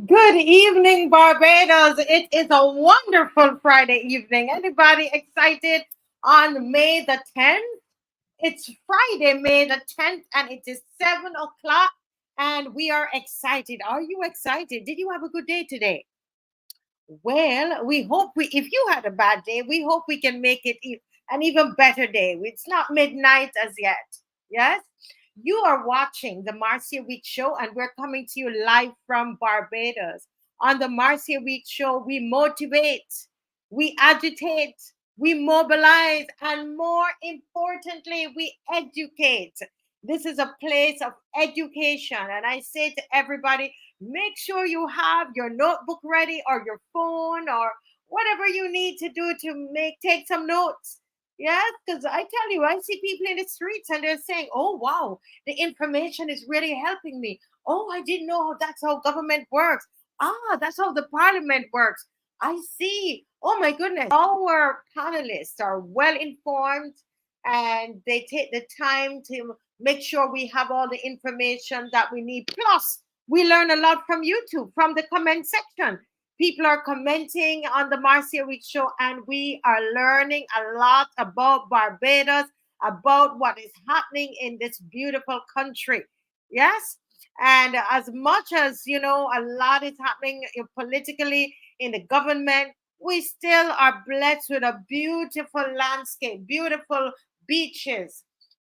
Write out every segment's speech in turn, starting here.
Good evening, Barbados. It is a wonderful Friday evening. Anybody excited on May the 10th? It's Friday, May the 10th, and it is 7 o'clock, and we are excited. Are you excited? Did you have a good day today? Well, if you had a bad day, we hope we can make it an even better day. It's not midnight as yet. Yes? You are watching the Marcia Week Show, and we're coming to you live from Barbados. On the Marcia Week Show, we motivate, we agitate, we mobilize, and more importantly, we educate. This is a place of education. And I say to everybody, make sure you have your notebook ready or your phone or whatever you need to do to take some notes. Yes, because I tell you, I see people in the streets and they're saying, oh, wow, the information is really helping me. Oh, I didn't know that's how government works. Ah, that's how the parliament works. I see. Oh, my goodness. Our panelists are well informed and they take the time to make sure we have all the information that we need. Plus, we learn a lot from YouTube, from the comment section. People are commenting on the Marcia Week Show, and we are learning a lot about Barbados, about what is happening in this beautiful country. Yes? And as much as, a lot is happening politically in the government, we still are blessed with a beautiful landscape, beautiful beaches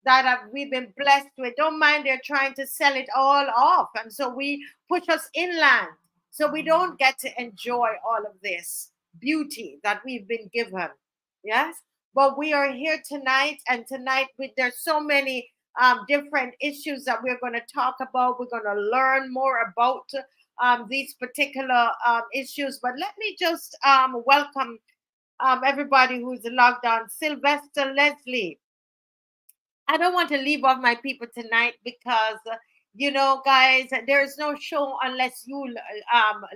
that we've been blessed with. Don't mind they're trying to sell it all off. And so we push us inland. So we don't get to enjoy all of this beauty that we've been given. Yes. But we are here tonight. And tonight there's so many different issues that we're going to talk about. We're going to learn more about these particular issues. But let me just welcome everybody who's logged on. Sylvester Leslie, I don't want to leave off my people tonight because, guys, there is no show unless you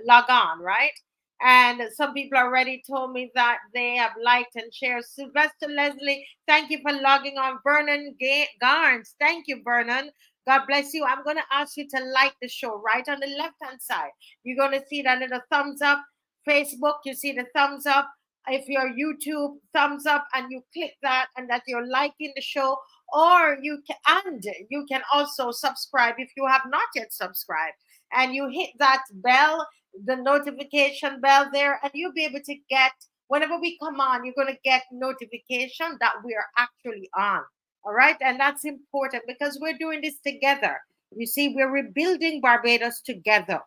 log on, right? And some people already told me that they have liked and shared. Sylvester Leslie, thank you for logging on. Vernon Garnes, thank you, Vernon. God bless you. I'm going to ask you to like the show right on the left-hand side. You're going to see that little thumbs up. Facebook, you see the thumbs up. If you're YouTube, thumbs up, and you click that, and that you're liking the show, or you can also subscribe if you have not yet subscribed, and you hit that bell, the notification bell there, and you'll be able to get, whenever we come on, you're going to get notification that we are actually on. All right. And that's important because we're doing this together. You see, we're rebuilding Barbados together.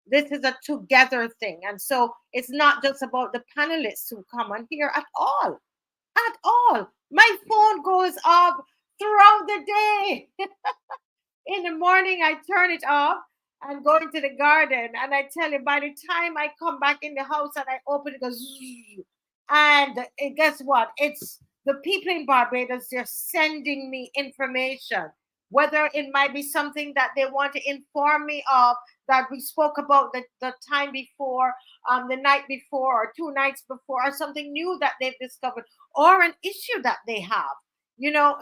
This is a together thing. And so it's not just about the panelists who come on here at all. At all. My phone goes off throughout the day. In the morning, I turn it off and go into the garden. And I tell you, by the time I come back in the house and I open it, goes, and guess what? It's the people in Barbados, they're sending me information, whether it might be something that they want to inform me of that we spoke about the time before, the night before, or 2 nights before, or something new that they've discovered, or an issue that they have.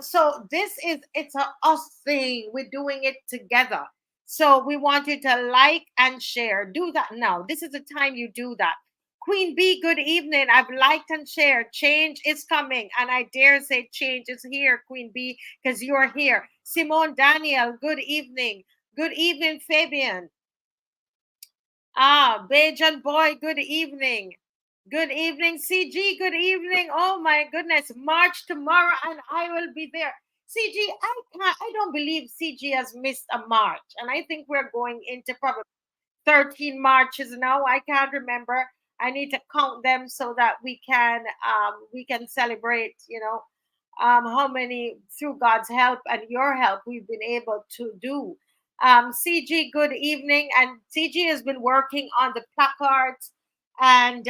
So it's a us thing. We're doing it together. So we want you to like and share. Do that now. This is the time you do that. Queen B, good evening. I've liked and shared. Change is coming. And I dare say change is here, Queen B, because you're here. Simone Daniel, good evening. Good evening, Fabian. Bajan Boy, good evening. Good evening, CG. Good evening. Oh my goodness. March tomorrow and I will be there. CG, I don't believe CG has missed a march. And I think we're going into probably 13 marches now. I can't remember. I need to count them so that we can celebrate, how many, through God's help and your help, we've been able to do. CG, good evening. And CG has been working on the placards. And,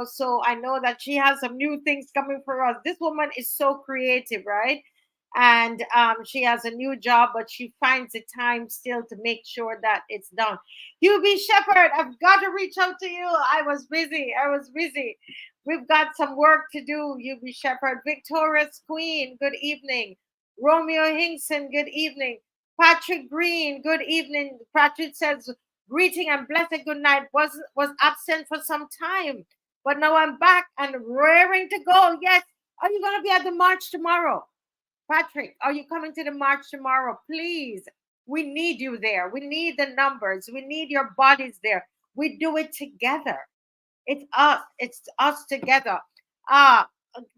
so I know that she has some new things coming for us. This woman is so creative, right? And she has a new job, but she finds the time still to make sure that it's done. UB Shepherd, I've got to reach out to you. I was busy. We've got some work to do, UB Shepherd. Victoria's Queen, good evening. Romeo Hinkson, good evening. Patrick Green, good evening. Patrick says, greeting and blessed good night. Was absent for some time, but now I'm back and raring to go. Yes. Are you going to be at the march tomorrow? Patrick, are you coming to the march tomorrow? Please. We need you there. We need the numbers. We need your bodies there. We do it together. It's us. It's us together. Ah,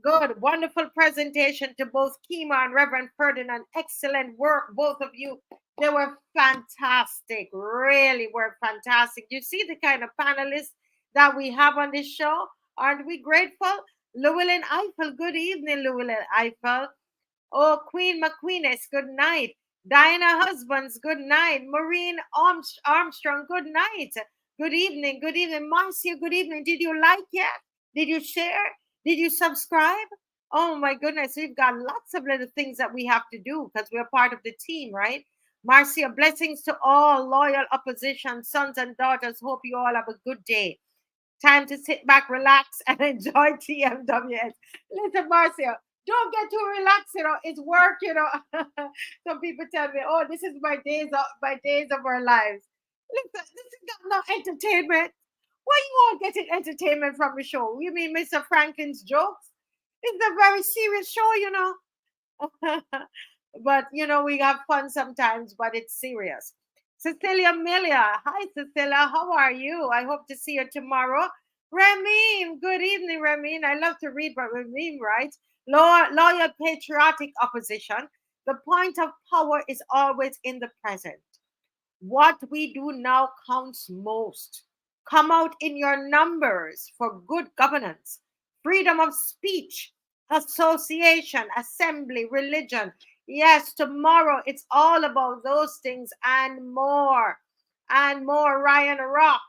good. Wonderful presentation to both Kima and Reverend Ferdinand. Excellent work, both of you. They were fantastic. Really were fantastic. You see the kind of panelists that we have on this show? Aren't we grateful? Llewellyn Eiffel, good evening, Llewellyn Eiffel. Oh, Queen McQueeness, good night. Diana Husbands, good night. Maureen Armstrong, good night. Good evening, good evening. Marcia, good evening. Did you like yet? Did you share? Did you subscribe? Oh my goodness, we've got lots of little things that we have to do because we're part of the team, right? Marcia, blessings to all loyal opposition, sons and daughters. Hope you all have a good day. Time to sit back, relax, and enjoy TMWS. Listen, Marcia, don't get too relaxed, it's work, Some people tell me, oh, this is my days of our lives. Listen, this is not entertainment. Why you all getting entertainment from the show? You mean Mr. Franklin's jokes? It's a very serious show, But we have fun sometimes, but it's serious. Cecilia Milia, hi Cecilia, how are you? I hope to see you tomorrow. Ramin, good evening, Ramin. I love to read, but Ramin writes, loyal patriotic opposition. The point of power is always in the present. What we do now counts most. Come out in your numbers for good governance, freedom of speech, association, assembly, religion. Yes, tomorrow it's all about those things and more. And more. Ryan Rock,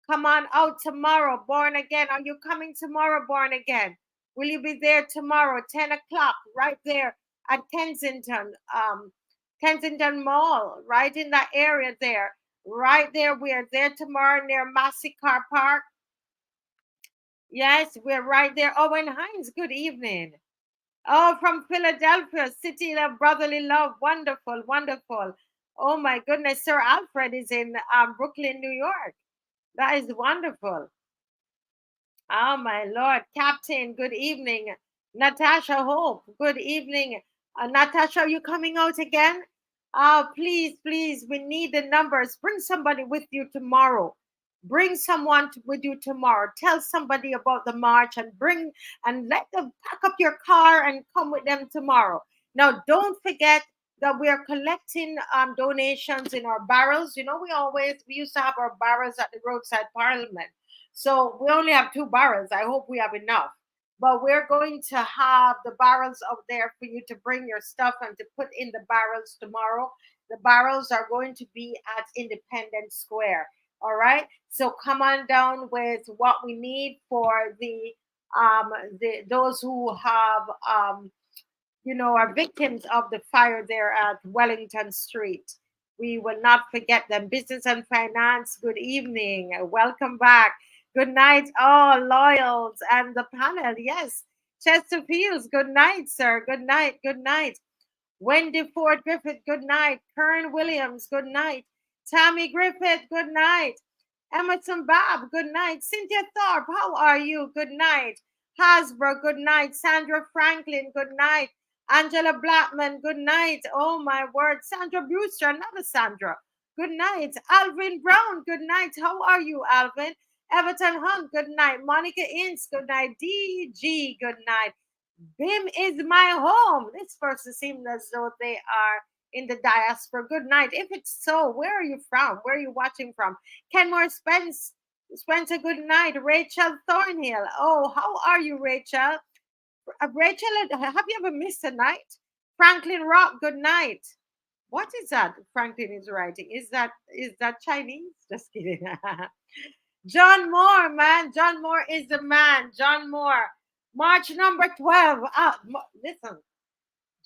come on out tomorrow. Born Again. Are you coming tomorrow, Born Again? Will you be there tomorrow, 10 o'clock, right there at Kensington Mall, right in that area there. Right there. We are there tomorrow near MASSY Car Park. Yes, we're right there. Owen Hines, good evening. Oh, from Philadelphia, city of brotherly love. Wonderful, wonderful. Oh my goodness, Sir Alfred is in Brooklyn, New York. That is wonderful. Oh my Lord, Captain, good evening. Natasha Hope, good evening. Natasha, are you coming out again? Please, please, we need the numbers. Bring somebody with you tomorrow. Bring someone with you tomorrow. Tell somebody about the march and let them pack up your car and come with them tomorrow. Now, don't forget that we are collecting donations in our barrels. We used to have our barrels at the roadside Parliament. So we only have 2 barrels. I hope we have enough. But we're going to have the barrels out there for you to bring your stuff and to put in the barrels tomorrow. The barrels are going to be at Independence Square. All right. So come on down with what we need for those who have are victims of the fire there at Wellington Street. We will not forget them. Business and Finance, good evening. Welcome back. Good night, all loyals and the panel. Yes. Chesterfields, good night, sir. Good night. Good night. Wendy Ford Griffith, good night. Kern Williams, good night. Tammy Griffith, good night. Emerson Babb, good night. Cynthia Thorpe, how are you? Good night. Hasbro, good night. Sandra Franklin, good night. Angela Blackman, good night. Oh my word. Sandra Brewster, another Sandra. Good night. Alvin Brown, good night. How are you, Alvin? Everton Hunt, good night. Monica Ince, good night. DG, good night. Bim is my home. This person seems as though they are in the diaspora. Good night. If it's so, where are you from? Where are you watching from? Kenmore Spencer, good night. Rachel Thornhill. Oh, how are you, Rachel? Rachel, have you ever missed a night? Franklin Rock, good night. What is that Franklin is writing? Is that Chinese? Just kidding. John Moore, man. John Moore is the man. John Moore. March number 12. Listen.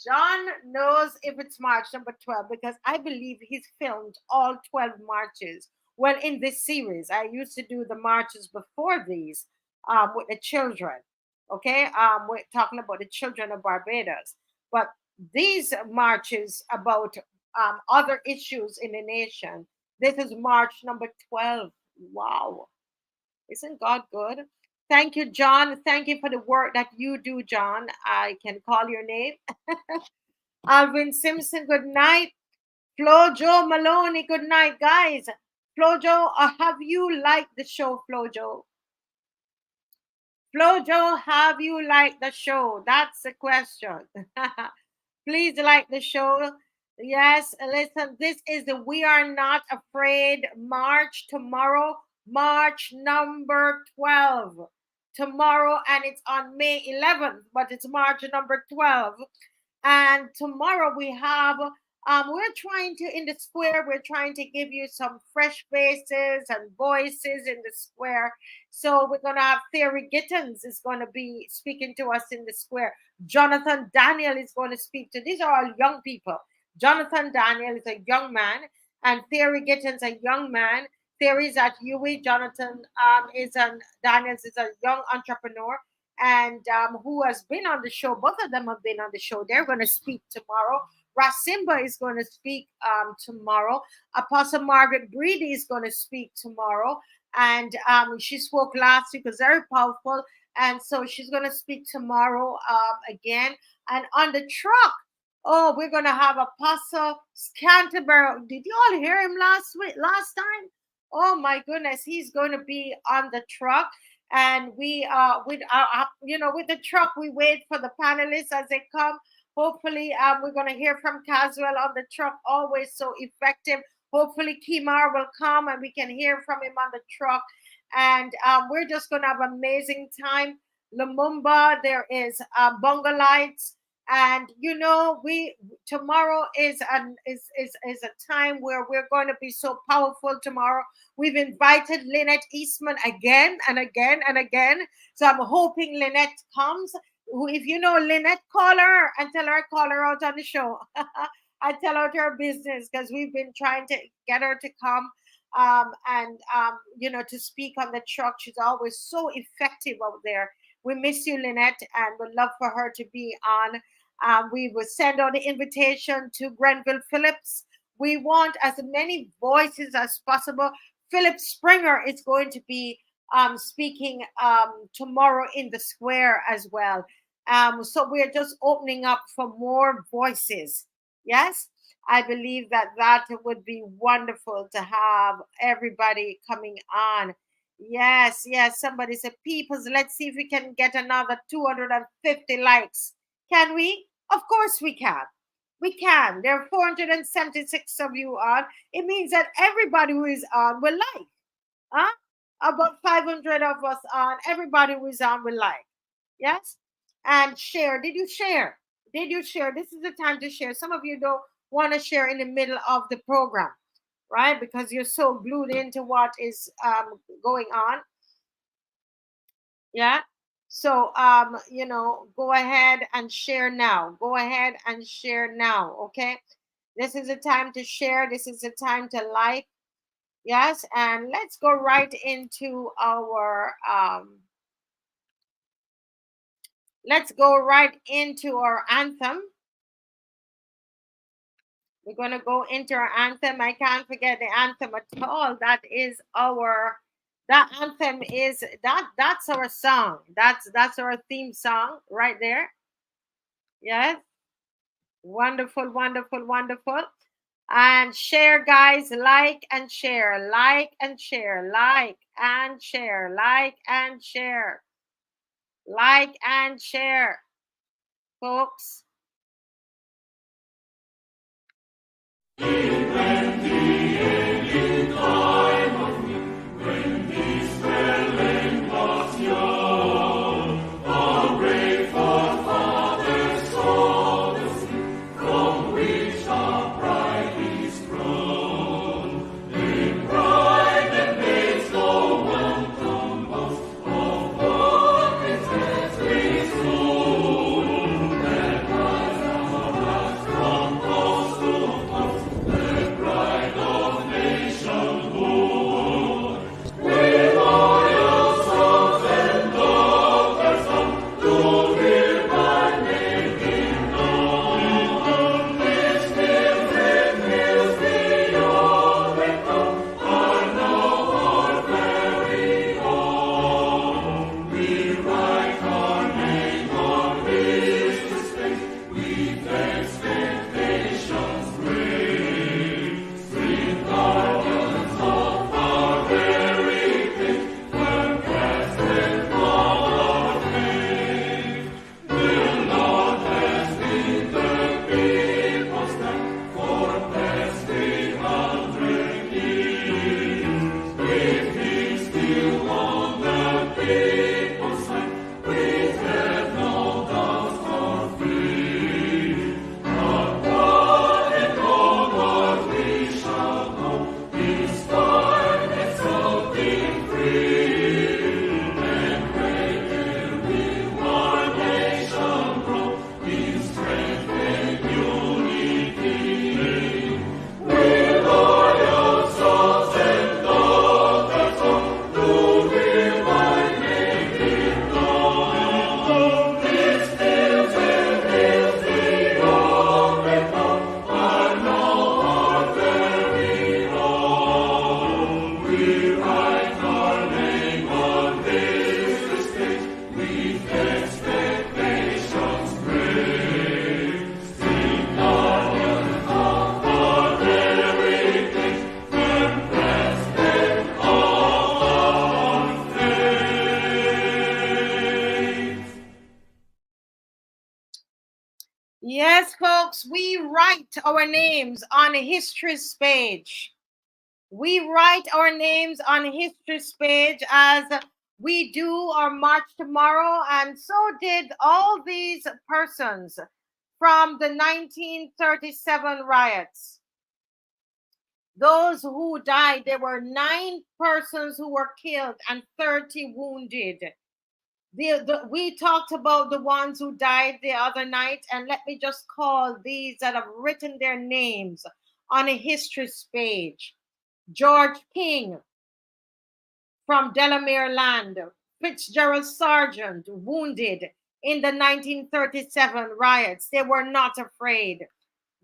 John knows if it's March number 12 because I believe he's filmed all 12 marches. Well, in this series, I used to do the marches before these with the children. Okay, we're talking about the children of Barbados. But these marches about other issues in the nation, This is March number 12. Wow. Isn't God good? Thank you, John. Thank you for the work that you do, John. I can call your name. Alvin Simpson, good night. Flojo Maloney, good night, guys. Flojo, have you liked the show, Flojo? Flojo, have you liked the show? That's the question. Please like the show. Yes, listen, this is the We Are Not Afraid March tomorrow, March number 12. Tomorrow, and it's on May 11th, but it's March number 12. And tomorrow we have, we're trying to, in the square, we're trying to give you some fresh faces and voices in the square. So we're going to have Theory Gittens is going to be speaking to us in the square. Jonathan Daniel is going to speak to, these are all young people. Jonathan Daniel is a young man, and Theory Gittens a young man. Theory's at UWI. Jonathan Daniels is a young entrepreneur, and who has been on the show. Both of them have been on the show. They're going to speak tomorrow. Rasimba is going to speak tomorrow. Apostle Margaret Breedy is going to speak tomorrow. And she spoke last week, was very powerful. And so she's going to speak tomorrow again. And on the truck, oh, we're going to have Apostle Canterbury. Did you all hear him last time? Oh my goodness, he's going to be on the truck. And we with the truck, we wait for the panelists as they come. Hopefully we're going to hear from Caswell on the truck, always so effective. Hopefully Kimar will come and we can hear from him on the truck. And we're just going to have an amazing time. Lumumba, there is Bongo Lights. And tomorrow is a time where we're going to be so powerful tomorrow. We've invited Lynette Eastman again and again and again. So I'm hoping Lynette comes. If you know Lynette, call her and tell her I call her out on the show. I tell her her business, because we've been trying to get her to come to speak on the truck. She's always so effective out there. We miss you, Lynette, and would love for her to be on. We will send out the invitation to Grenville Phillips. We want as many voices as possible. Philip Springer is going to be speaking tomorrow in the square as well. So we're just opening up for more voices. Yes, I believe that would be wonderful to have everybody coming on. Yes, somebody said, peoples, let's see if we can get another 250 likes. Can we? Of course we can. We can. There are 476 of you on. It means that everybody who is on will like. Huh? About 500 of us on. Everybody who is on will like. Yes? And share. Did you share? Did you share? This is the time to share. Some of you don't want to share in the middle of the program, right? Because you're so glued into what is going on. Yeah. So, go ahead and share now. Go ahead and share now. Okay. This is the time to share. This is the time to like. Yes. And let's go right into our, anthem. We're going to go into our anthem. I can't forget the anthem at all. That anthem is that's our song. That's our theme song right there. Yes. Wonderful, wonderful, wonderful. And share, guys. Like and share. Like and share. Like and share. Like and share. Like and share, folks. Yes, folks, we write our names on history's page. We write our names on history's page as we do our march tomorrow, and so did all these persons from the 1937 riots. Those who died, there were 9 persons who were killed and 30 wounded. We talked about the ones who died the other night, and let me just call these that have written their names on a history's page. George King from Delamere Land, Fitzgerald Sargent, wounded in the 1937 riots. They were not afraid.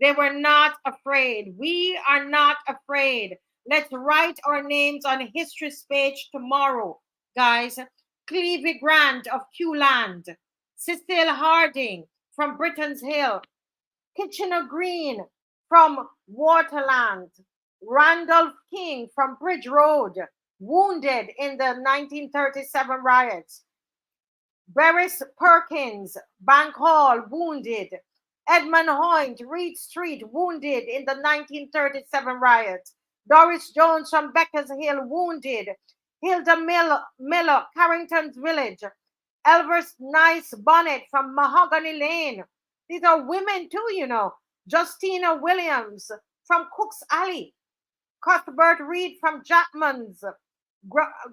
They were not afraid. We are not afraid. Let's write our names on history's page tomorrow, guys. Clevie Grant of Q-Land, Cecile Harding from Britain's Hill, Kitchener Green from Waterland, Randolph King from Bridge Road, wounded in the 1937 riots, Beres Perkins, Bank Hall, wounded, Edmund Hoyt, Reed Street, wounded in the 1937 riots, Doris Jones from Becker's Hill, wounded, Hilda Miller, Carrington's Village, Elvis Nice Bonnet from Mahogany Lane. These are women too, you know. Justina Williams from Cook's Alley, Cuthbert Reed from Jackman's,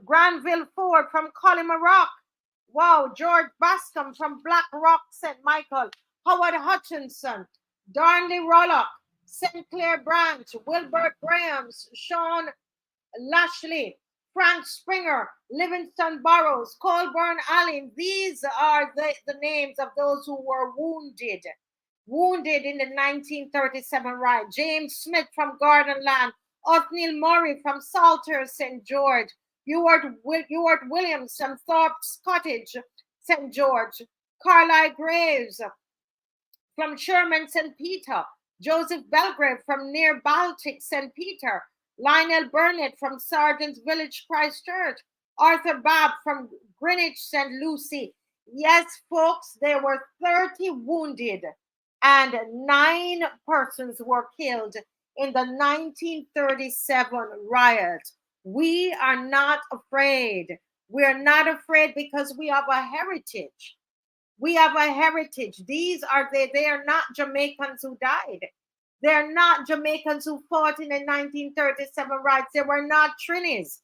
Granville Ford from Collimarock. Wow, George Bascom from Black Rock, St. Michael, Howard Hutchinson, Darnley Rollock, St. Clair Branch, Wilbert Grahams, Sean Lashley, Frank Springer, Livingston Burrows, Colburn Allen. These are the names of those who were wounded in the 1937 riot. James Smith from Garden Land, Othniel Murray from Salters, St. George, Ewart Williams from Thorpe's Cottage, St. George, Carlisle Graves from Sherman, St. Peter, Joseph Belgrave from near Baltic, St. Peter, Lionel Burnett from Sergeant's Village, Christchurch, Arthur Babb from Greenwich, St. Lucie. Yes, folks, there were 30 wounded and 9 persons were killed in the 1937 riot. We are not afraid. We're not afraid because we have a heritage. We have a heritage. These are they are not Jamaicans who died. They're not Jamaicans who fought in the 1937 riots. They were not Trinis.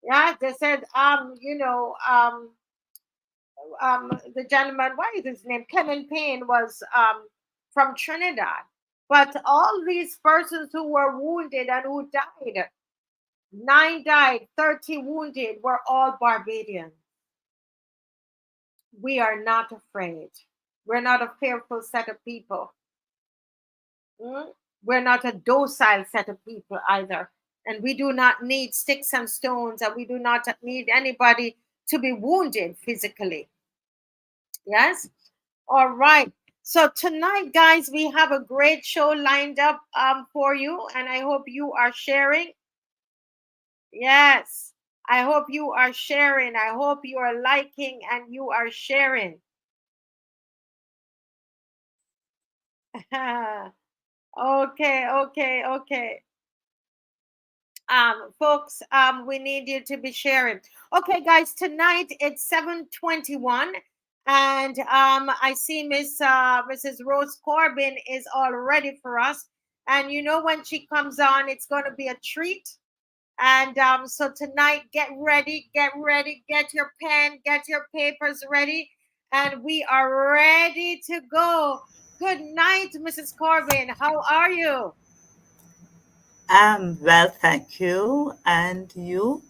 Yeah, they said, the gentleman, what is his name? Clement Payne was from Trinidad. But all these persons who were wounded and who died, 9 died, 30 wounded, were all Barbadians. We are not afraid. We're not a fearful set of people. We're not a docile set of people either. And we do not need sticks and stones, and we do not need anybody to be wounded physically. Yes? All right. So tonight, guys, we have a great show lined up for you, and I hope you are sharing. Yes, I hope you are sharing. I hope you are liking and you are sharing. Okay. Folks, we need you to be sharing. Okay, guys, tonight it's 7:21. And I see Mrs. Rose Corbin is all ready for us. And you know, when she comes on, it's going to be a treat. And so tonight, get ready, get your pen, get your papers ready. And we are ready to go. Good night, Mrs. Corbin. How are you? I'm well, thank you. And you?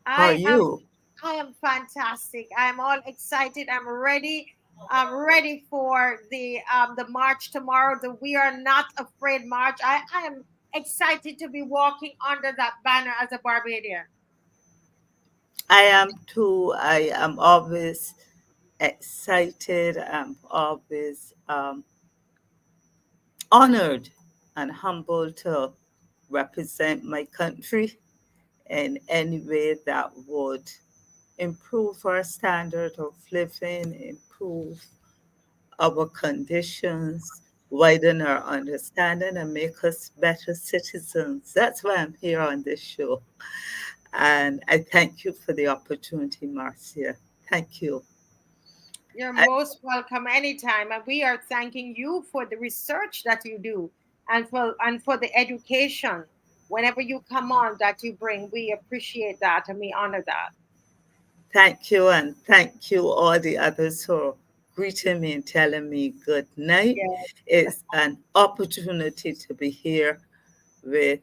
How are you? I am fantastic. I'm all excited. I'm ready. I'm ready for the march tomorrow. The We Are Not Afraid march. I am excited to be walking under that banner as a Barbadian? I am too. I am always excited. I'm always honored and humbled to represent my country in any way that would improve our standard of living, improve our conditions, widen our understanding, and make us better citizens. That's why I'm here on this show. And I thank you for the opportunity, Marcia. Thank you. You're I most welcome anytime. And we are thanking you for the research that you do and for the education. Whenever you come on that you bring, we appreciate that and we honor that. thank you, and thank you all the others for greeting me and telling me good night. Yeah. It's an opportunity to be here with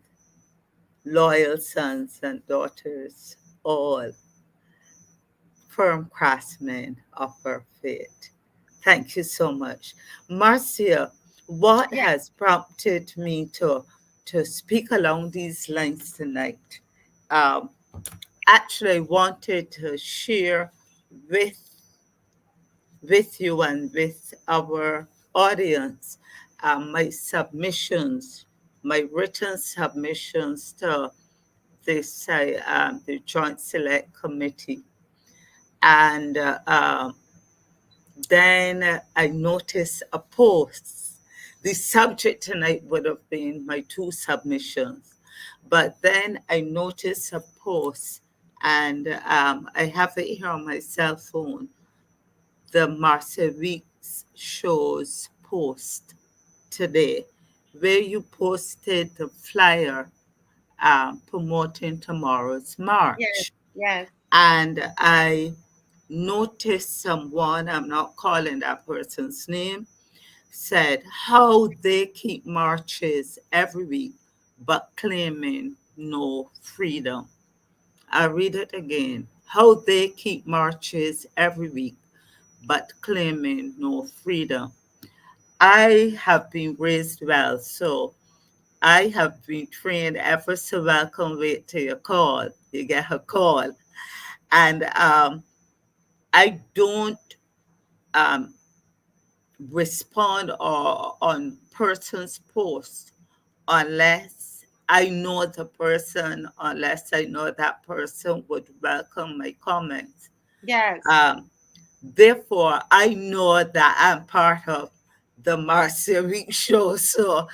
loyal sons and daughters, all firm craftsmen of our faith. Thank you so much. Marcia, what Yeah. has prompted me to speak along these lines tonight? Um, Actually, I wanted to share with with you and with our audience my submissions, my written submissions to the Joint Select Committee, and then I noticed a post. The subject tonight would have been my two submissions, but then I noticed a post, and I have it here on my cell phone, the Marcia Weeks shows post today, where you posted the flyer promoting tomorrow's Yes. march. Yes. And I noticed someone, I'm not calling that person's name, said how they keep marches every week but claiming no freedom. I read it again. How they keep marches every week but claiming no freedom. I have been raised well, so I have been trained ever so welcome wait till you call. You get a call. And I don't um, respond or on person's post unless I know the person, unless I know that person would welcome my comments. Yes. Um, Therefore, I know that I'm part of the Marcia Week show, so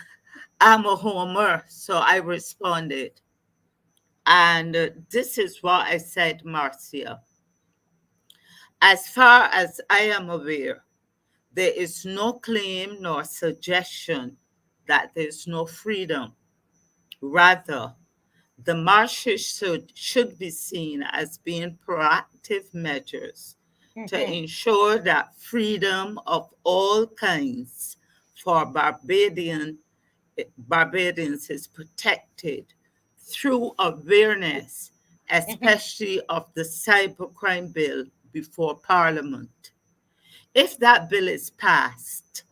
I'm a homer, so I responded. And this is what I said, Marcia. As far as I am aware, there is no claim nor suggestion that there's no freedom. Rather, the marches should be seen as being proactive measures to Mhm. ensure that freedom of all kinds for Barbadians is protected through awareness, Mhm. especially of the cybercrime bill before Parliament. If that bill is passed,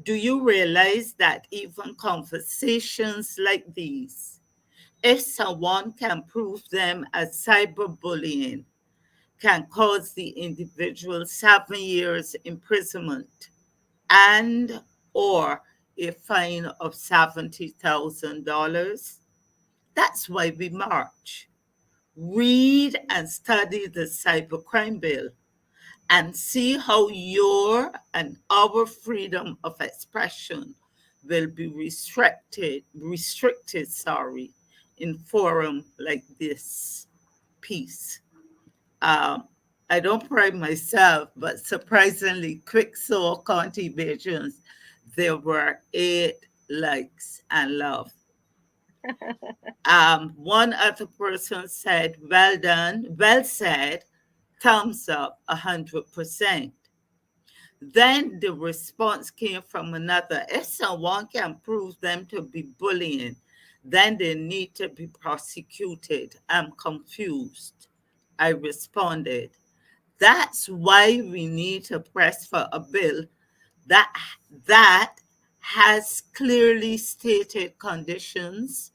do you realize that even conversations like these, if someone can prove them as cyberbullying, can cause the individual 7 years imprisonment and or a fine of $70,000? That's why we march. Read and study the cybercrime bill and see how your and our freedom of expression will be restricted, in forum like this piece. Um, I don't pride myself, but surprisingly quick saw County Visions, there were 8 likes and love. One other person said, well done, well said, thumbs up 100%. Then the response came from another. If someone can prove them to be bullying, then they need to be prosecuted. I'm confused. I responded. That's why we need to press for a bill that that has clearly stated conditions,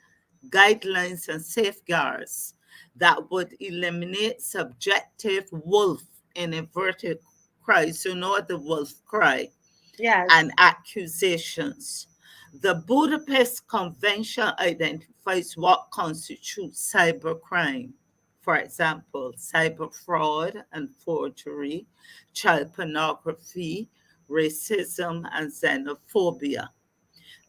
guidelines, and safeguards that would eliminate subjective wolf in inverted cries, you know the wolf cry, Yes. and accusations. The Budapest Convention identifies what constitutes cybercrime. For example, cyber fraud and forgery, child pornography, racism, and xenophobia.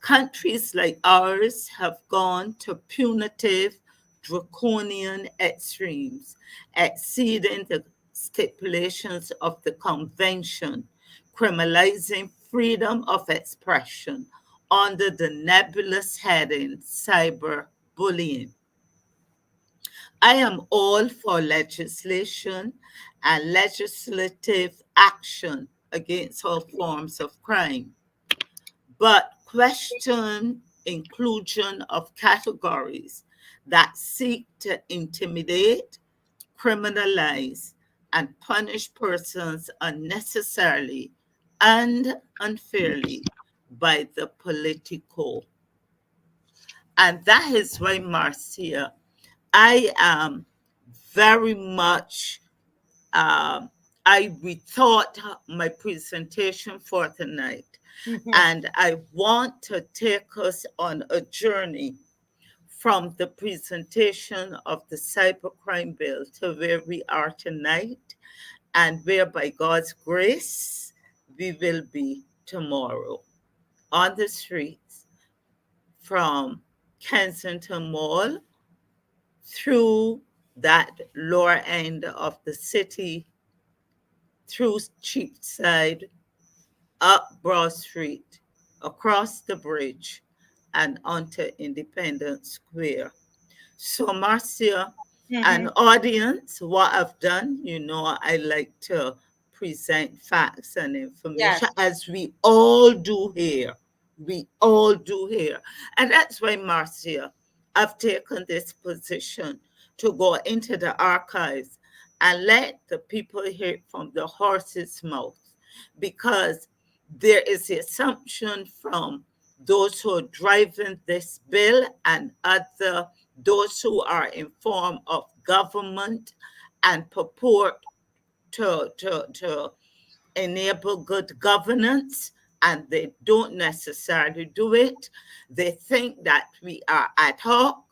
Countries like ours have gone to punitive, draconian extremes, exceeding the stipulations of the convention, criminalizing freedom of expression under the nebulous heading cyberbullying. I am all for legislation and legislative action against all forms of crime, but question inclusion of categories that seek to intimidate, criminalize, and punish persons unnecessarily and unfairly by the political. And that is why, Marcia, I am very much, I rethought my presentation for tonight. Mhm. And I want to take us on a journey from the presentation of the cybercrime bill to where we are tonight, and where by God's grace we will be tomorrow on the streets from Kensington Mall through that lower end of the city, through Cheapside, up Broad Street, across the bridge, and onto Independence Square. So, Marcia, an Mhm. audience, what I've done, you know, I like to present facts and information Yes. as we all do here. We all do here. And that's why, Marcia, I've taken this position to go into the archives and let the people hear it from the horse's mouth, because there is the assumption from those who are driving this bill and other those who are informed of government and purport to enable good governance, and they don't necessarily do it. They think that we are ad hoc.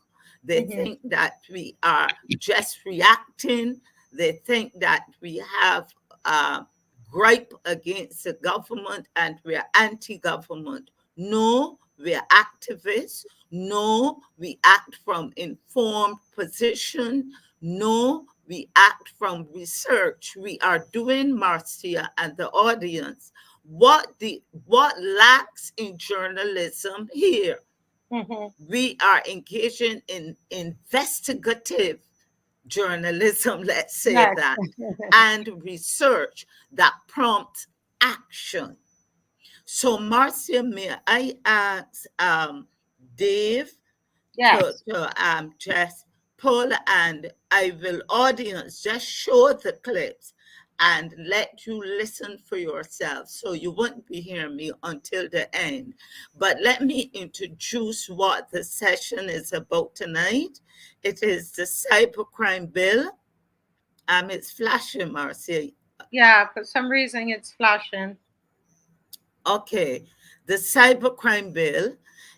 They Mhm. think that we are just reacting. They think that we have a gripe against the government and we're anti government. No, we're activists. No, we act from informed position. No, we act from research. We are doing, Marcia and the audience, what lacks in journalism here. Mhm. We are engaging in investigative journalism, let's say Yes. that, and research that prompts action. So, Marcia, may I ask Dave Yes. to just pull, and I will audience just show the clips and let you listen for yourself, so you won't be hearing me until the end. But let me introduce what the session is about tonight. It is the cybercrime bill. It's flashing, Marcia. Yeah. For some reason, it's flashing. Okay, the cybercrime bill,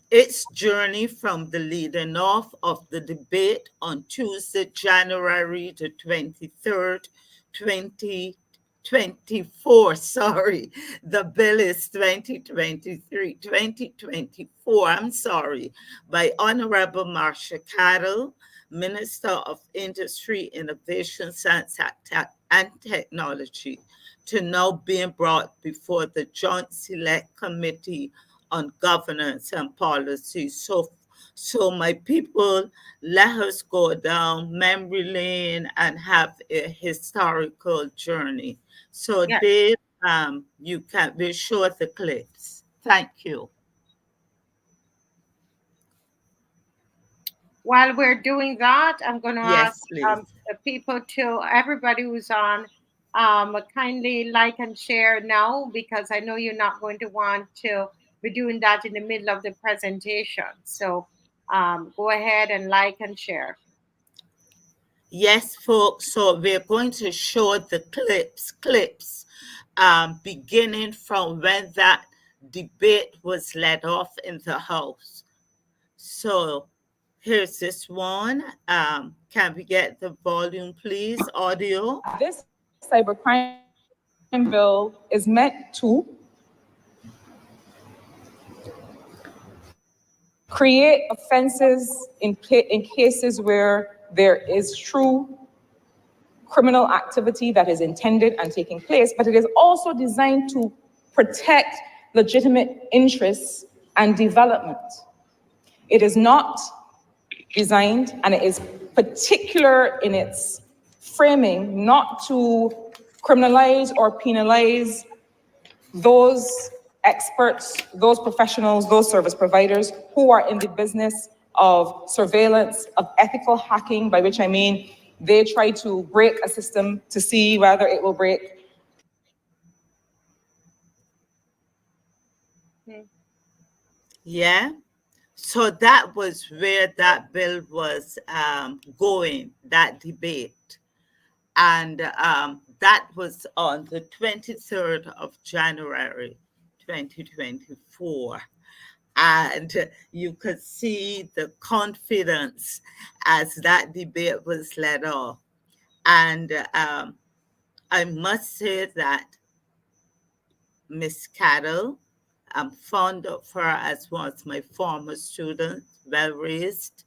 its journey from the leading off of the debate on Tuesday, January the 23rd, 2024. Sorry, the bill is 2023, 2024. I'm sorry, by Honorable Marsha Cattle, Minister of Industry, Innovation, Science, and Technology, to now being brought before the Joint Select Committee on Governance and Policy. So my people, let us go down memory lane and have a historical journey. So Yes. Dave, you can be sure the clips. Thank you. While we're doing that, I'm going to ask Yes, please. the people to everybody who's on, kindly like and share now, because I know you're not going to want to be doing that in the middle of the presentation. So go ahead and like and share. Yes, folks. So we're going to show the clips, beginning from when that debate was led off in the House. So here's this one. Can we get the volume, please? Audio. This cybercrime bill is meant to create offenses in cases where there is true criminal activity that is intended and taking place, but it is also designed to protect legitimate interests and development. It is not designed, and it is particular in its framing, not to criminalize or penalize those experts, those professionals, those service providers who are in the business of surveillance, of ethical hacking, by which I mean they try to break a system to see whether it will break. Yeah. So that was where that bill was going, that debate. And that was on the 23rd of January, 2024. And you could see the confidence as that debate was led off. And I must say that Miss Cattle, I'm fond of her as one of my former students, well-raised,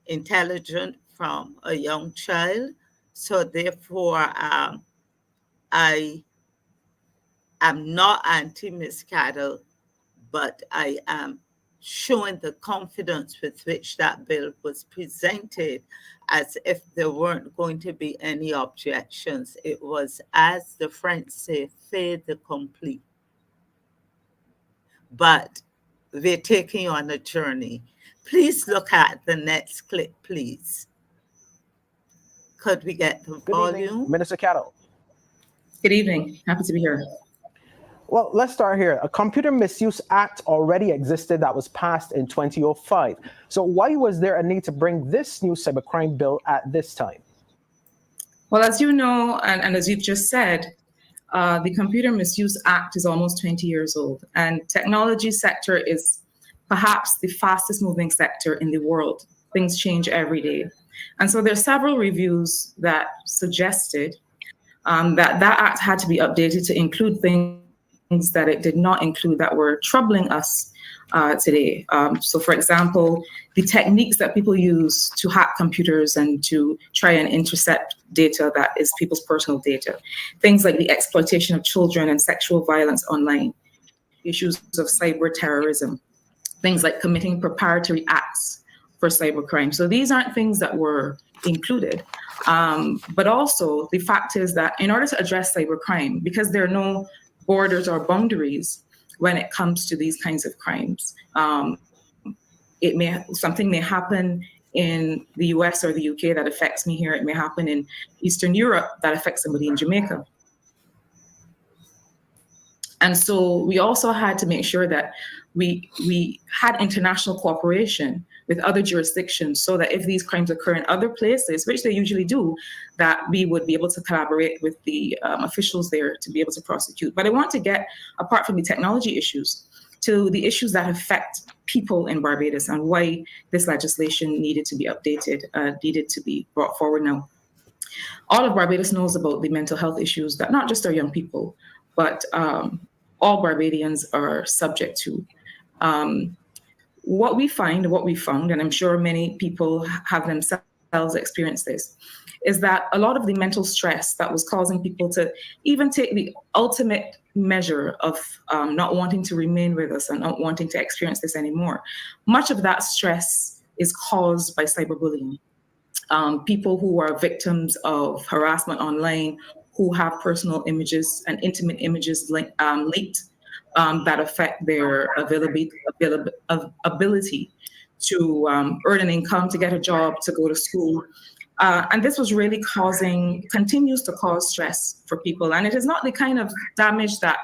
intelligent from a young child. So therefore, I am not anti-Miss Cattle, but I am showing the confidence with which that bill was presented as if there weren't going to be any objections. It was, as the French say, fait accompli. But we're taking on a journey. Please look at the next clip, please. Could we get the volume? Evening, Minister Cattle. Good evening. Happy to be here. Well, let's start here. A Computer Misuse Act already existed that was passed in 2005. So why was there a need to bring this new cybercrime bill at this time? Well, as you know, and as you've just said, the Computer Misuse Act is almost 20 years old, and technology sector is perhaps the fastest moving sector in the world. Things change every day. And so there are several reviews that suggested that act had to be updated to include things that it did not include that were troubling us today. So for example, the techniques that people use to hack computers and to try and intercept data that is people's personal data. Things like the exploitation of children and sexual violence online, issues of cyber terrorism, things like committing preparatory acts for cybercrime. So these aren't things that were included. But also the fact is that in order to address cybercrime, because there are no borders or boundaries when it comes to these kinds of crimes, something may happen in the US or the UK that affects me here. It may happen in Eastern Europe that affects somebody in Jamaica. And so we also had to make sure that we had international cooperation with other jurisdictions so that if these crimes occur in other places, which they usually do, that we would be able to collaborate with the officials there to be able to prosecute. But I want to get, apart from the technology issues, to the issues that affect people in Barbados and why this legislation needed to be updated, needed to be brought forward now. All of Barbados knows about the mental health issues that not just our young people, but all Barbadians are subject to. What we found, and I'm sure many people have themselves experienced this, is that a lot of the mental stress that was causing people to even take the ultimate measure of not wanting to remain with us and not wanting to experience this anymore, much of that stress is caused by cyberbullying. People who are victims of harassment online, who have personal images and intimate images leaked that affect their ability to earn an income, to get a job, to go to school. And this was really continues to cause stress for people. And it is not the kind of damage that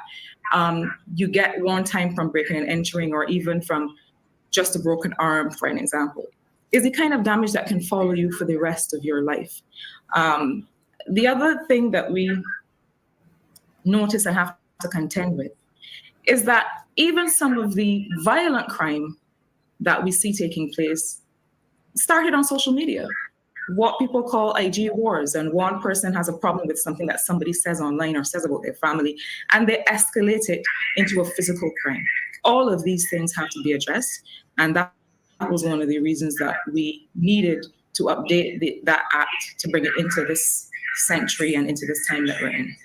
you get one time from breaking and entering, or even from just a broken arm, for an example, is the kind of damage that can follow you for the rest of your life. The other thing that we notice and have to contend with is that even some of the violent crime that we see taking place started on social media, what people call IG wars. And one person has a problem with something that somebody says online or says about their family, and they escalate it into a physical crime. All of these things have to be addressed. And that was one of the reasons that we needed to update that act to bring it into this century and into this time that we're in.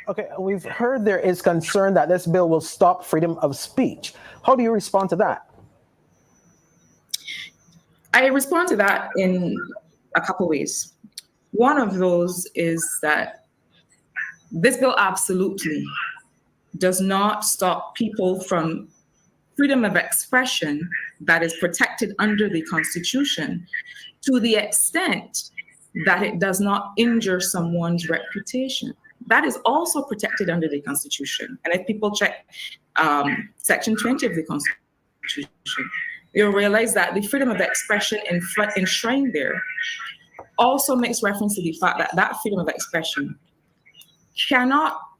Okay, we've heard there is concern that this bill will stop freedom of speech. How do you respond to that? I respond to that in a couple ways. One of those is that this bill absolutely does not stop people from freedom of expression that is protected under the Constitution, to the extent that it does not injure someone's reputation. That is also protected under the Constitution. And if people check Section 20 of the Constitution, you'll realize that the freedom of expression enshrined there also makes reference to the fact that that freedom of expression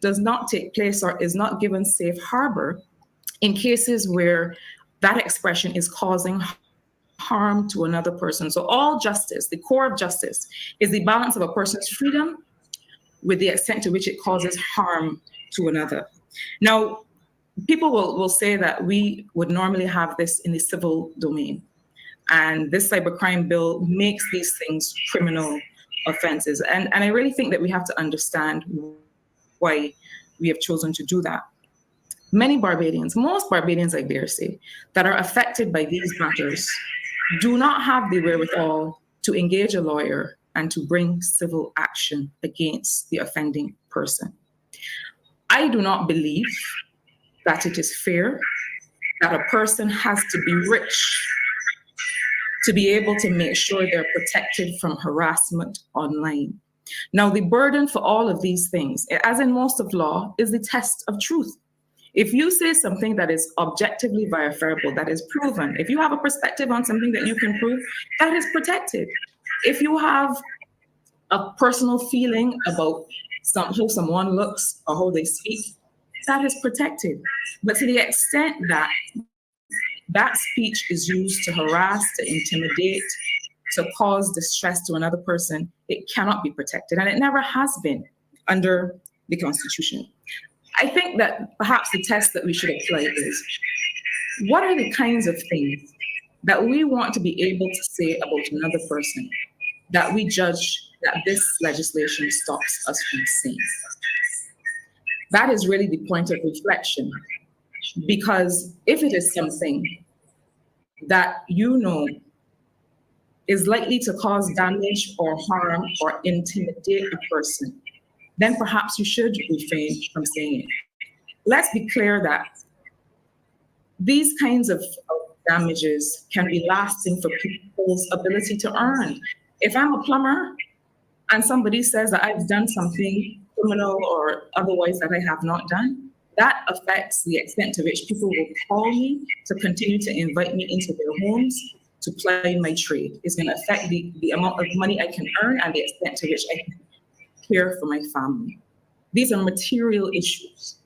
does not take place or is not given safe harbor in cases where that expression is causing harm to another person. So all justice, the core of justice, is the balance of a person's freedom with the extent to which it causes harm to another. Now, people will say that we would normally have this in the civil domain, and this cybercrime bill makes these things criminal offenses. And I really think that we have to understand why we have chosen to do that. Many Barbadians, most Barbadians, I dare say, that are affected by these matters do not have the wherewithal to engage a lawyer and to bring civil action against the offending person. I do not believe that it is fair that a person has to be rich to be able to make sure they're protected from harassment online. Now, the burden for all of these things, as in most of law, is the test of truth. If you say something that is objectively verifiable, that is proven, if you have a perspective on something that you can prove, that is protected. If you have a personal feeling about how someone looks or how they speak, that is protected. But to the extent that that speech is used to harass, to intimidate, to cause distress to another person, it cannot be protected. And it never has been under the Constitution. I think that perhaps the test that we should apply is, what are the kinds of things that we want to be able to say about another person that we judge that this legislation stops us from saying? That is really the point of reflection. Because if it is something that you know is likely to cause damage or harm or intimidate a person, then perhaps you should refrain from saying it. Let's be clear that these kinds of damages can be lasting for people's ability to earn. If I'm a plumber and somebody says that I've done something criminal or otherwise that I have not done, that affects the extent to which people will call me to continue to invite me into their homes to ply my trade. It's going to affect the amount of money I can earn and the extent to which I can care for my family. These are material issues.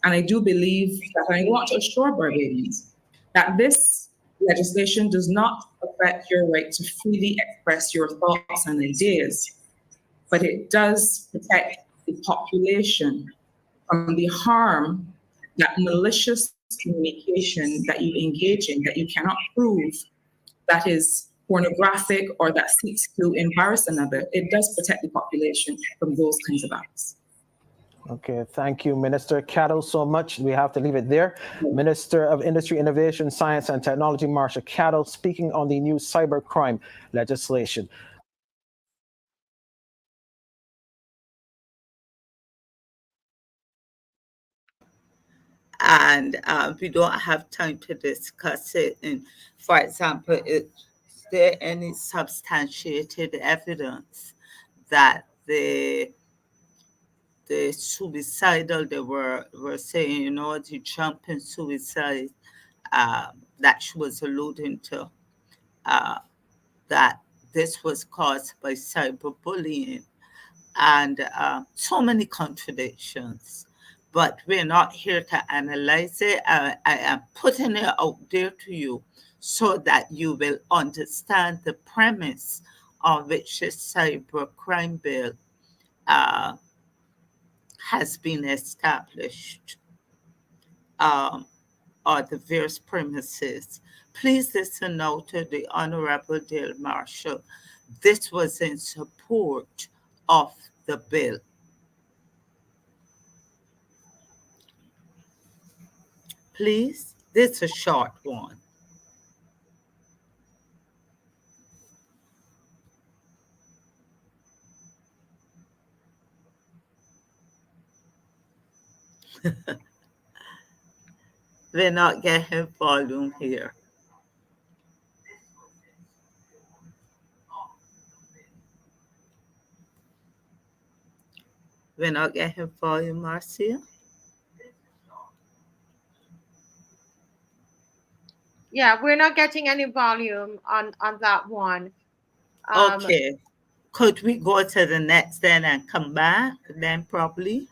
And I do believe that I want to assure Barbadians that this legislation does not affect your right to freely express your thoughts and ideas, but it does protect the population from the harm that malicious communication that you engage in, that you cannot prove, that is pornographic or that seeks to embarrass another. It does protect the population from those kinds of acts. Okay, thank you, Minister Cattle, so much. We have to leave it there. Minister of Industry, Innovation, Science and Technology, Marsha Cattle, speaking on the new cybercrime legislation. And we don't have time to discuss it. And for example, is there any substantiated evidence that the the suicidal, they were saying, you know, the jumping suicide that she was alluding to, that this was caused by cyberbullying, and so many contradictions. But we're not here to analyze it. I am putting it out there to you so that you will understand the premise on which the cybercrime bill has been established, or the various premises. Please listen now to the Honorable Dale Marshall. This was in support of the bill. Please, this is a short one. We're not getting volume here. We're not getting volume, Marcia. Yeah, we're not getting any volume on that one. Okay. Could we go to the next then and come back then probably?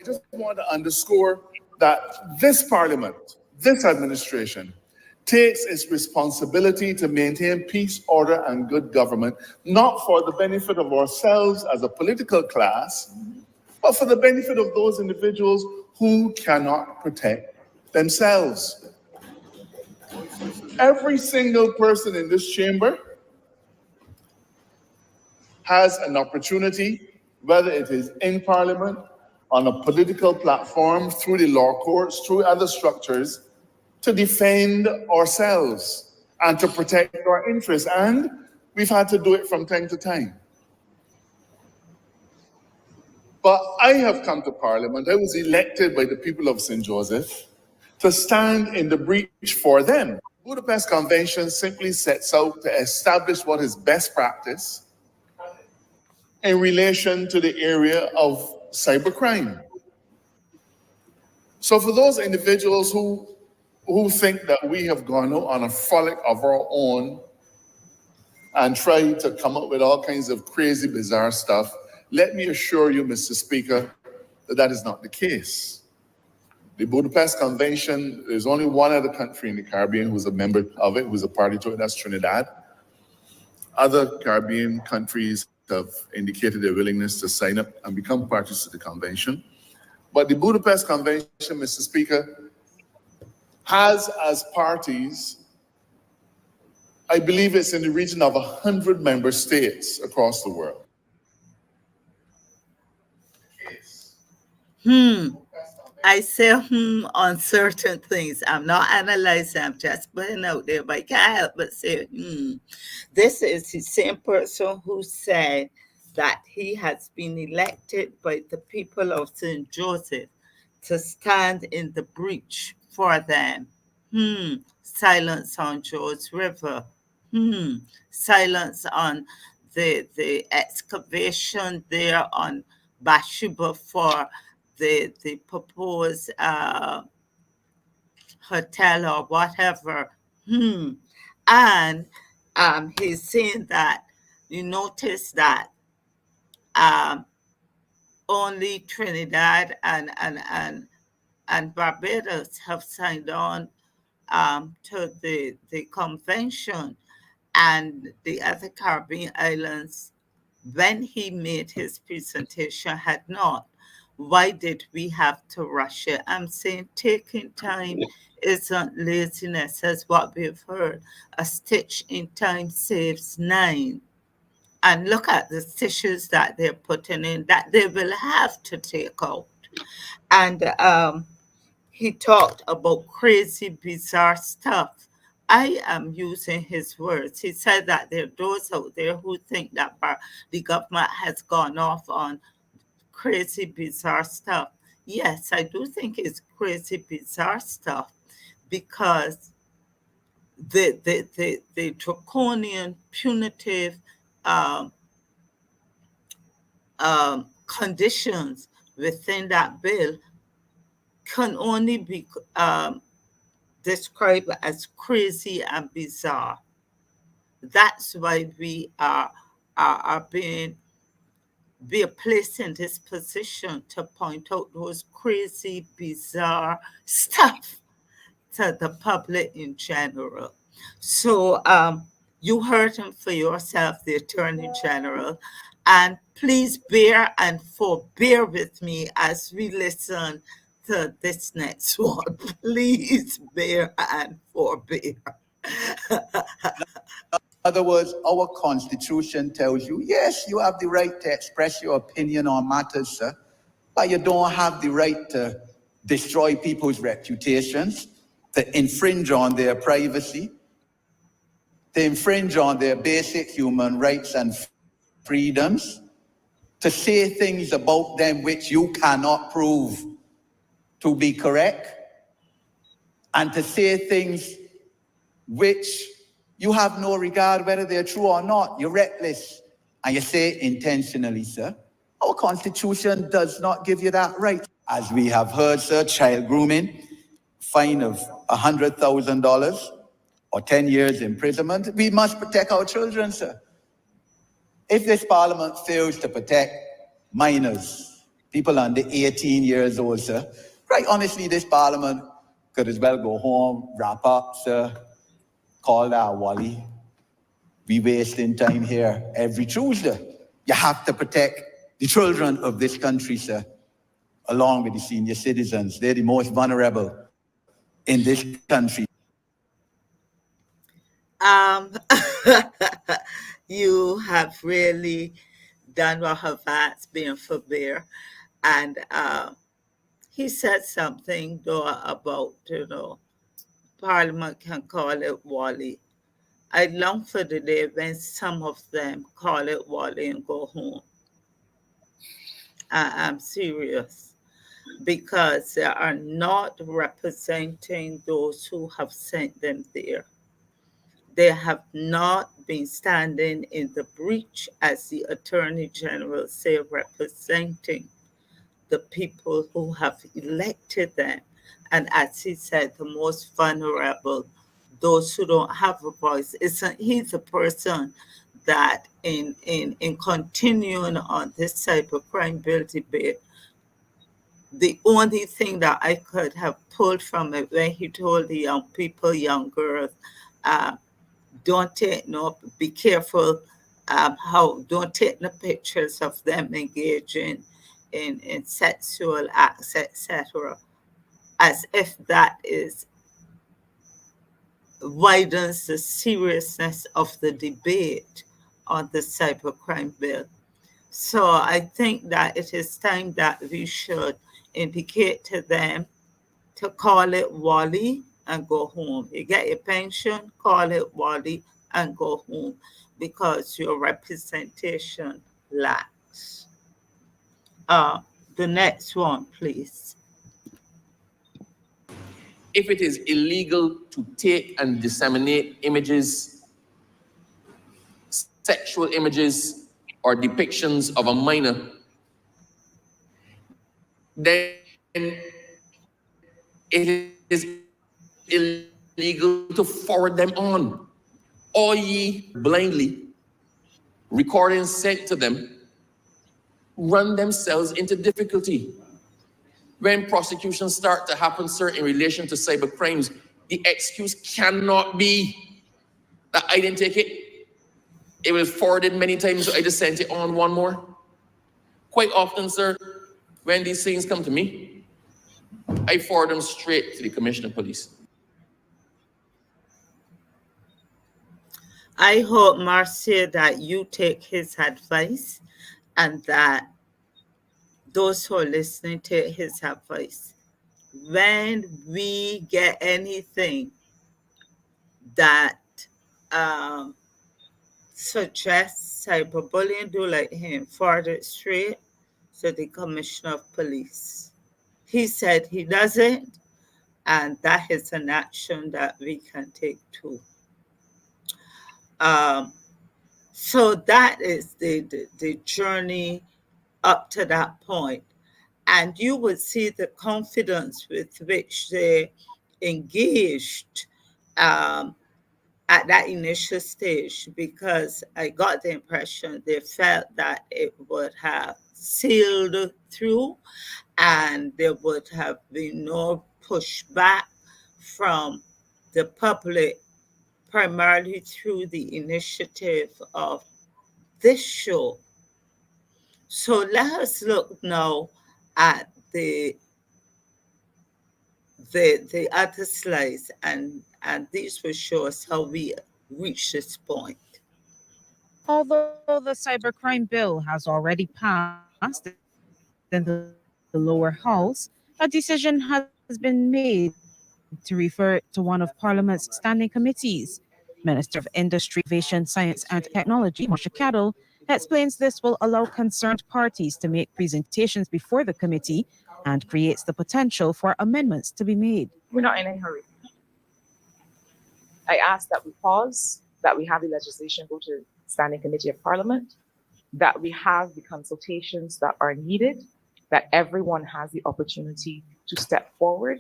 I just want to underscore that this Parliament, this administration, takes its responsibility to maintain peace, order, and good government, not for the benefit of ourselves as a political class, but for the benefit of those individuals who cannot protect themselves. Every single person in this chamber has an opportunity, whether it is in Parliament, on a political platform, through the law courts, through other structures, to defend ourselves and to protect our interests. And we've had to do it from time to time. But I have come to Parliament. I was elected by the people of St. Joseph to stand in the breach for them. The Budapest Convention simply sets out to establish what is best practice in relation to the area of cybercrime. So for those individuals who think that we have gone out on a frolic of our own and tried to come up with all kinds of crazy, bizarre stuff, let me assure you, Mr. Speaker, that that is not the case. The Budapest Convention, there's only one other country in the Caribbean who's a member of it, who's a party to it, that's Trinidad. Other Caribbean countries have indicated their willingness to sign up and become parties to the convention. But the Budapest Convention, Mr. Speaker, has as parties, I believe it's in the region of 100 member states across the world. I say on certain things. I'm not analyzing, I'm just putting out there, but I can't help but say This is the same person who said that he has been elected by the people of St. Joseph to stand in the breach for them. Silence on George River. Silence on the excavation there on Bathsheba for the proposed hotel or whatever. And he's saying that you notice that only Trinidad and Barbados have signed on to the convention, and the other Caribbean islands, when he made his presentation, had not. Why did we have to rush it? I'm saying taking time isn't laziness, as what we've heard. A stitch in time saves 9. And look at the stitches that they're putting in that they will have to take out. And he talked about crazy, bizarre stuff. I am using his words. He said that there are those out there who think that the government has gone off on crazy, bizarre stuff. Yes, I do think it's crazy, bizarre stuff. because the draconian, punitive conditions within that bill can only be described as crazy and bizarre. That's why we are being placed in this position to point out those crazy, bizarre stuff to the public in general. So you heard him for yourself, the Attorney General, and please bear and forbear with me as we listen to this next one. Please bear and forbear. In other words, our Constitution tells you, yes, you have the right to express your opinion on matters, sir, but you don't have the right to destroy people's reputations, to infringe on their privacy, to infringe on their basic human rights and freedoms, to say things about them which you cannot prove to be correct, and to say things which you have no regard whether they're true or not. You're reckless, and you say it intentionally, sir. Our Constitution does not give you that right. As we have heard, sir, child grooming, fine of $100,000 or 10 years imprisonment. We must protect our children, sir. If this Parliament fails to protect minors, people under 18 years old, sir, right honestly, this Parliament could as well go home, wrap up, sir, call that Wally. We wasting time here every Tuesday. You have to protect the children of this country, sir, along with the senior citizens. They're the most vulnerable in this country. You have really done what Havat's being forbear. And he said something, though, about, Parliament can call it Wally. I long for the day when some of them call it Wally and go home. I'm serious, because they are not representing those who have sent them there. They have not been standing in the breach, as the Attorney General said, representing the people who have elected them. And as he said, the most vulnerable, those who don't have a voice. He's a person that in continuing on this cybercrime bill debate, the only thing that I could have pulled from it when he told the young people, young girls, don't take be careful don't take the pictures of them engaging in sexual acts, etc., as if that widens the seriousness of the debate on the cybercrime bill. So I think that it is time that we should indicate to them to call it Wally and go home. You get your pension, call it Wally and go home, because your representation lacks. The next one, please. If it is illegal to take and disseminate images, sexual images, or depictions of a minor, then it is illegal to forward them on. Or ye blindly, recordings sent to them, run themselves into difficulty. When prosecutions start to happen, sir, in relation to cyber crimes, the excuse cannot be that I didn't take it. It was forwarded many times, so I just sent it on one more. Quite often, sir, when these things come to me, I forward them straight to the Commissioner of Police. I hope, Marcia, that you take his advice and that those who are listening take his advice. When we get anything that suggests cyberbullying, do like him, forward it straight to the Commissioner of Police. He said he doesn't, And that is an action that we can take too. So that is the journey up to that point. And you would see the confidence with which they engaged at that initial stage, because I got the impression they felt that it would have sailed through and there would have been no pushback from the public, primarily through the initiative of this show. So let us look now at the other slides, and these will show us how we reach this point. Although the cybercrime bill has already passed in the lower house, a decision has been made to refer it to one of Parliament's standing committees. Minister of Industry, Innovation, Science and Technology, Marsha Cattle, explains this will allow concerned parties to make presentations before the committee and creates the potential for amendments to be made. We're not in a hurry. I ask that we pause, that we have the legislation go to Standing Committee of Parliament, that we have the consultations that are needed, that everyone has the opportunity to step forward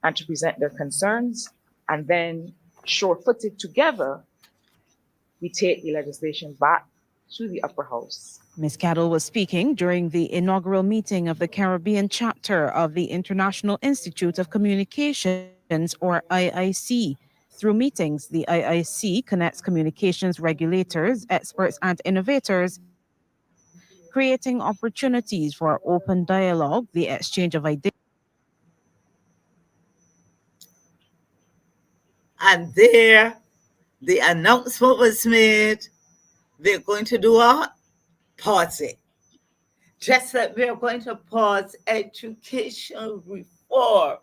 and to present their concerns, and then sure-footed together, we take the legislation back to the upper house. Ms. Cattle was speaking during the inaugural meeting of the Caribbean chapter of the International Institute of Communications, or IIC. Through meetings, the IIC connects communications regulators, experts, and innovators, creating opportunities for open dialogue, the exchange of ideas. And there, the announcement was made. We're going to do what? Pause it. Just like we're going to pause education reform.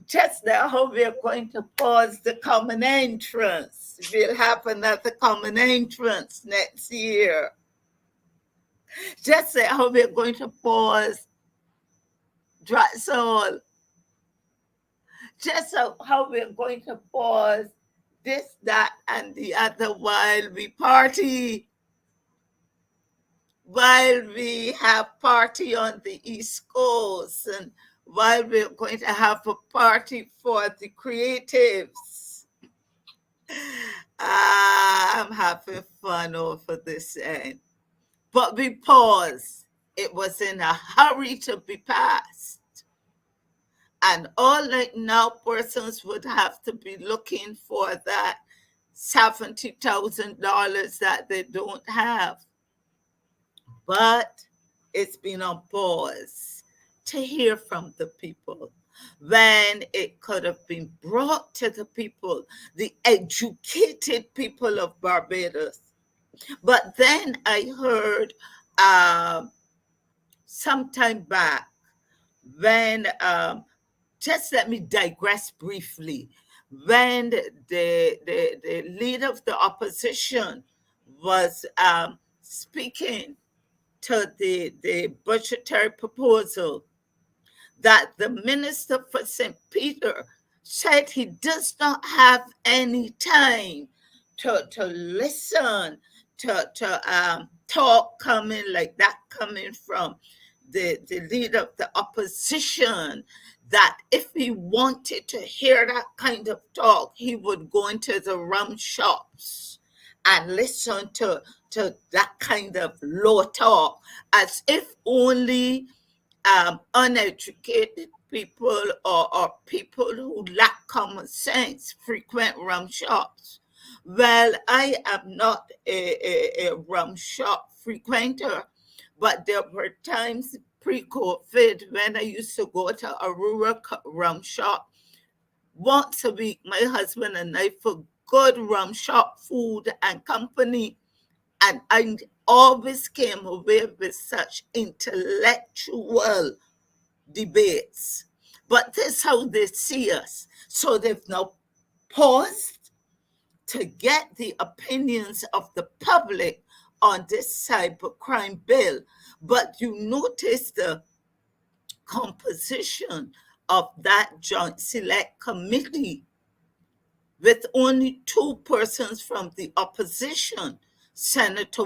Just like how we're going to pause the common entrance. It will happen at the common entrance next year. Just like how we're going to pause Draxall. Just like how we're going to pause this, that, and the other while we party. While we have party on the East Coast, and while we're going to have a party for the creatives. I'm having fun over this end. But we paused. It was in a hurry to be passed. And all right now, persons would have to be looking for that $70,000 that they don't have. But it's been on pause to hear from the people when it could have been brought to the people, the educated people of Barbados. But then I heard sometime back when, just let me digress briefly, when the leader of the opposition was speaking to the budgetary proposal, that the minister for St. Peter said he does not have any time to listen to talk coming like that, coming from the leader of the opposition, that if he wanted to hear that kind of talk, he would go into the rum shops and listen to that kind of low talk, as if only uneducated people or people who lack common sense frequent rum shops. Well, I am not a rum shop frequenter, but there were times pre-COVID when I used to go to a rural rum shop once a week. My husband and I, for good rum shop food and company, and I always came away with such intellectual debates. But this is how they see us. So they've now paused to get the opinions of the public on this cybercrime bill. But you notice the composition of that Joint Select Committee with only 2 persons from the opposition, Senator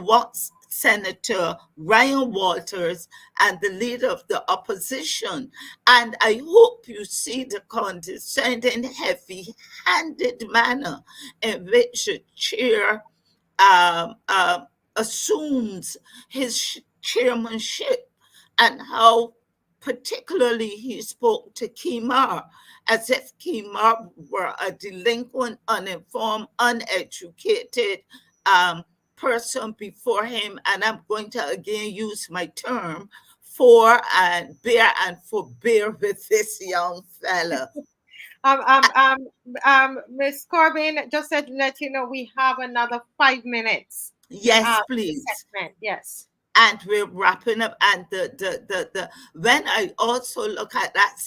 Ryan Walters and the leader of the opposition. And I hope you see the condescending, heavy-handed manner in which the chair assumes his chairmanship, and how particularly he spoke to Kimar as if Kimar were a delinquent, uninformed, uneducated person before him. And I'm going to again use my term, forbear with this young fella. Miss Corbin, just to let you know, we have another 5 minutes. Yes, please. Segment. Yes. And we're wrapping up. And the when I also look at that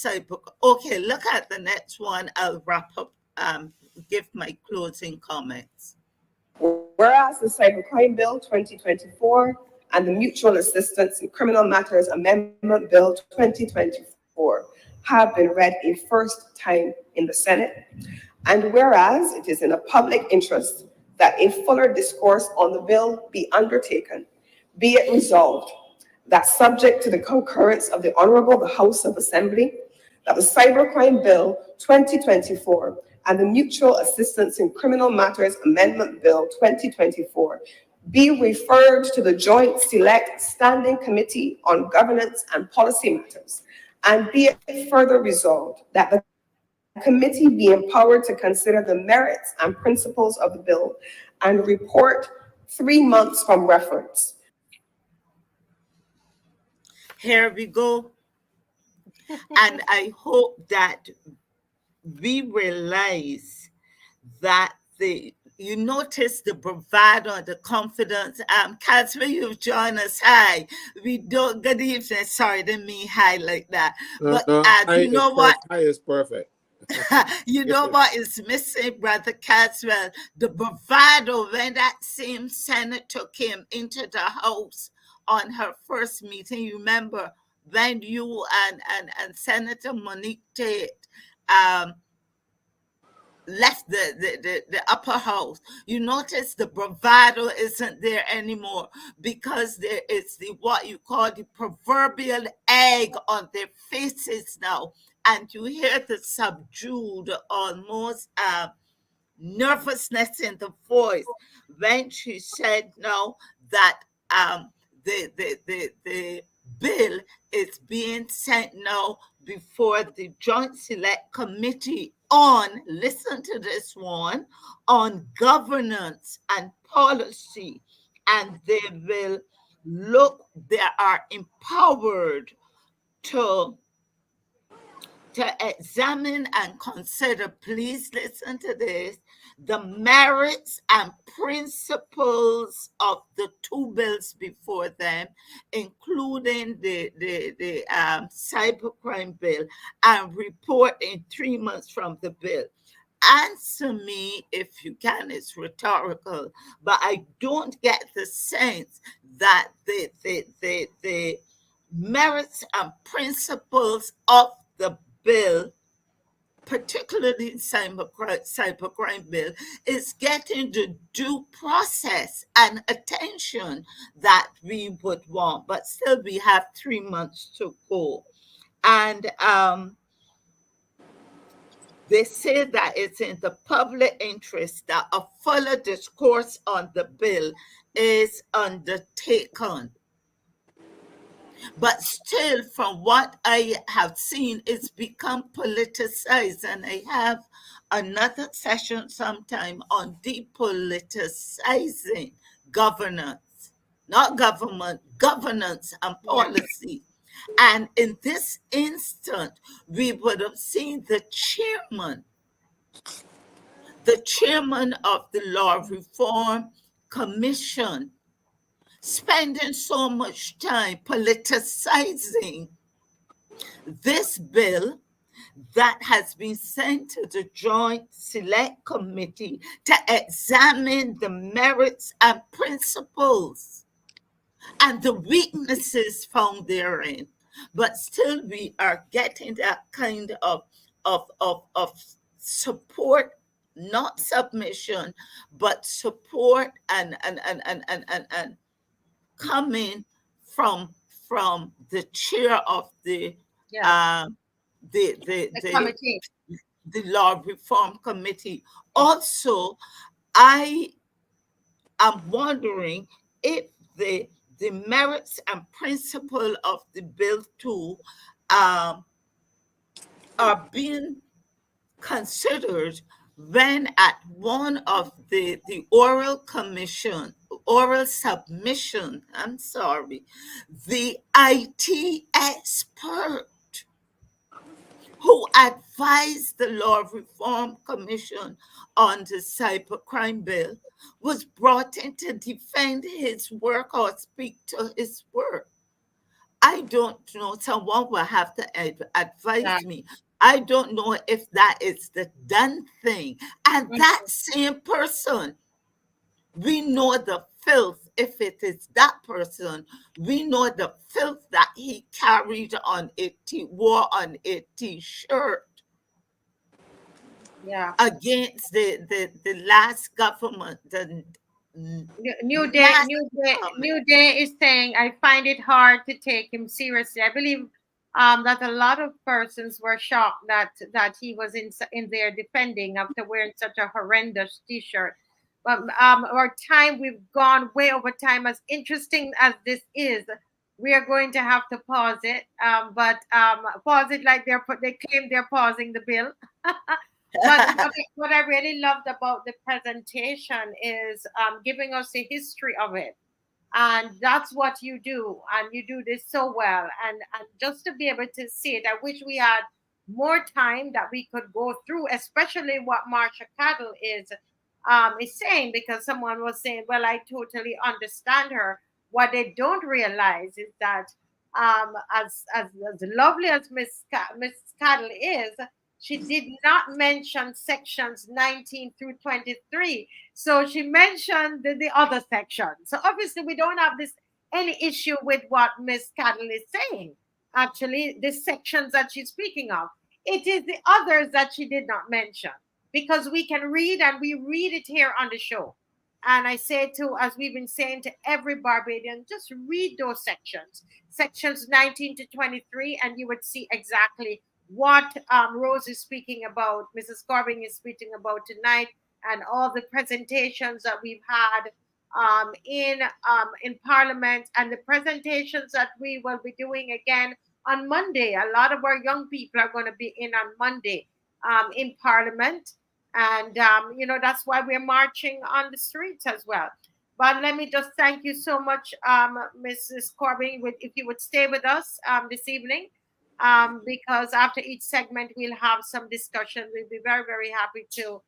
okay, look at the next one. I'll wrap up, give my closing comments. Whereas the Cybercrime Bill 2024 and the Mutual Assistance in Criminal Matters Amendment Bill 2024 have been read a first time in the Senate, and whereas it is in the public interest that a fuller discourse on the bill be undertaken, be it resolved that, subject to the concurrence of the Honorable the House of Assembly, that the Cybercrime Bill 2024 and the Mutual Assistance in Criminal Matters Amendment Bill 2024 be referred to the Joint Select Standing Committee on Governance and Policy Matters, and be it further resolved that the committee be empowered to consider the merits and principles of the bill and report 3 months from reference. Here we go. And I hope that we realize that you notice the bravado, the confidence. Casper, you've joined us. Hi. We don't, good evening. Sorry, didn't mean hi like that. But you know what? Hi is perfect. You know what is missing, Brother Caswell? The bravado when that same senator came into the House on her first meeting. You remember when you and Senator Monique Tate left the upper house. You notice the bravado isn't there anymore, because there is what you call the proverbial egg on their faces now, and you hear the subdued, almost nervousness in the voice when she said now that the bill is being sent now before the Joint Select Committee on, listen to this one, on governance and policy, and they are empowered to examine and consider, please listen to this, the merits and principles of the 2 bills before them, including the cybercrime bill, and report in 3 months from the bill. Answer me if you can. It's rhetorical, but I don't get the sense that the merits and principles of the bill, particularly cybercrime bill, is getting the due process and attention that we would want. But still, we have 3 months to go. And they say that it's in the public interest that a fuller discourse on the bill is undertaken. But still, from what I have seen, it's become politicized. And I have another session sometime on depoliticizing governance, not government, governance and policy. And in this instant, we would have seen the chairman of the Law Reform Commission spending so much time politicizing this bill that has been sent to the Joint Select Committee to examine the merits and principles and the weaknesses found therein. but still we are getting that kind of support, not submission, but support and coming from the chair of the Yeah, the the committee. the law reform committee. Also, I am wondering if the merits and principle of the bill too are being considered when at one of the oral submission, I'm sorry, the IT expert who advised the Law Reform Commission on the cybercrime bill was brought in to defend his work or speak to his work. I don't know, someone will have to advise Yeah. me. I don't know if that is the done thing. And that same person, we know the filth, if it is that person, we know the filth that he carried on wore on a t-shirt Yeah. against the last government, the New Day, last New Day is saying, I find it hard to take him seriously. I believe that a lot of persons were shocked that he was in there defending after wearing such a horrendous T-shirt. But our time, we've gone way over time. As interesting as this is, we are going to have to pause it. But pause it like they claim they're pausing the bill. But what I really loved about the presentation is giving us the history of it. And that's what you do. And you do this so well. And just to be able to see it, I wish we had more time that we could go through, especially what Marsha Cattle is saying, because someone was saying, well, I totally understand her. What they don't realize is that as lovely as Miss Cattle is, she did not mention sections 19 through 23. So she mentioned the other section. So obviously we don't have any issue with what Miss Cattle is saying. Actually, the sections that she's speaking of. It is the others that she did not mention, because we can read, and we read it here on the show. And I say to, as we've been saying to every Barbadian, just read those sections 19 to 23, and you would see exactly what Rose is speaking about, Mrs. Corbin is speaking about tonight, and all the presentations that we've had in Parliament, and the presentations that we will be doing again on Monday. A lot of our young people are going to be in on Monday in Parliament, and that's why we're marching on the streets as well. But let me just thank you so much, Mrs. Corbin, if you would stay with us this evening. Because after each segment we'll have some discussion. We'll be very, very happy to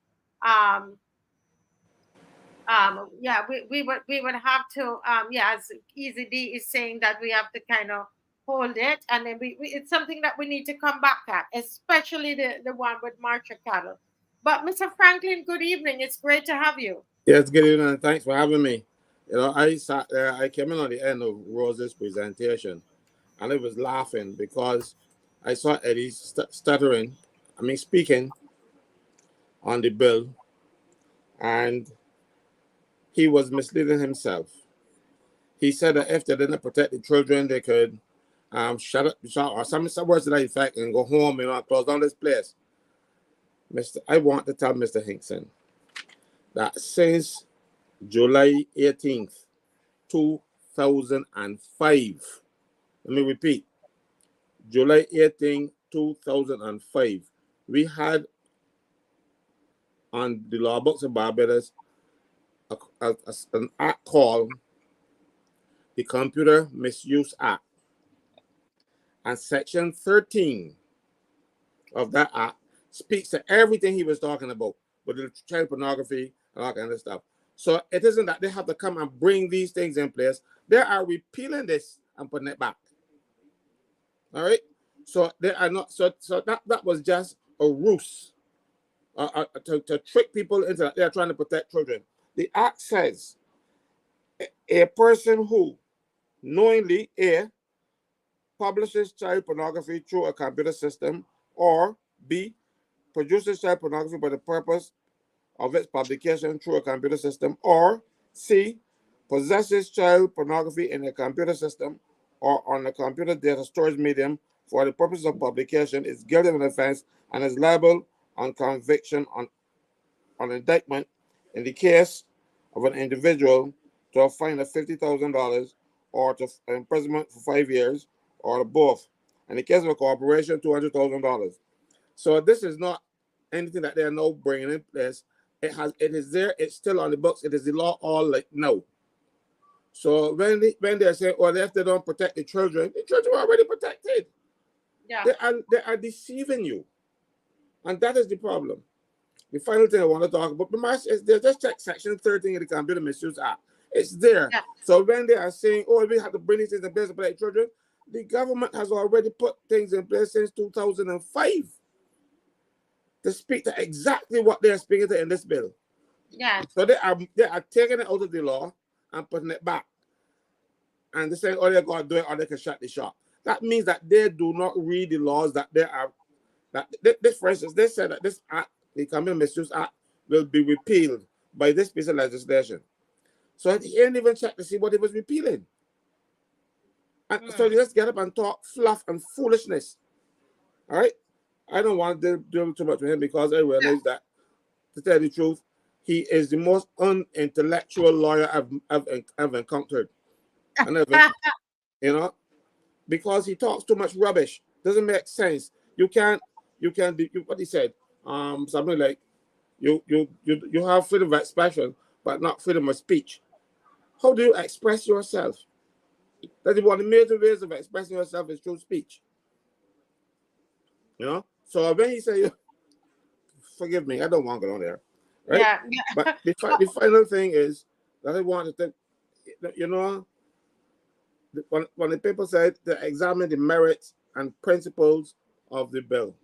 we would have to as Easy D is saying, that we have to kind of hold it, and then it's something that we need to come back at, especially the one with Marsha Cattle. But Mr. Franklin, good evening. It's great to have you. Yes, good evening, and thanks for having me. I sat there, I came in on the end of Rose's presentation, and I was laughing because I saw Eddie speaking on the bill, and he was misleading himself. He said that if they didn't protect the children, they could shut up, or some words to that effect, and go home, and close down this place. I want to tell Mr. Hinkson that since July 18th, 2005, let me repeat, July 18, 2005, we had on the law books of Barbados an act called the Computer Misuse Act. And Section 13 of that act speaks to everything he was talking about, with the child pornography and all kind of stuff. So it isn't that they have to come and bring these things in place. They are repealing this and putting it back. All right, so they are not. So that was just a ruse to trick people into that. They are trying to protect children. The act says a person who knowingly publishes child pornography through a computer system, or B, produces child pornography for the purpose of its publication through a computer system, or C, possesses child pornography in a computer system or on a computer data storage medium for the purpose of publication, is guilty of an offense and is liable on conviction on indictment in the case of an individual to a fine of $50,000 or to imprisonment for 5 years or both. In the case of a corporation, $200,000. So this is not anything that they are now bringing in place. It is there. It's still on the books. It is the law all like now. So when they're saying, "Oh, if they don't protect the children are already protected." Yeah. They are deceiving you, and that is the problem. The final thing I want to talk about, just check Section 13 of the Computer Misuse Act. It's there. Yeah. So when they are saying, "Oh, we have to bring these things in place to protect children," the government has already put things in place since 2005 to speak to exactly what they are speaking to in this bill. Yes. So they are taking it out of the law and putting it back. And they're saying, "Oh, they're going to do it or they can shut the shop." That means that they do not read the laws that they are. For instance, they said that this act, the Computer Misuse Act, will be repealed by this piece of legislation. So he ain't even checked to see what he was repealing. And so they just get up and talk fluff and foolishness. All right? I don't want to deal too much with him because I realize that, to tell the truth, he is the most unintellectual lawyer I've encountered. Because he talks too much rubbish. Doesn't make sense. You can't be what he said. Something like you have freedom of expression, but not freedom of speech. How do you express yourself? That one of the major ways of expressing yourself is through speech. So when he say, forgive me, I don't want to go on there. Right? Yeah. But the final thing is that I want to think, when the people said to examine the merits and principles of the bill.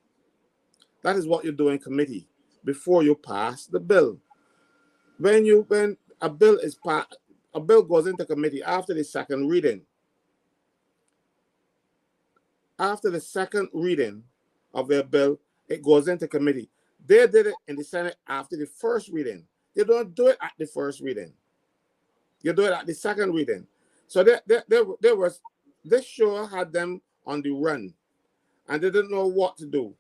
That is what you do in committee before you pass the bill. When a bill is passed, a bill goes into committee after the second reading. After the second reading of their bill, it goes into committee. They did it in the Senate after the first reading. They don't do it at the first reading. You do it at the second reading. So this show had them on the run, and they didn't know what to do.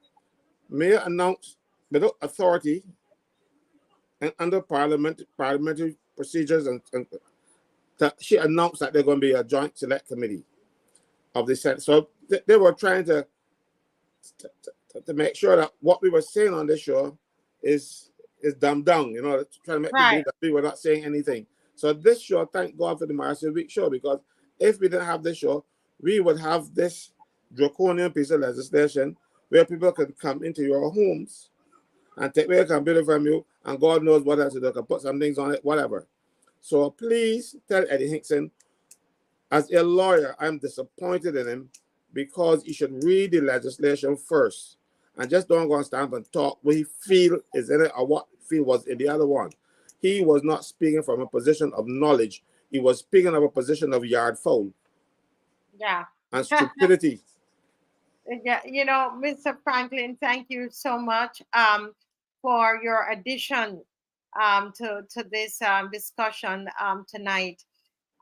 Mayor announced without authority and under parliamentary procedures, and she announced that they're going to be a joint select committee of the Senate. So they were trying to make sure that what we were saying on this show is dumbed down, trying to make people believe that we were not saying anything. So this show, thank God for the Marcy Week show, because if we didn't have this show, we would have this draconian piece of legislation where people can come into your homes and take away a computer from you, and God knows what else they can put some things on it, whatever. So please tell Eddie Hinkson, as a lawyer, I'm disappointed in him because he should read the legislation first and just don't go and stand up and talk what he feel is in it or what he feel was in the other one. He was not speaking from a position of knowledge. He was speaking from a position of yard foul. Yeah. And stupidity. Yeah, Mr. Franklin, thank you so much for your addition to this discussion tonight.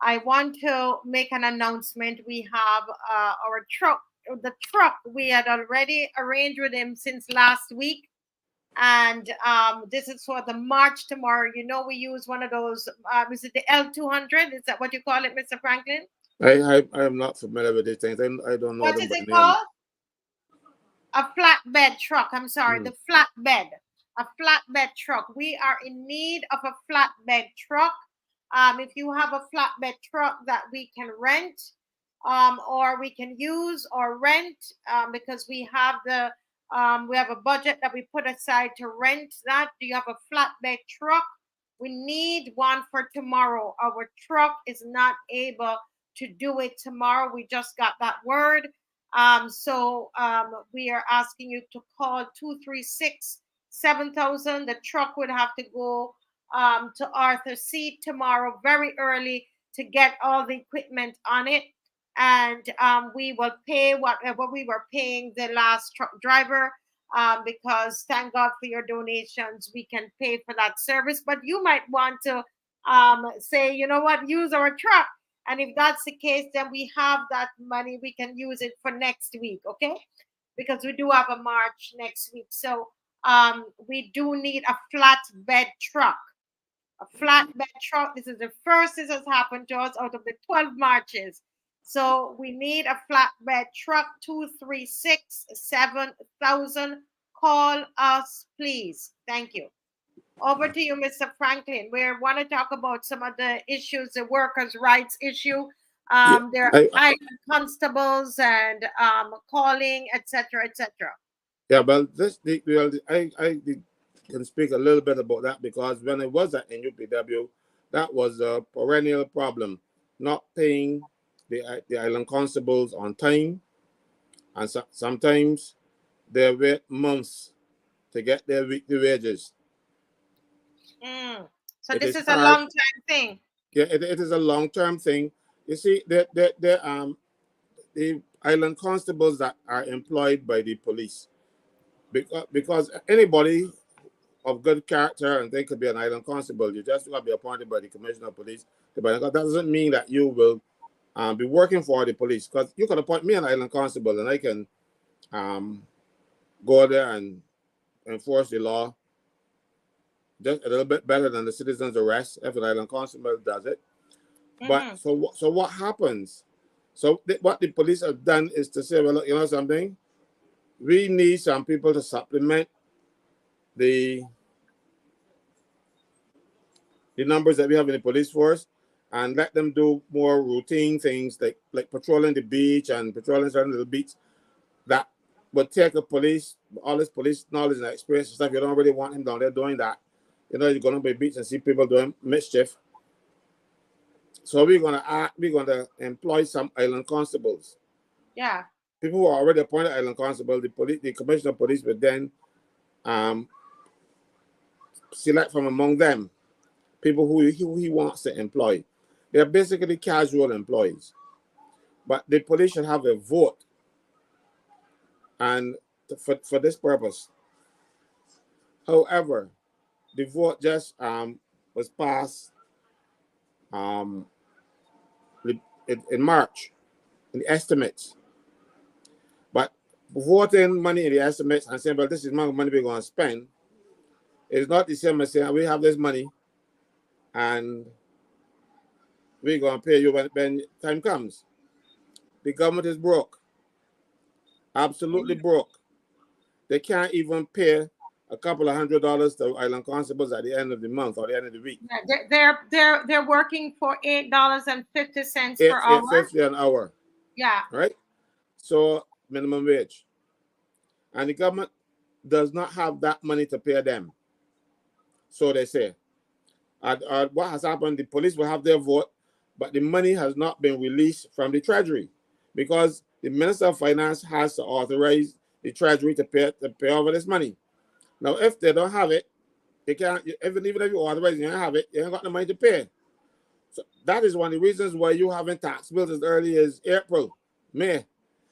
I want to make an announcement. We have our truck. The truck we had already arranged with him since last week, and this is for the march tomorrow. We use one of those. Is it the L200? Is that what you call it, Mr. Franklin? I am not familiar with these things. I don't know. What is it called? A flatbed truck. I'm sorry, the flatbed. A flatbed truck. We are in need of a flatbed truck. If you have a flatbed truck that we can rent, or we can use or rent, because we have a budget that we put aside to rent that. Do you have a flatbed truck? We need one for tomorrow. Our truck is not able to do it tomorrow. We just got that word. So we are asking you to call 236-7000. The truck would have to go to Arthur Seat tomorrow very early to get all the equipment on it. and we will pay whatever we were paying the last truck driver, because thank God for your donations, we can pay for that service. But you might want to say, you know what, use our truck. And if that's the case, then we have that money. We can use it for next week, okay? Because we do have a march next week. So we do need a flatbed truck. A flatbed truck. This is the first this has happened to us out of the 12 marches. So we need a flatbed truck. 236-7000. Call us, please. Thank you. Over to you, Mr. Franklin. We want to talk about some of the issues, the workers' rights issue. There are constables and calling, etc., etc. Yeah, well, I can speak a little bit about that, because when I was at NUPW, that was a perennial problem, not paying the island constables on time, and sometimes they wait months to get their weekly wages. So this is a long-term thing. Yeah, it is a long-term thing. You see, the island constables that are employed by the police, because anybody of good character and they could be an island constable, you just got to be appointed by the commissioner of police. That doesn't mean that you will be working for the police, because you can appoint me an island constable and I can go there and enforce the law just a little bit better than the citizen's arrest if an island constable does it. But so what happens? So what the police have done is to say, well, look, you know something? We need some people to supplement the numbers that we have in the police force, and let them do more routine things like patrolling the beach and patrolling certain little beats that would take a police, all this police knowledge and experience and stuff. You don't really want him down there doing that. You know, you're going to be beach and see people doing mischief. So we're going to employ some island constables. Yeah. People who are already appointed island constable, the commissioner of police would then select from among them people who he wants to employ. They're basically casual employees, but the police should have a vote, and for this purpose. However, the vote just was passed in March in the estimates, but voting money in the estimates and saying, well, this is the amount of money we're going to spend, is not the same as saying we have this money and we're going to pay you when time comes. The government is broke, absolutely broke. They can't even pay a couple of $100 to island constables at the end of the month or the end of the week. They're working for $8.50 per hour. $8.50 an hour. Yeah. Right. So minimum wage, and the government does not have that money to pay them. So they say. What has happened? The police will have their vote, but the money has not been released from the Treasury, because the Minister of Finance has to authorize the Treasury to pay over this money. Now, if they don't have it, they can't. Even if you authorize, you don't have it. You ain't got the money to pay. So that is one of the reasons why you haven't tax bills as early as April, May,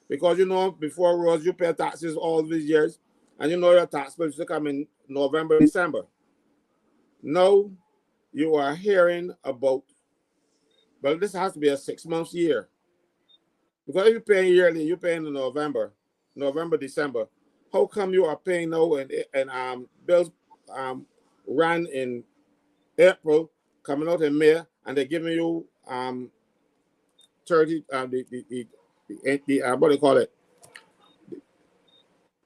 because you know before Rose you pay taxes all these years, and you know your tax bills will come in November, December. Now you are hearing about, well, this has to be a 6 months year, because if you're paying yearly, you're paying in November, December. How come you are paying now and bills ran in April, coming out in May, and they're giving you 30 what do you call it?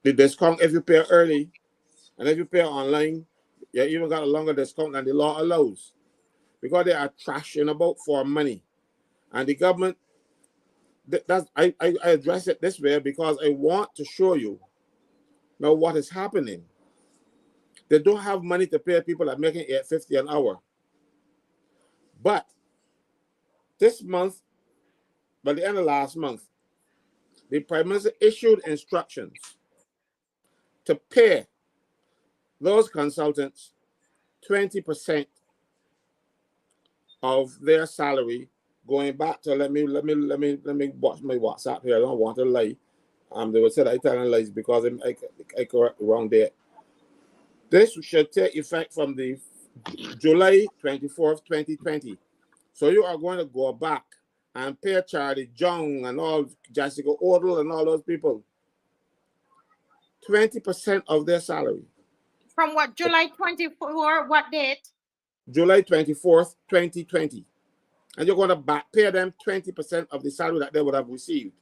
The discount if you pay early, and if you pay online, you even got a longer discount than the law allows, because they are trashing about for money, and the government. I address it this way because I want to show you now what is happening. They don't have money to pay people that are making $8.50 an hour. But this month, by the end of last month, the Prime Minister issued instructions to pay those consultants 20% of their salary going back to let me watch my WhatsApp here. I don't want to lie. They would say I telling lies because I correct the wrong date. This should take effect from the July 24th, 2020. So you are going to go back and pay Charlie Jung and all Jessica Odell and all those people 20% of their salary. From what, July 24, what date? July 24th, 2020. And you're going to back pay them 20% of the salary that they would have received.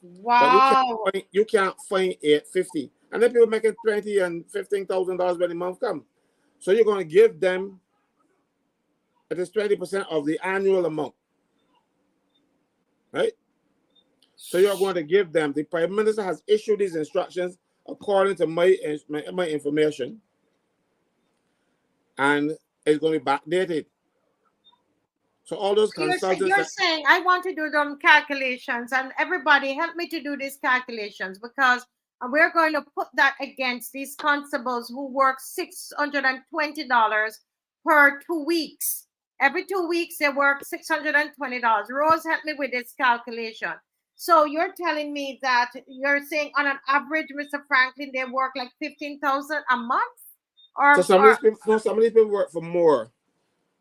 Wow. But you can't find $850. And then people making $20,000 and $15,000 when the month comes. So you're going to give them, it is 20% of the annual amount. Right? So you're going to give them, the Prime Minister has issued these instructions according to my information. And it's going to be backdated. So all those consultants... You're saying, I want to do them calculations, and everybody help me to do these calculations, because we're going to put that against these constables who work $620 per 2 weeks. Every 2 weeks, they work $620. Rose, help me with this calculation. So you're telling me that you're saying on an average, Mr. Franklin, they work like $15,000 a month? Or, so some of these people work for more,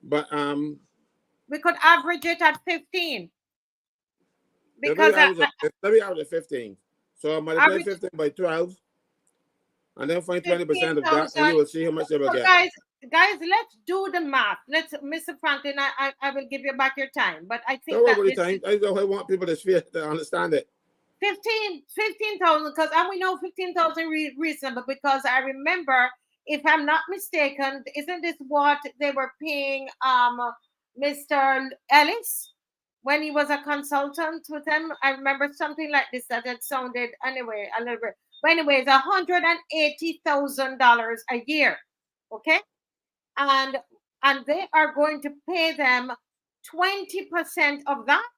but we could average it at 15. Because let me average 15. So I multiply 15 by 12, and then find 20% of that, and you will see how much they will get. Guys, let's do the math. Mr. Franklin, I will give you back your time, but I think I want people to understand it. 15,000, because we know 15,000 reasonable, because I remember, if I'm not mistaken, isn't this what they were paying Mr. Ellis when he was a consultant with them? I remember something like this that it sounded anyway a little bit. But anyways, $180,000 a year, okay? And they are going to pay them 20% of that.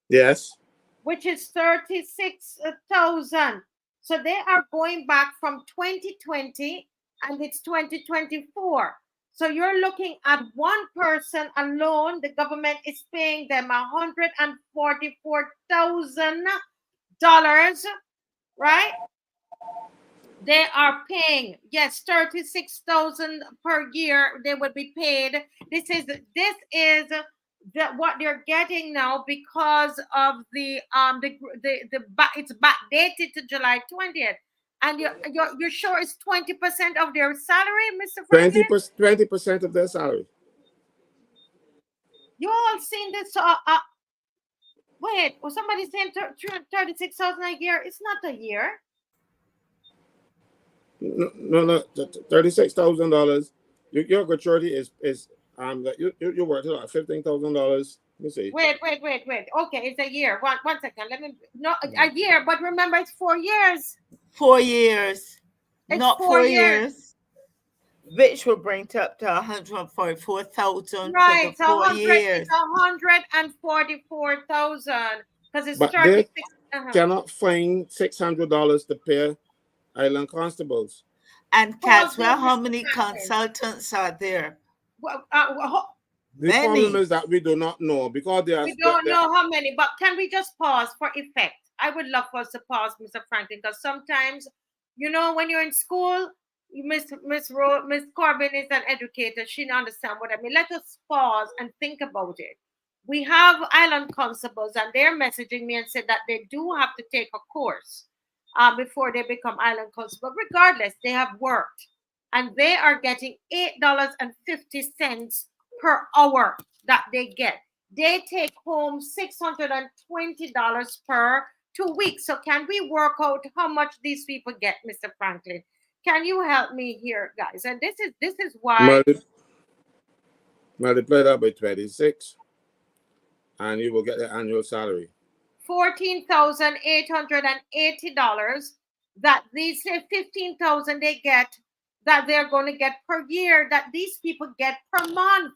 Yes. Which is 36,000. So they are going back from 2020, and it's 2024. So you're looking at one person alone, the government is paying them $144,000, right? They are paying, yes, 36,000 per year. They would be paid. This is what they're getting now, because of it's backdated to July 20th. And you're sure it's 20% of their salary, Mr. Franklin? 20% of their salary. You all seen this? Wait, was somebody saying 36,000 a year? It's not a year. No, $36,000. Your gratuity is you work like $15,000. Let me see. Wait. Okay, it's a year. One second. A year, but remember, it's 4 years. 4 years. It's not 4 years. Which will bring it up to 144,000 right, for the 4 years. 144,000 because it's 36. Cannot find $600 to pay island constables. And Caswell, how many consultants are there? Well, the problem is that we do not know, because we don't know how many. But can we just pause for effect? I would love for us to pause, Mr. Franklin, because sometimes, when you're in school, Miss Corbin is an educator. She understands what I mean. Let us pause and think about it. We have island constables, and they're messaging me and said that they do have to take a course before they become island constables. Regardless, they have worked, and they are getting $8.50 per hour that they get. They take home $620 per 2 weeks. So can we work out how much these people get, Mr. Franklin? Can you help me here, guys? And this is why. Multiply that by 26, and you will get the annual salary. $14,880. That these $15,000 they get, that they're going to get per year, that these people get per month.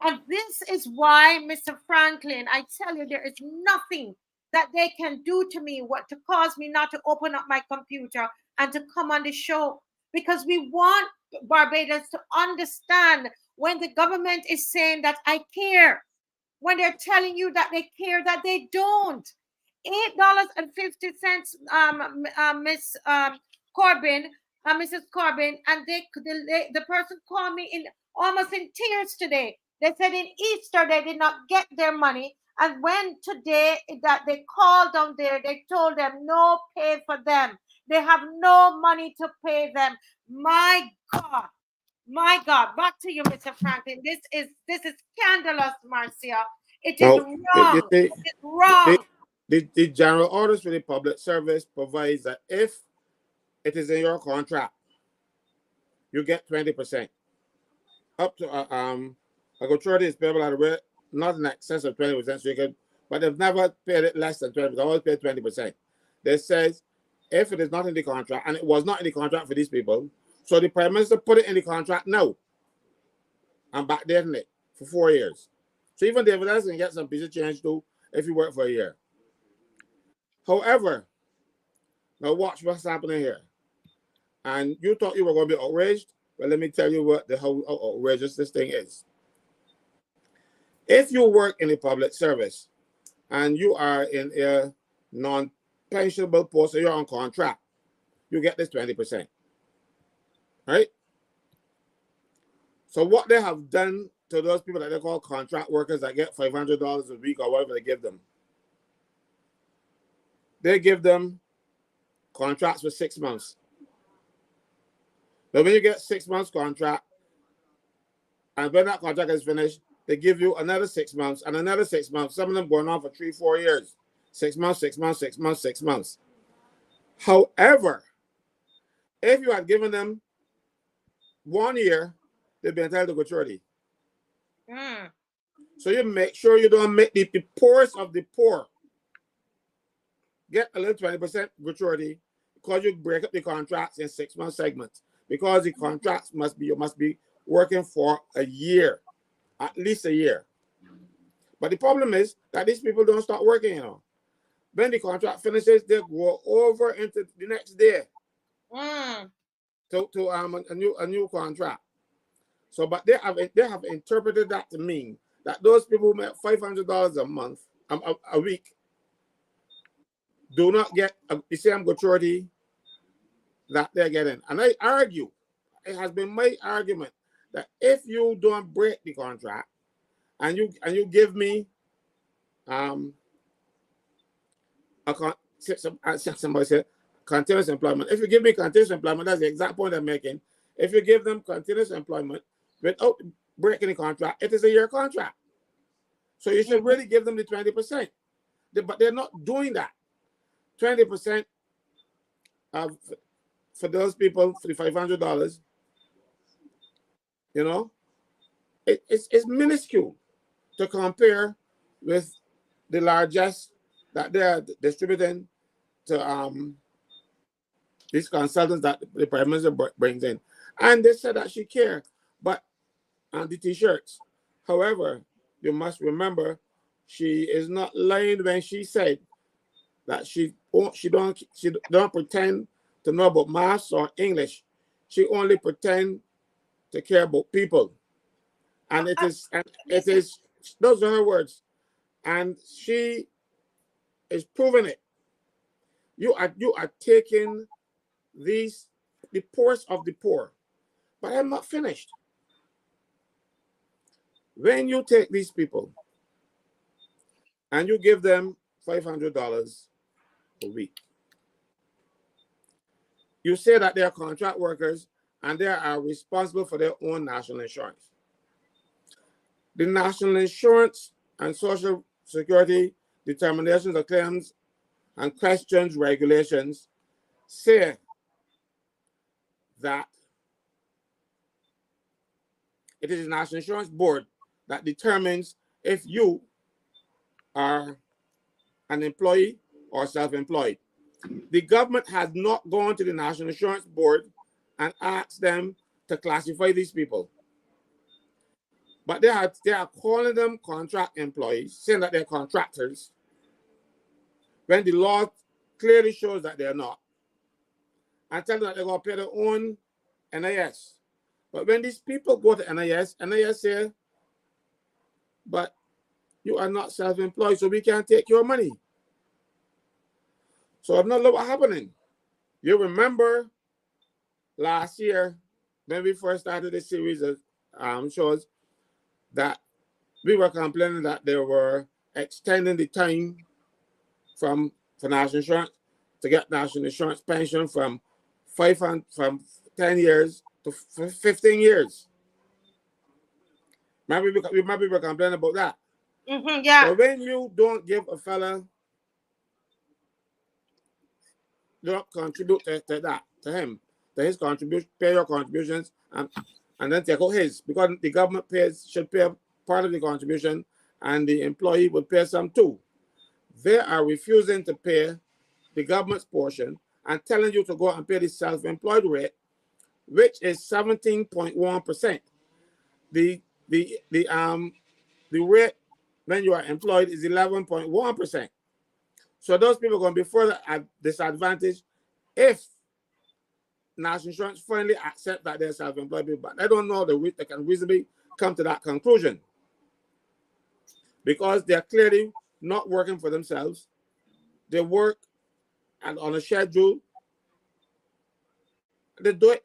And this is why, Mr. Franklin, I tell you, there is nothing that they can do to me to cause me not to open up my computer and to come on the show, because we want Barbadians to understand when the government is saying that I care. when they're telling you that they care, that they don't. $8.50, Miss Corbin, Mrs. Corbin, and the person called me in almost in tears today. They said in Easter they did not get their money, and when today that they called down there, they told them no pay for them. They have no money to pay them. My God. My God, back to you, Mr. Franklin. This is scandalous, Marcia. It is Now, wrong. It is wrong. The general orders for the public service provides that if it is in your contract, you get 20%. Up to I go through this payable at a rate not in excess of 20%, so you can, but they've never paid it less than 20%. They always pay 20%. They says if it is not in the contract, and it was not in the contract for these people, so the Prime Minister put it in the contract now and backdating it for 4 years. So even David Ellis can get some piece of change too if you work for a year. However, now watch what's happening here. And you thought you were going to be outraged? Well, let me tell you how outrageous this thing is. If you work in the public service and you are in a non-pensionable post, or you're on contract, you get this 20%. Right? So what they have done to those people that they call contract workers that get $500 a week or whatever they give them contracts for 6 months. But when you get 6 months contract, and when that contract is finished, they give you another 6 months and another 6 months. Some of them going on for 3-4 years. 6 months, 6 months, 6 months, 6 months. However, if you had given them 1 year, they'd be entitled to gratuity. So you make sure you don't make the poorest of the poor get a little 20% gratuity because you break up the contracts in 6 month segments. Because the contracts you must be working for a year, at least a year. But the problem is that these people don't start working, you know. When the contract finishes, they go over into the next day to a new contract. So, but they have interpreted that to mean that those people who make $500 a month, a week, do not get the same gratuity that they're getting. And I argue, it has been my argument, that if you don't break the contract and you give me somebody said continuous employment. If you give me continuous employment, that's the exact point I'm making. If you give them continuous employment without breaking the contract, it is a year contract. So you should really give them the 20%. But they're not doing that. 20% for those people for the $500, you know, it's minuscule to compare with the largest that they're distributing to these consultants that the Prime Minister brings in. And they said that she cared, but on the t-shirts. However, you must remember, she is not lying when she said that she don't pretend to know about maths or English. She only pretend to care about people. And it is those are her words. And she is proving it. You are taking the poorest of the poor. But I'm not finished. When you take these people and you give them $500 a week, you say that they are contract workers and they are responsible for their own national insurance. The National Insurance and Social Security determinations of claims and questions regulations say that it is the National Insurance Board that determines if you are an employee or self-employed. The government has not gone to the National Insurance Board and asked them to classify these people. But they are calling them contract employees, saying that they're contractors, when the law clearly shows that they're not, and tell them that they're going to pay their own NIS. But when these people go to NIS say, but you are not self-employed, so we can't take your money. So another what happening. You remember last year when we first started this series of shows that we were complaining that they were extending the time for national insurance to get national insurance pension from 10 years to 15 years. Maybe we were complaining about that. Yeah. So when you don't give a fella, don't contribute to that, to him, to his contribution, pay your contributions, and then take out his, because the government should pay part of the contribution, and the employee would pay some too. They are refusing to pay the government's portion and telling you to go and pay the self-employed rate, which is 17.1%. The rate when you are employed is 11.1%. So those people are going to be further at disadvantage if national insurance finally accept that they're self-employed people. But I don't know they can reasonably come to that conclusion, because they're clearly not working for themselves. They work and on a schedule. They do it,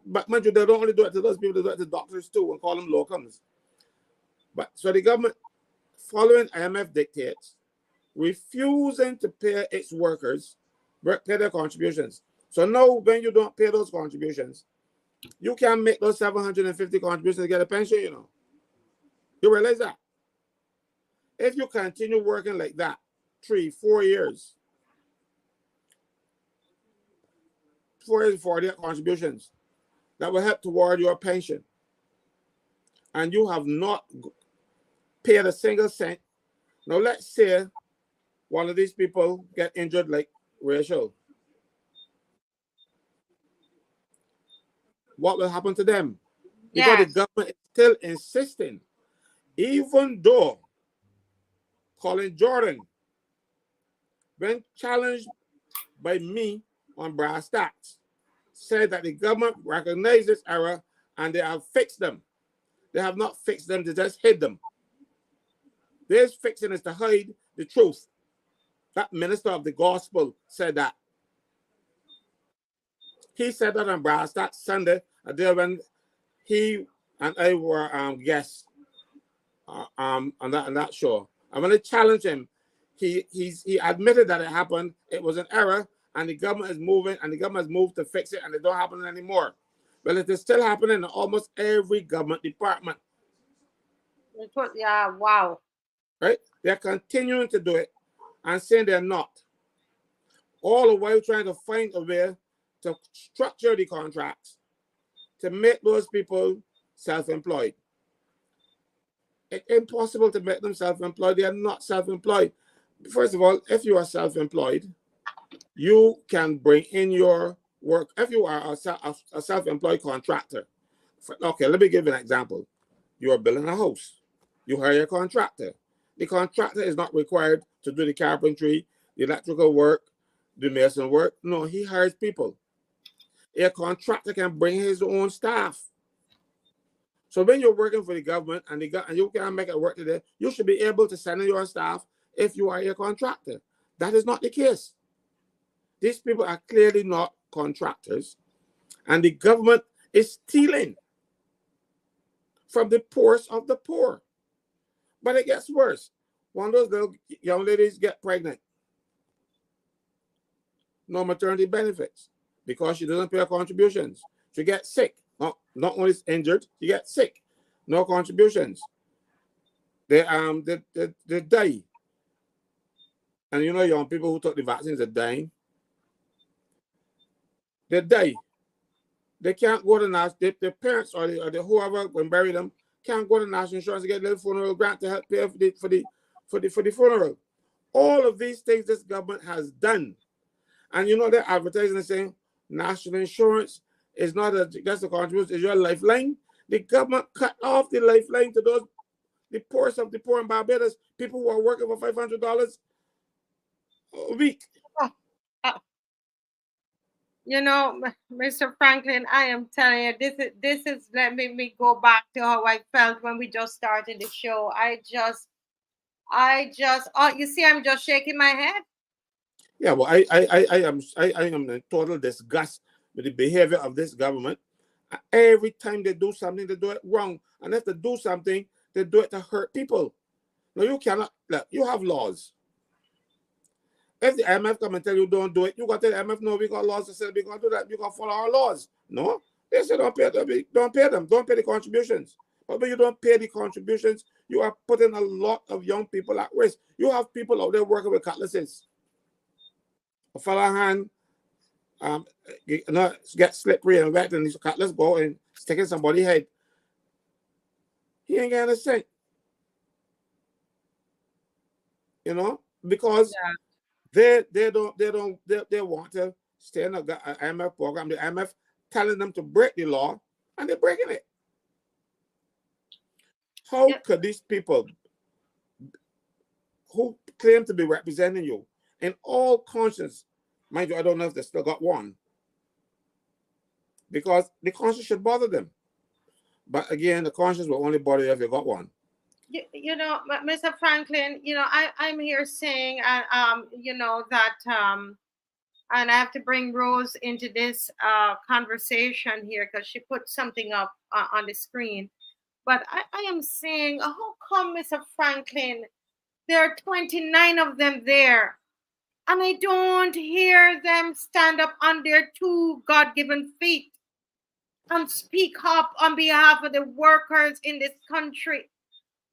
but mind you, they don't only do it to those people, they do it to doctors too, and call them locums. But so the government, following IMF dictates, refusing to pay its workers, pay their contributions. So now, when you don't pay those contributions, you can make those 750 contributions to get a pension, you know. You realize that? If you continue working like that, 3-4 years, 4 years for their contributions, that will help toward your pension, and you have not paid a single cent. Now, let's say one of these people get injured like Rachel. What will happen to them? Because the government is still insisting, even though Colin Jordan, when challenged by me on brass tacks, said that the government recognized this error and they have fixed them. They have not fixed them, they just hid them. This fixing is to hide the truth. That minister of the gospel said that. He said that on brass tacks Sunday, a day when he and I were guests on that show. And when I challenged him, he admitted that it happened. It was an error, and the government is moving, and the government has moved to fix it, and it don't happen anymore. Well, it is still happening in almost every government department. Yeah, wow. Right? They're continuing to do it and saying they're not. All the while trying to find a way to structure the contracts to make those people self-employed. It's impossible to make them self-employed. They are not self-employed. First of all, if you are self-employed, you can bring in your work. If you are a self-employed contractor, okay, let me give you an example. You are building a house. You hire a contractor. The contractor is not required to do the carpentry, the electrical work, the mason work. No, he hires people. A contractor can bring his own staff. So when you're working for the government and you can't make it work today, you should be able to send in your staff if you are a contractor. That is not the case. These people are clearly not contractors, and the government is stealing from the poorest of the poor. But it gets worse. One of those little young ladies get pregnant. No maternity benefits because she doesn't pay her contributions. She gets sick. Not only is injured, she gets sick. No contributions. They die. And you know, young people who took the vaccines are dying. They die. They can't go to national. Their parents or the whoever when bury them can't go to national insurance to get a little funeral grant to help pay for the funeral. All of these things this government has done, and you know they're advertising and saying national insurance is not just a contribution, it's your lifeline. The government cut off the lifeline to the poorest of the poor in Barbados, people who are working for $500 a week. You know, Mr. Franklin, I am telling you, this is let me go back to how I felt when we just started the show. I just you see, I'm just shaking my head. Yeah, well, I am in total disgust with the behavior of this government. Every time they do something, they do it wrong. And if they do something, they do it to hurt people. Now, you cannot, look, you have laws. If the IMF come and tell you don't do it, you got to tell the IMF, no, we got laws that say we got to do that. You got to follow our laws. No, they say don't pay them, don't pay the contributions. But when you don't pay the contributions, you are putting a lot of young people at risk. You have people out there working with cutlasses. A fella hand get slippery and wet, and his cutlass go and stick in somebody's head. He ain't getting a cent. You know, because they want to stay in the IMF program. The IMF telling them to break the law, and they're breaking it. How could these people who claim to be representing you in all conscience, mind you, I don't know if they still got one, because the conscience should bother them. But again, the conscience will only bother you if you got one. You know, Mr. Franklin, you know, I'm here saying, you know, that, and I have to bring Rose into this conversation here because she put something up on the screen. But I am saying, how come, Mr. Franklin, there are 29 of them there, and I don't hear them stand up on their two God-given feet and speak up on behalf of the workers in this country?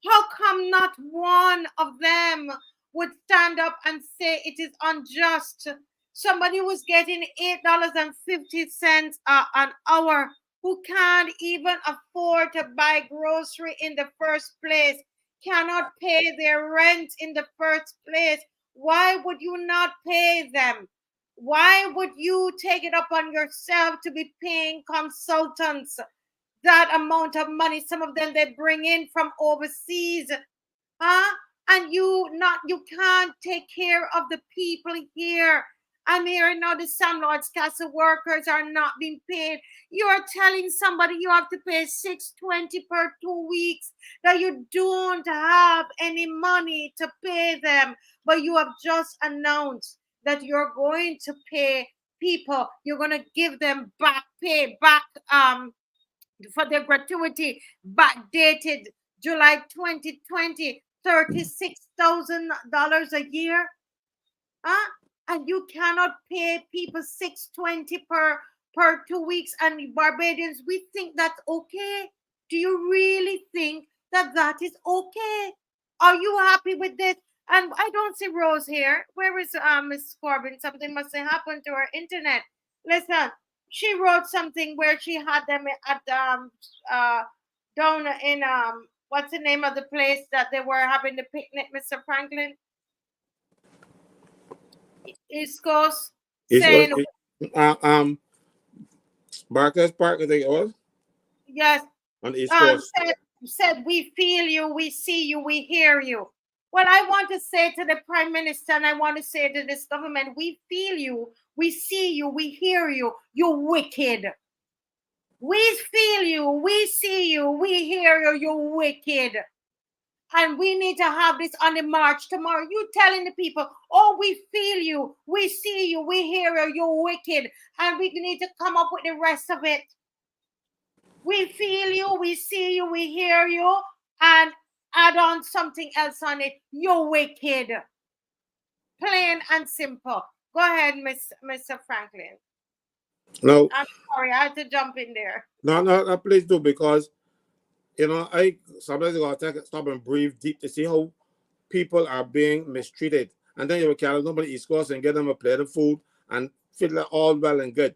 How come not one of them would stand up and say it is unjust? Somebody who's getting $8.50 an hour, who can't even afford to buy grocery in the first place, cannot pay their rent in the first place. Why would you not pay them? Why would you take it upon yourself to be paying consultants that amount of money? Some of them they bring in from overseas, and you can't take care of the people here. And here now the Sam Lord's Castle workers are not being paid. You are telling somebody you have to pay $6.20 per 2 weeks, that you don't have any money to pay them, but you have just announced that you're going to pay people. You're going to give them back pay, back for their gratuity, backdated July 2020, $36,000 a year. And you cannot pay people $6.20 per 2 weeks. And Barbadians, we think that's okay. Do you really think that that is okay? Are you happy with this? And I don't see Rose here. Where is Miss Corbin? Something must have happened to her internet. Listen, she wrote something where she had them at down in what's the name of the place that they were having the picnic, Mr. Franklin? East Coast, saying Barker's Park, I think it was. Yes. On the East Coast. Said we feel you, we see you, we hear you. Well, I want to say to the Prime Minister, and I want to say to this government, we feel you, we see you, we hear you, you're wicked. We feel you, we see you, we hear you, you're wicked. And we need to have this on the march tomorrow. You telling the people, oh, we feel you, we see you, we hear you, you're wicked. And we need to come up with the rest of it. We feel you, we see you, we hear you, and add on something else on it. You're wicked. Plain and simple. Go ahead, Mr. Franklin. No. I'm sorry, I had to jump in there. No, please do, because you know, I sometimes gotta stop and breathe deep to see how people are being mistreated. And then you will carry nobody East Coast and get them a plate of food and feel like all well and good.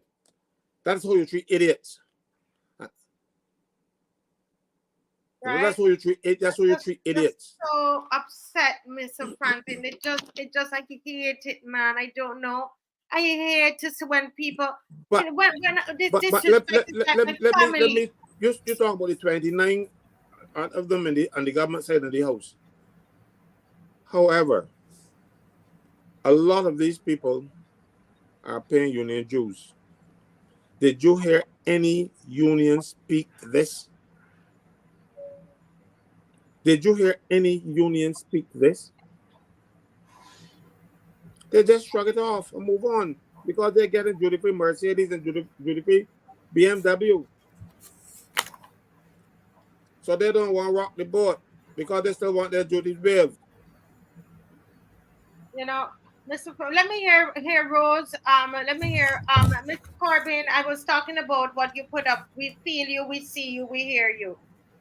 That's how you treat idiots. Right? That's how you treat idiots. So upset, Mr. Franklin. It just like you hate it, man. I don't know. I hate to see when people let me you talk about the 29 of them on the government side of the house. However, a lot of these people are paying union dues. Did you hear any union speak this? Did you hear any union speak this? They just shrug it off and move on because they're getting duty-free Mercedes and duty-free BMW. So they don't want to rock the boat because they still want their duties waived. You know, let me hear Rose. Let me hear Mr. Corbin. I was talking about what you put up. We feel you, we see you, we hear you,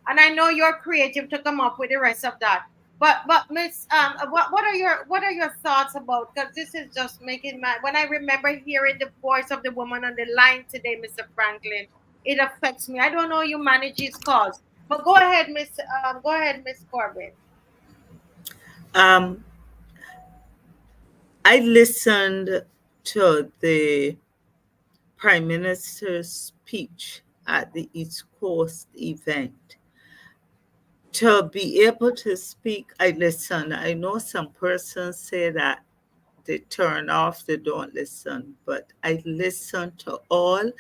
and I know you're creative to come up with the rest of that. But Miss what are your thoughts about? Because this is just making my, when I remember hearing the voice of the woman on the line today, Mr. Franklin, it affects me. I don't know you manage his cause, but go ahead, Miss Corbin. I listened to the Prime Minister's speech at the East Coast event. To be able to speak, I listen. I know some persons say that they turn off, they don't listen, but I listen to all.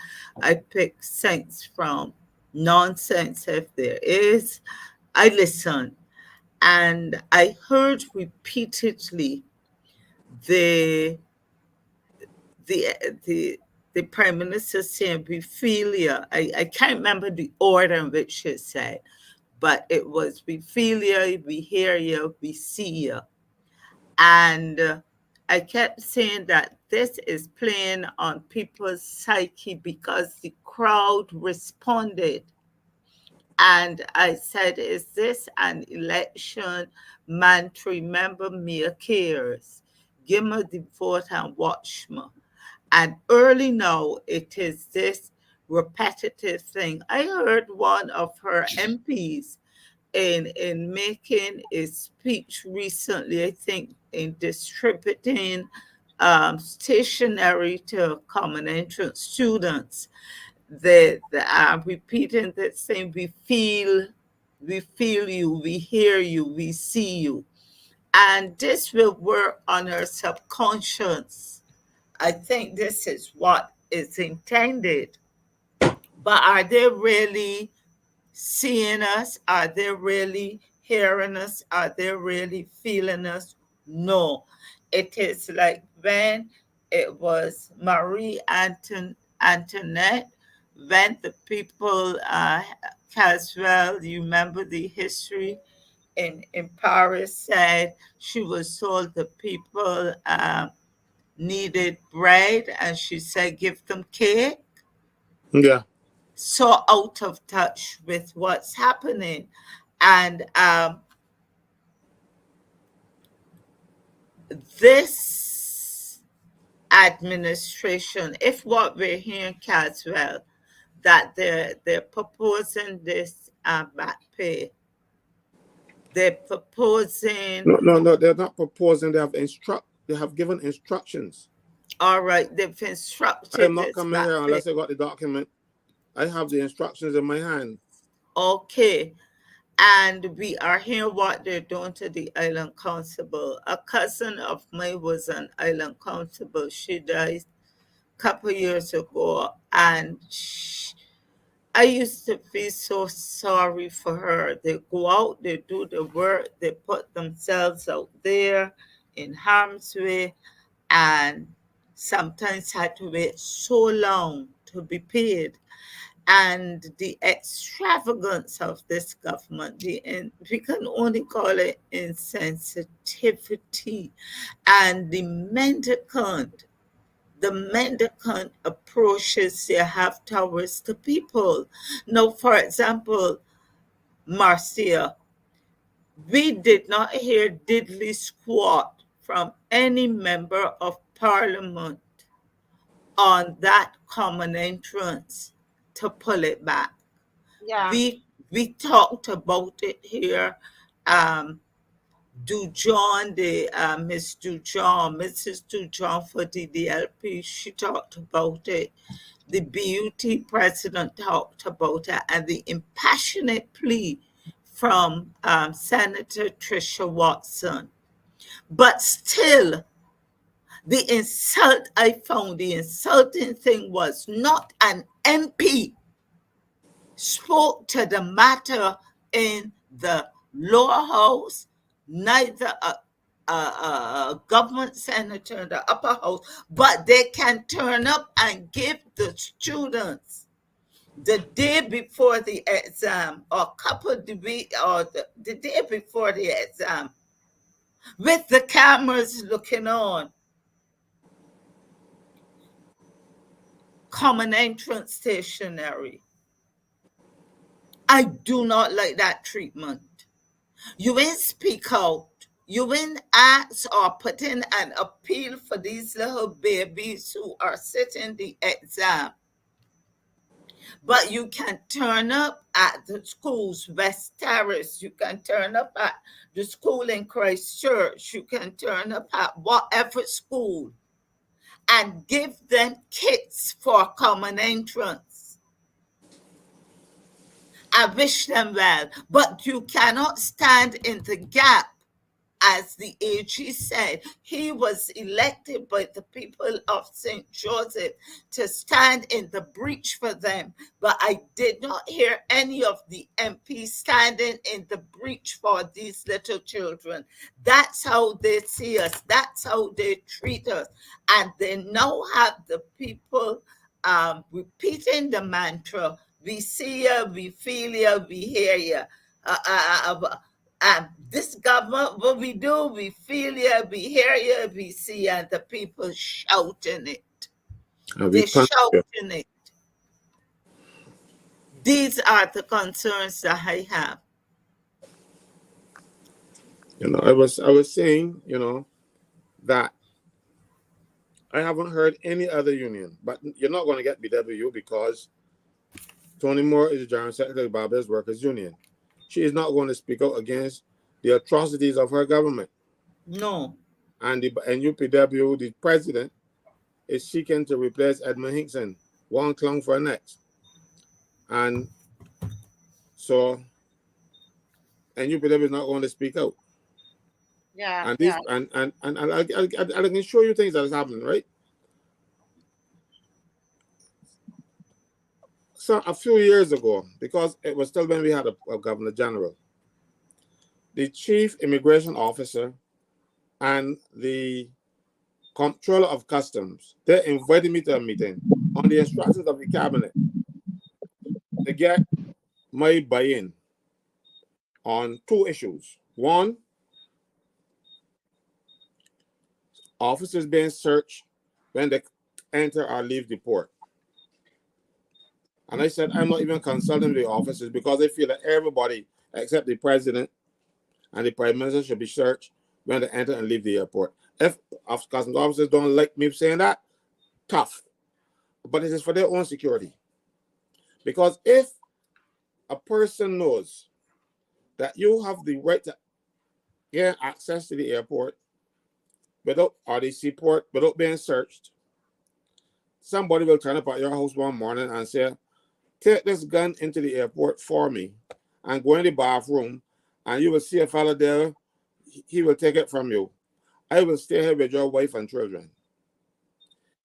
I pick sense from nonsense if there is. I listen. And I heard repeatedly the Prime Minister saying, we feel you. I can't remember the order in which she said, but it was, we feel you, we hear you, we see you. And I kept saying that this is playing on people's psyche because the crowd responded. And I said, is this an election man to remember me cares? Give me the vote and watch me. And early now, it is this repetitive thing. I heard one of her MPs in making a speech recently, I think, in distributing stationery to common entrance students. They are repeating the same, we feel you, we hear you, we see you. And this will work on our subconscious. I think this is what is intended. But are they really seeing us? Are they really hearing us? Are they really feeling us? No. It is like when it was Marie Antoinette, when the people, Caswell, you remember the history in Paris, said she was told the people needed bread, and she said, give them cake. Yeah. So out of touch with what's happening. And this administration, if what we're hearing, Caswell, that they're proposing this back pay, they're proposing. No, they're not proposing. They have given instructions. All right, they've instructed. I'm not coming here unless I got the document. I have the instructions in my hand. Okay. And we are hearing what they're doing to the island constable. A cousin of mine was an island constable. She died a couple years ago. And I used to feel so sorry for her. They go out, they do the work, they put themselves out there in harm's way, and sometimes had to wait so long to be paid. And the extravagance of this government, we can only call it insensitivity, and the mendicant approaches they have towards the people. Now, for example, Marcia, we did not hear diddly squat from any member of Parliament on that common entrance to pull it back. Yeah. We talked about it here. Mrs. Dujon for the DLP, she talked about it. The BUT president talked about it, and the impassionate plea from Senator Tricia Watson. But still, the insulting thing was not an MP spoke to the matter in the lower house, neither a government senator in the upper house, but they can turn up and give the students the day before the exam or a couple of the week or the day before the exam with the cameras looking on, common entrance stationery. I do not like that treatment. You ain't speak out. You ain't ask or put in an appeal for these little babies who are sitting the exam. But you can turn up at the schools, West Terrace. You can turn up at the school in Christchurch. You can turn up at whatever school and give them kits for common entrance. I wish them well, but you cannot stand in the gap. As the AG said, he was elected by the people of St. Joseph to stand in the breach for them. But I did not hear any of the MPs standing in the breach for these little children. That's how they see us. That's how they treat us. And they now have the people repeating the mantra, we see you, we feel you, we hear you. This government, what we do, we feel you, we hear you, we see you, and the people shouting it. They're shouting it. These are the concerns that I have. You know, I was saying, you know, that I haven't heard any other union, but you're not going to get BWU because Tony Moore is the General Secretary of Barbados Workers Union. She is not going to speak out against the atrocities of her government. No. And the NUPW, the president, is seeking to replace Edmund Hinkson, one clown for next. And so NUPW is not going to speak out. Yeah. And this and I can show you things that is happening, right? So a few years ago, because it was still when we had a governor general, the chief immigration officer and the comptroller of customs, they invited me to a meeting on the instructions of the cabinet to get my buy-in on two issues. One, officers being searched when they enter or leave the port. And I said, I'm not even consulting the officers because I feel that everybody except the president and the prime minister should be searched when they enter and leave the airport. If customs officers don't like me saying that, tough. But it is for their own security. Because if a person knows that you have the right to get access to the airport without, or the seaport without being searched, somebody will turn up at your house one morning and say, take this gun into the airport for me and go in the bathroom, and you will see a fellow there, he will take it from you. I will stay here with your wife and children.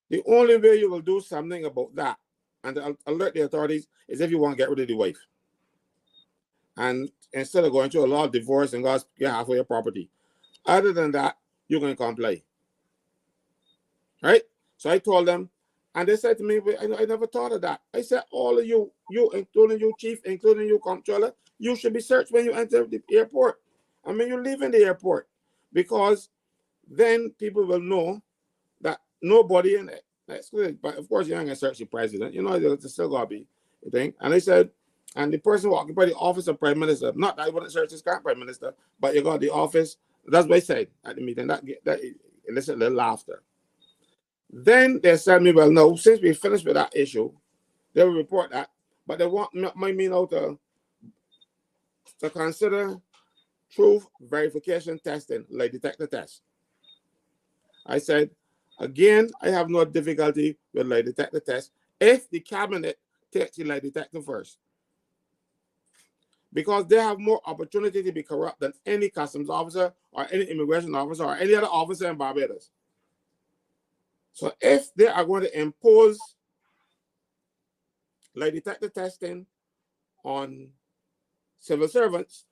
The only way you will do something about that and alert the authorities is if you want to get rid of the wife. And instead of going through a law of divorce and get half of your property. Other than that, you can comply. Right? So I told them, and they said to me, I never thought of that. I said, all of you, including you, chief, including you, comptroller, you should be searched when you enter the airport. I mean, you leave in the airport, because then people will know that nobody in it. But of course, you're not going to search the president. You know, there's still got to be a thing. And they said, and the person who occupied the office of prime minister, not that I wouldn't search this current prime minister, but you got the office. That's what I said at the meeting. That elicit a little laughter. Then they said to me, well, no, since we finished with that issue, they will report that, but they want me now to consider truth verification testing, like detector test. I said, again, I have no difficulty with lie detector test if the cabinet takes the lie detector first. Because they have more opportunity to be corrupt than any customs officer or any immigration officer or any other officer in Barbados. So if they are going to impose lie detector testing on civil servants,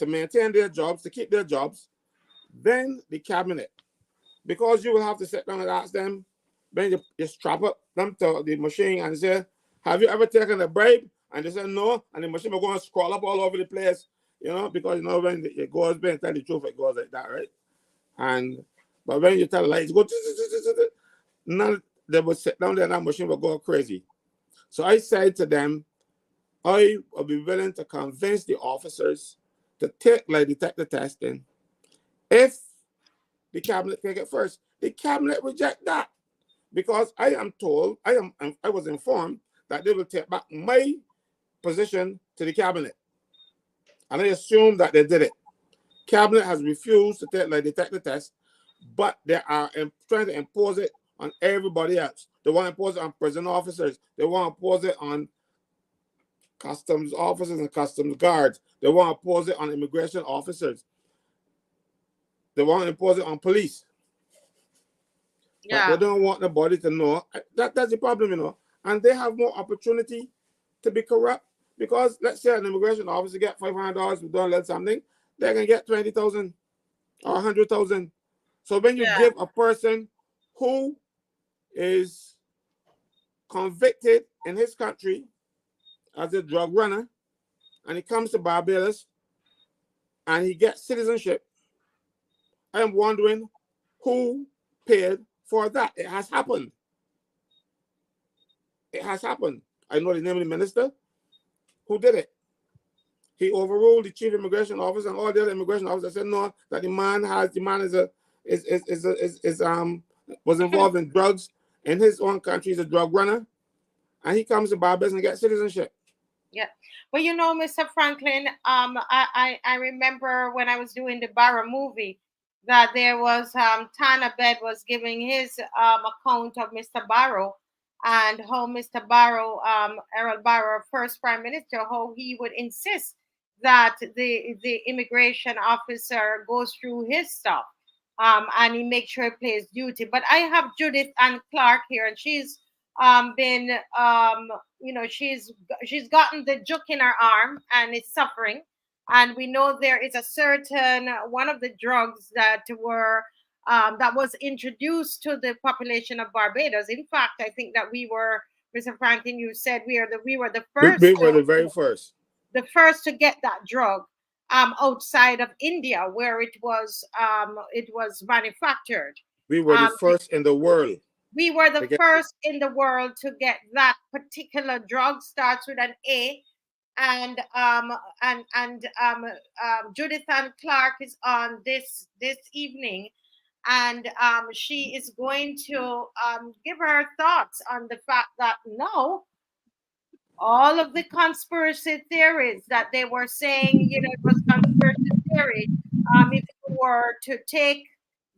to maintain their jobs, to keep their jobs, then the cabinet. Because you will have to sit down and ask them, then you strap up them to the machine and say, have you ever taken a bribe? And they say no, and the machine will go and scroll up all over the place, because when it goes, Ben, tell the truth, it goes like that, right? But when you tell a lie, it goes, none, they will sit down there and that machine will go crazy. So I said to them, I will be willing to convince the officers to take lie detector testing if the cabinet take it first. The cabinet reject that because I was informed that they will take back my position to the cabinet. And I assume that they did it. Cabinet has refused to take lie detector test, but they are trying to impose it on everybody else. They want to impose it on prison officers. They want to impose it on customs officers and customs guards. They want to impose it on immigration officers. They want to impose it on police. Yeah. But they don't want nobody to know. That's the problem, And they have more opportunity to be corrupt because let's say an immigration officer get $500 for doing a little something, they can get 20,000 or 100,000. So when you give a person who is convicted in his country as a drug runner, and he comes to Barbados and he gets citizenship, I am wondering who paid for that. It has happened. It has happened. I know the name of the minister who did it. He overruled the chief immigration officer and all the other immigration officers said no, that the man was involved in drugs in his own country. He's a drug runner, and he comes to Barbados and gets citizenship. Yeah. Well, Mr. Franklin, I remember when I was doing the Barra movie that there was Tana Bed was giving his account of Mr. Barrow and how Mr. Barrow, Errol Barrow, first Prime Minister, how he would insist that the immigration officer goes through his stuff and he makes sure he plays duty. But I have Judith Ann Clark here, and she's been she's gotten the juke in her arm and is suffering, and we know there is a certain one of the drugs that was introduced to the population of Barbados. In fact, I think that we were, Mr. Franklin, you said we were the first. We were the very first. The first to get that drug outside of India, where it was manufactured. We were the first in the world. We were the first in the world to get that particular drug. Starts with an A, and Judith Ann Clark is on this evening, and she is going to give her thoughts on the fact that no, all of the conspiracy theories that they were saying, it was conspiracy theory. If you were to take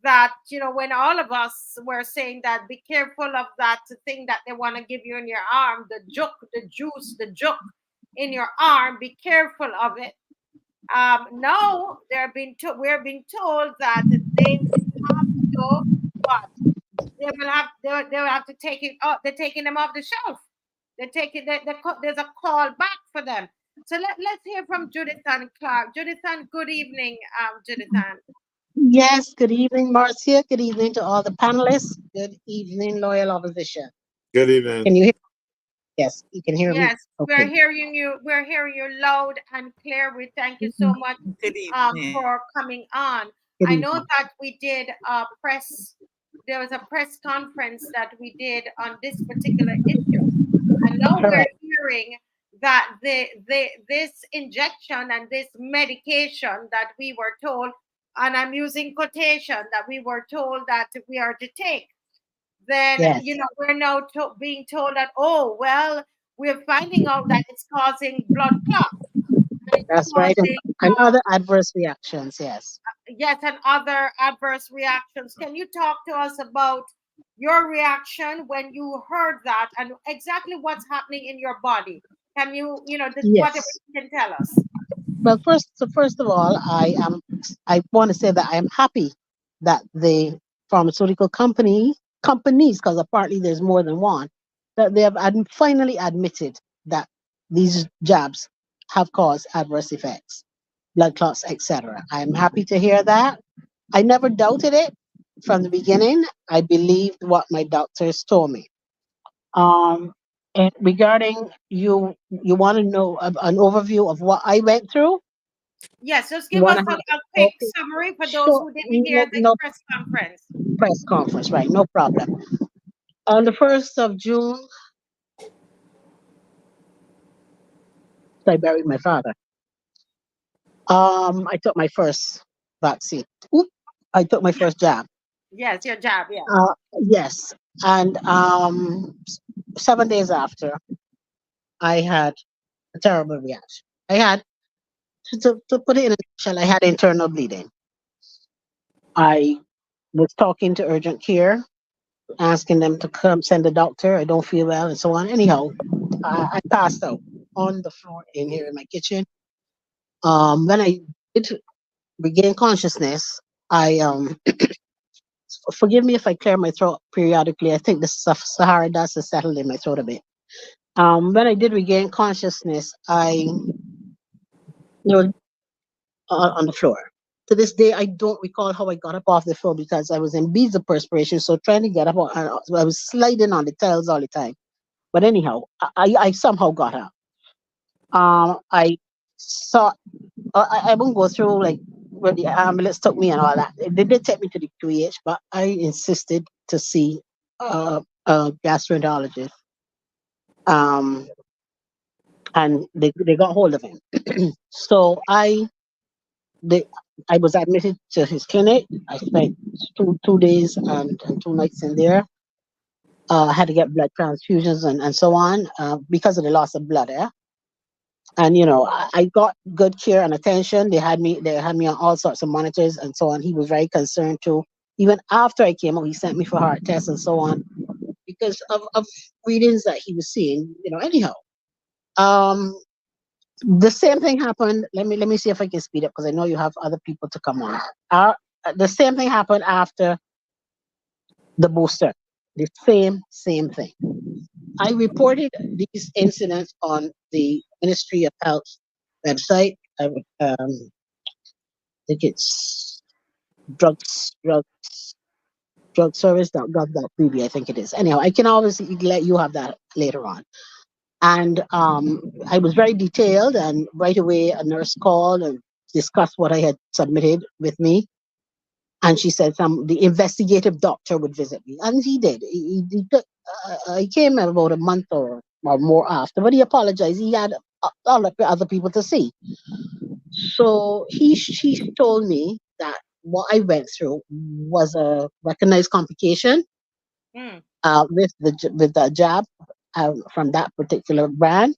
that, when all of us were saying that, be careful of that thing that they want to give you in your arm, the juke in your arm, be careful of it. Now we're being told that they have to what? They will have to take it up. They're taking them off the shelf. There's a call back for them. So let's hear from Judith Ann Clark. Judith Ann, good evening, Judith Ann. Yes, good evening, Marcia. Good evening to all the panelists. Good evening, loyal opposition. Good evening. Can you hear? Yes, you can hear me. Yes, okay. We're hearing you. We're hearing you loud and clear. We thank you so much for coming on. I know that we did there was a press conference that we did on this particular issue. And now we're hearing that this injection and this medication that we were told, and I'm using quotation, that we were told that we are to take, then, we're now being told that, oh, well, we're finding out that it's causing blood clots. That's right. And other adverse reactions, yes. Yes, and other adverse reactions. Can you talk to us about your reaction when you heard that and exactly what's happening in your body? Can you, whatever you can tell us? Well, first of all, I want to say that I am happy that the pharmaceutical companies, because apparently there's more than one, that they have finally admitted that these jabs have caused adverse effects. blood clots, etc. I'm happy to hear that. I never doubted it from the beginning. I believed what my doctors told me. Um, and regarding you want to know an overview of what I went through? Yes, just You give want us to have a quick okay, summary for those sure, who didn't hear no, the no press conference. press conference, right? No problem. On the 1st of June, I buried my father. I took my first vaccine. Oop, I took my first jab. Yes, your job. Yeah. Yes, and 7 days after, I had a terrible reaction. I had to put it in a nutshell. I had internal bleeding. I was talking to urgent care, asking them to come send a doctor. I don't feel well, and so on. Anyhow, I passed out on the floor in here in my kitchen. When I did regain consciousness, I forgive me if I clear my throat periodically. I think the Sahara dust has settled in my throat a bit. When I did regain consciousness, I was on the floor. To this day, I don't recall how I got up off the floor because I was in beads of perspiration. So trying to get up, I was sliding on the tiles all the time. But anyhow, I somehow got up. I saw. I won't go through like where the ambulance took me and all that. They did take me to the QEH, but I insisted to see a gastroenterologist. Um, and they got hold of him. So they, I was admitted to his clinic. I spent two days and 2 nights in there. I had to get blood transfusions and so on because of the loss of blood. And I got good care and attention. They had me on all sorts of monitors and so on. He was very concerned too. Even after I came out, he sent me for heart tests and so on because of readings that he was seeing. Anyhow, um, the same thing happened. Let me see if I can speed up because I know you have other people to come on. The same thing happened after the booster. The same thing. I reported these incidents on the Ministry of Health website. I think it's drugservice.gov.bb. I think it is. Anyhow, I can always let you have that later on. And I was very detailed, and right away a nurse called and discussed what I had submitted with me. And she said the investigative doctor would visit me, and he did. He came about a month or more after, but he apologized. He had other people to see. So she told me that what I went through was a recognized complication with the jab from that particular brand.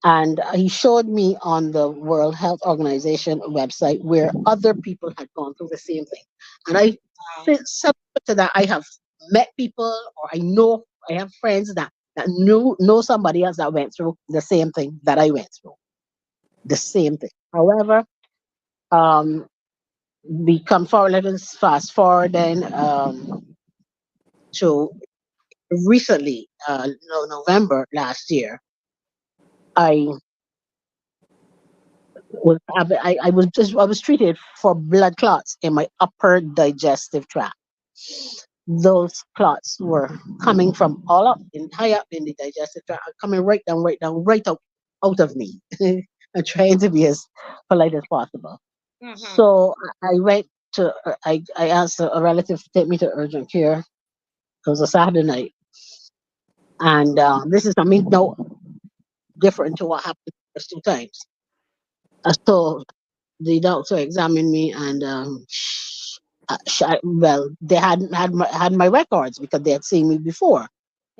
And he showed me on the World Health Organization website where other people had gone through the same thing. And subsequent to that, I have met people, or I have friends that know somebody else that went through the same thing that I went through. The same thing. However, we come forward, let us fast forward then to recently, November last year, I was treated for blood clots in my upper digestive tract. Those clots were coming from all up and high up in the digestive tract, coming right down, right out of me. I'm trying to be as polite as possible. So I went to I asked a relative to take me to urgent care. It was a Saturday night, and this is no different to what happened the first 2 times. So the doctor examined me, and they hadn't had my records because they had seen me before,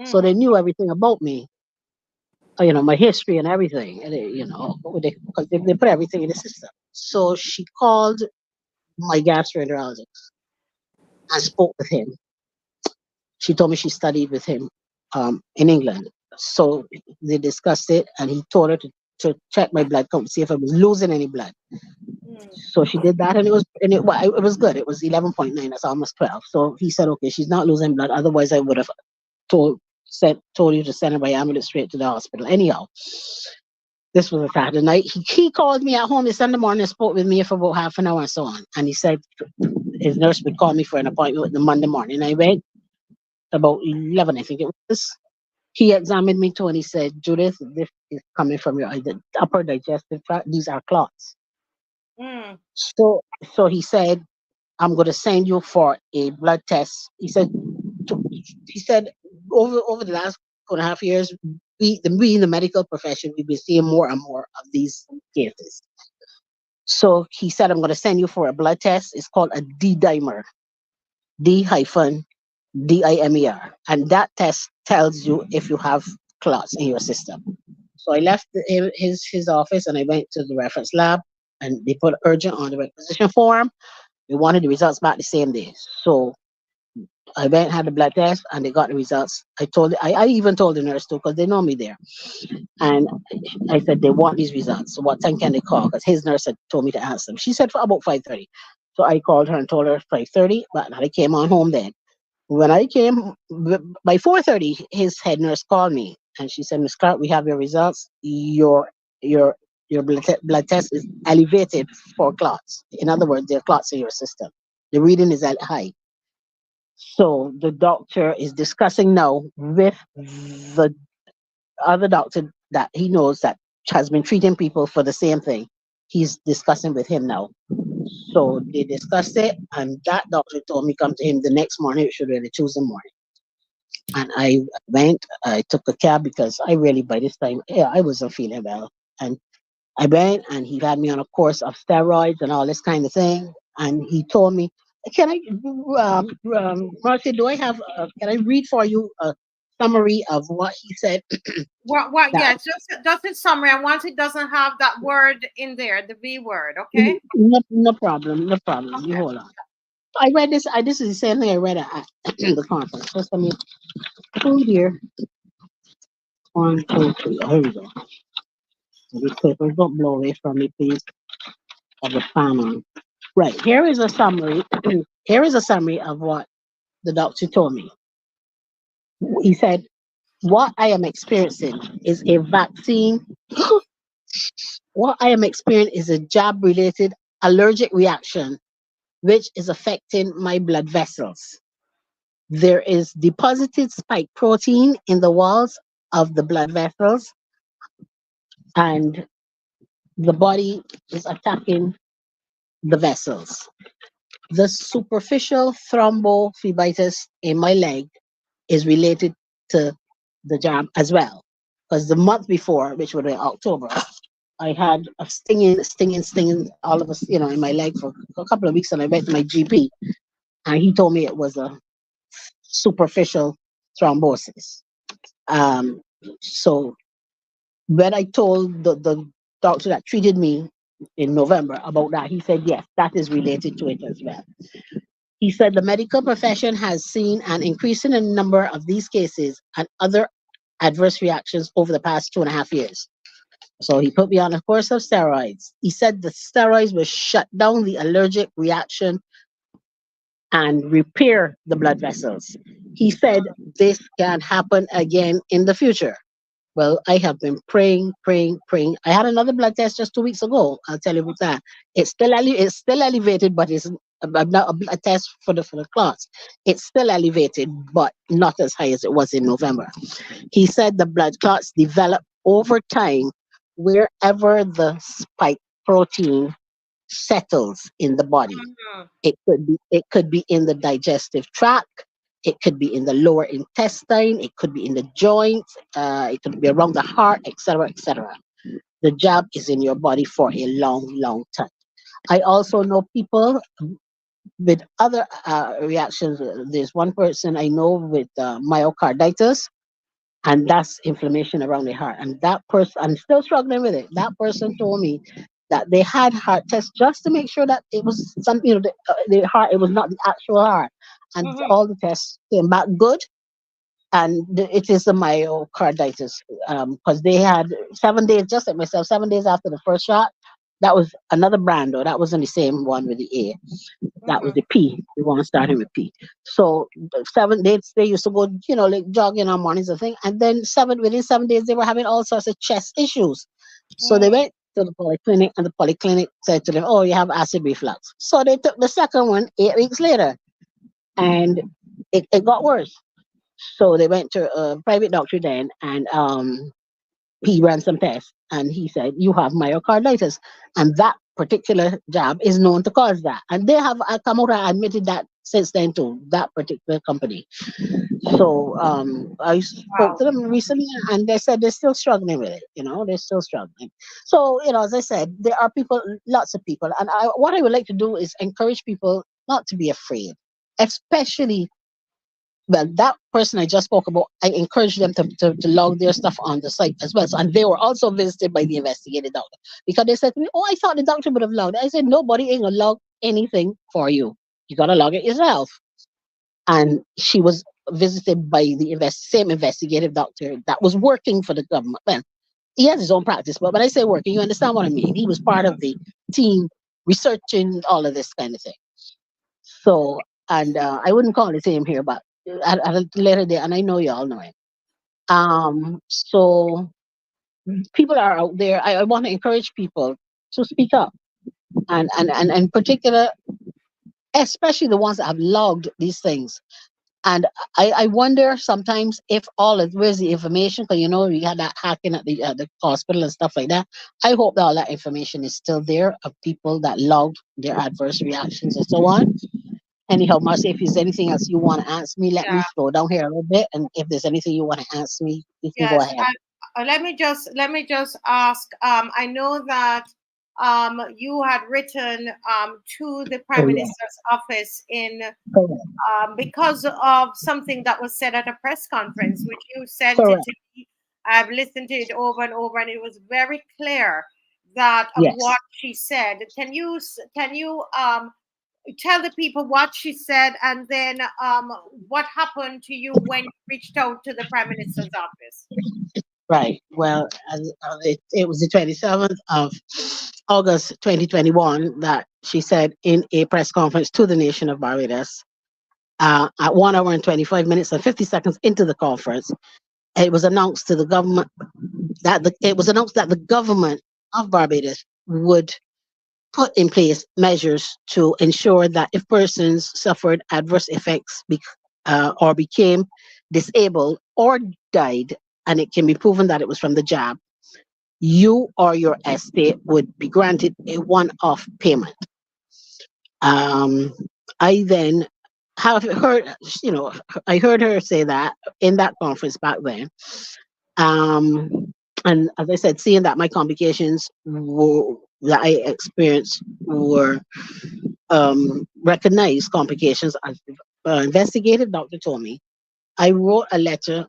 so they knew everything about me. My history and everything, and because they put everything in the system. So she called my gastroenterologist and spoke with him. She told me she studied with him in England. So they discussed it, and he told her to check my blood count to see if I was losing any blood. So she did that, and it was good. It was 11.9. That's almost 12. So he said, okay, she's not losing blood. Otherwise, I would have told you to send her by ambulance straight to the hospital. Anyhow, This was a Saturday night. He called me at home this Sunday morning and spoke with me for about half an hour and so on. And he said his nurse would call me for an appointment with the Monday morning. I went about 11, I think it was. He examined me too and he said, Judith, this is coming from your upper digestive tract. These are clots. Mm. So he said, I'm going to send you for a blood test. He said over the last 2.5 years, we in the medical profession, we've been seeing more and more of these cases. So he said, I'm going to send you for a blood test. It's called a D-dimer, D-dimer. And that test tells you if you have clots in your system. So I left his office and I went to the reference lab and they put urgent on the requisition form. They wanted the results back the same day. So I went, had the blood test, and they got the results. I even told the nurse too, because they know me there. And I said, they want these results. So what time can they call? Because his nurse had told me to ask them. She said for about 5:30. So I called her and told her 5:30, but I came on home then. When I came, by 4:30, his head nurse called me. And she said, Miss Clark, we have your results. Your blood test is elevated for clots. In other words, there are clots in your system. The reading is at high. So the doctor is discussing now with the other doctor that he knows that has been treating people for the same thing. He's discussing with him now. So they discussed it, and that doctor told me come to him the next morning, it should be the Tuesday morning. And I went, I took a cab because I really, by this time, I wasn't feeling well. And I went and he had me on a course of steroids and all this kind of thing. And he told me, can I, Marcy, can I read for you a summary of what he said? What? Yeah, just in summary. And once it doesn't have that word in there, the V word, okay? No problem. Okay. You hold on. I read this. This is the same thing I read at the conference. Just let me pull here. 1, 2, 3. Oh, here we go. These papers don't blow away from me, please. Of the fan on. Right. Here is a summary. Here is a summary of what the doctor told me. He said, what I am experiencing is a vaccine. What I am experiencing is a jab-related allergic reaction, which is affecting my blood vessels. There is deposited spike protein in the walls of the blood vessels, and the body is attacking the vessels. The superficial thrombophlebitis in my leg is related to the jab as well. Because the month before, which would be October, I had a stinging all of us, in my leg for a couple of weeks, and I went to my GP, and he told me it was a superficial thrombosis. So when I told the doctor that treated me in November about that, he said, yes, that is related to it as well. He said the medical profession has seen an increase in the number of these cases and other adverse reactions over the past 2.5 years. So he put me on a course of steroids. He said the steroids will shut down the allergic reaction and repair the blood vessels. He said this can happen again in the future. Well, I have been praying. I had another blood test just 2 weeks ago. I'll tell you about that. It's still elevated, but it's not a blood test for the clots. It's still elevated, but not as high as it was in November. He said the blood clots develop over time wherever the spike protein settles in the body. It could be in the digestive tract. It could be in the lower intestine. It could be in the joints. It could be around the heart, etc., etc. The jab is in your body for a long, long time. I also know people with other reactions. There's one person I know with myocarditis, and that's inflammation around the heart. And that person, I'm still struggling with it. That person told me that they had heart tests just to make sure that it was something, the heart, it was not the actual heart. And all the tests came back good. And it is the myocarditis, because they had 7 days, just like myself, 7 days after the first shot. That was another brand, though. That wasn't the same one with the A. That was the P. The one starting with P. So 7 days, they used to go, like jogging on mornings and thing. And then within 7 days, they were having all sorts of chest issues. So they went to the polyclinic, and the polyclinic said to them, "Oh, you have acid reflux." So they took the second one 8 weeks later, and it got worse. So they went to a private doctor then, and he ran some tests, and he said, "You have myocarditis," and that particular jab is known to cause that. And they have come out and admitted that since then to that particular company. So I spoke Wow. to them recently, and they said they're still struggling with it. They're still struggling. So as I said, there are people, lots of people, and what I would like to do is encourage people not to be afraid, especially. Well, that person I just spoke about, I encouraged them to log their stuff on the site as well. So, and they were also visited by the investigative doctor because they said to me, "Oh, I thought the doctor would have logged." I said, "Nobody ain't gonna log anything for you. You gotta log it yourself." And she was visited by the same investigative doctor that was working for the government. Well, he has his own practice, but when I say working, you understand what I mean. He was part of the team researching all of this kind of thing. So, and I wouldn't call his name here, but at a later date, and I know you all know him. So people are out there. I want to encourage people to speak up, and in particular, especially the ones that have logged these things. And I wonder sometimes if where's the information? Because we had that hacking at the hospital and stuff like that. I hope that all that information is still there of people that logged their adverse reactions and so on. Anyhow, Marcy, if there's anything else you want to ask me, let me Yeah. slow down here a little bit. And if there's anything you want to ask me, you can go Yes. ahead. Let me just ask. I know that you had written to the Prime Correct. Minister's office in Correct. because of something that was said at a press conference, which you sent it Correct. to me. I've listened to it over and over, and it was very clear that Yes. what she said. Can you tell the people what she said, and then what happened to you when you reached out to the Prime Minister's office? Right. Well, it was the 27th of August 2021 that she said in a press conference to the nation of Barbados at 1 hour and 25 minutes and 50 seconds into the conference. It was announced to the government that the government of Barbados would put in place measures to ensure that if persons suffered adverse effects or became disabled or died, and it can be proven that it was from the jab, you or your estate would be granted a one-off payment. I then have heard, I heard her say that in that conference back then. And as I said, seeing that my complications that I experienced were recognized complications as the investigative doctor told me, I wrote a letter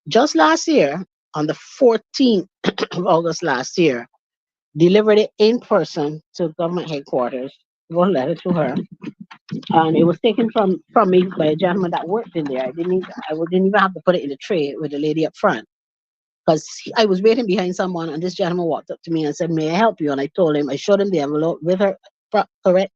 just last year on the 14th of August last year, delivered it in person to government headquarters, wrote a letter to her, and it was taken from me by a gentleman that worked in there. I didn't even have to put it in the tray with the lady up front, because I was waiting behind someone, and this gentleman walked up to me and said, "May I help you?" And I told him, I showed him the envelope with her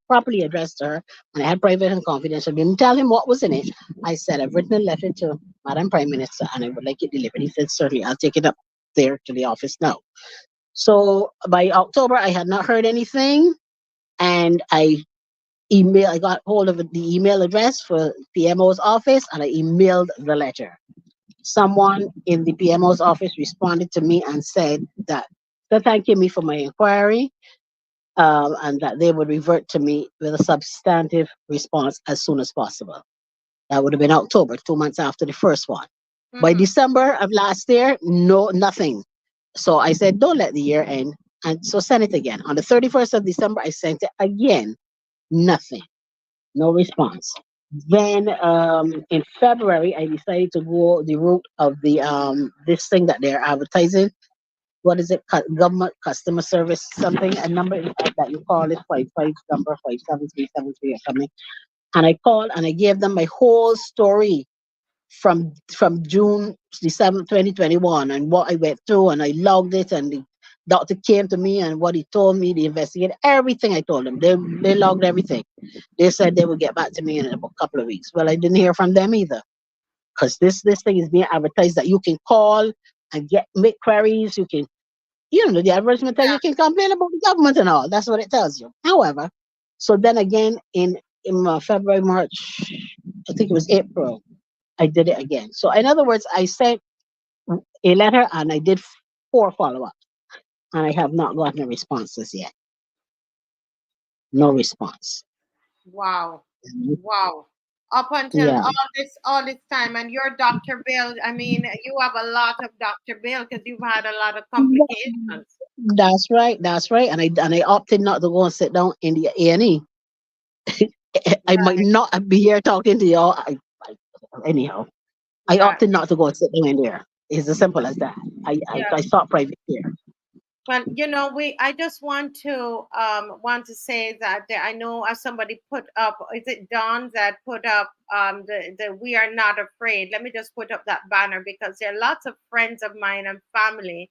properly addressed to her, and I had private and confidential. Didn't tell him what was in it. I said, "I've written a letter to Madam Prime Minister, and I would like it delivered." He said, "Certainly, I'll take it up there to the office now." So by October, I had not heard anything, and I got hold of the email address for PMO's office, and I emailed the letter. Someone in the PMO's office responded to me and said that they're thanking me for my inquiry, and that they would revert to me with a substantive response as soon as possible. That would have been October, 2 months after the first one. By December of last year, nothing. So I said, don't let the year end. And so send it again. On the 31st of December, I sent it again. Nothing. No response. Then in February, I decided to go the route of the this thing that they're advertising. What is it? Government customer service something. A number that you call it, 55 number 57373 or something. And I called and I gave them my whole story from June the 7th, 2021, and what I went through, and I logged it, and the doctor came to me and what he told me, the investigator, everything I told them. They logged everything. They said they would get back to me in a couple of weeks. Well, I didn't hear from them either, because this thing is being advertised that you can call and make queries. You can You know, the advertisement tell you can complain about the government and all. That's what it tells you. However, so then again in February, March, I think it was April, I did it again. So in other words, I sent a letter and I did 4 follow-ups, and I have not gotten a responses yet. No response. Wow. Wow. Up until Yeah. all this time, and your Dr. Bill, I mean, you have a lot of Dr. Bill because you've had a lot of complications. That's right. That's right. And I opted not to go and sit down in the A&E. I might not be here talking to y'all. Anyhow, I opted not to go and sit down in there. It's as simple as that. I sought private care. Well, you know, I just want to say that I know as somebody put up, is it Don that put up the "We Are Not Afraid"? Let me just put up that banner because there are lots of friends of mine and family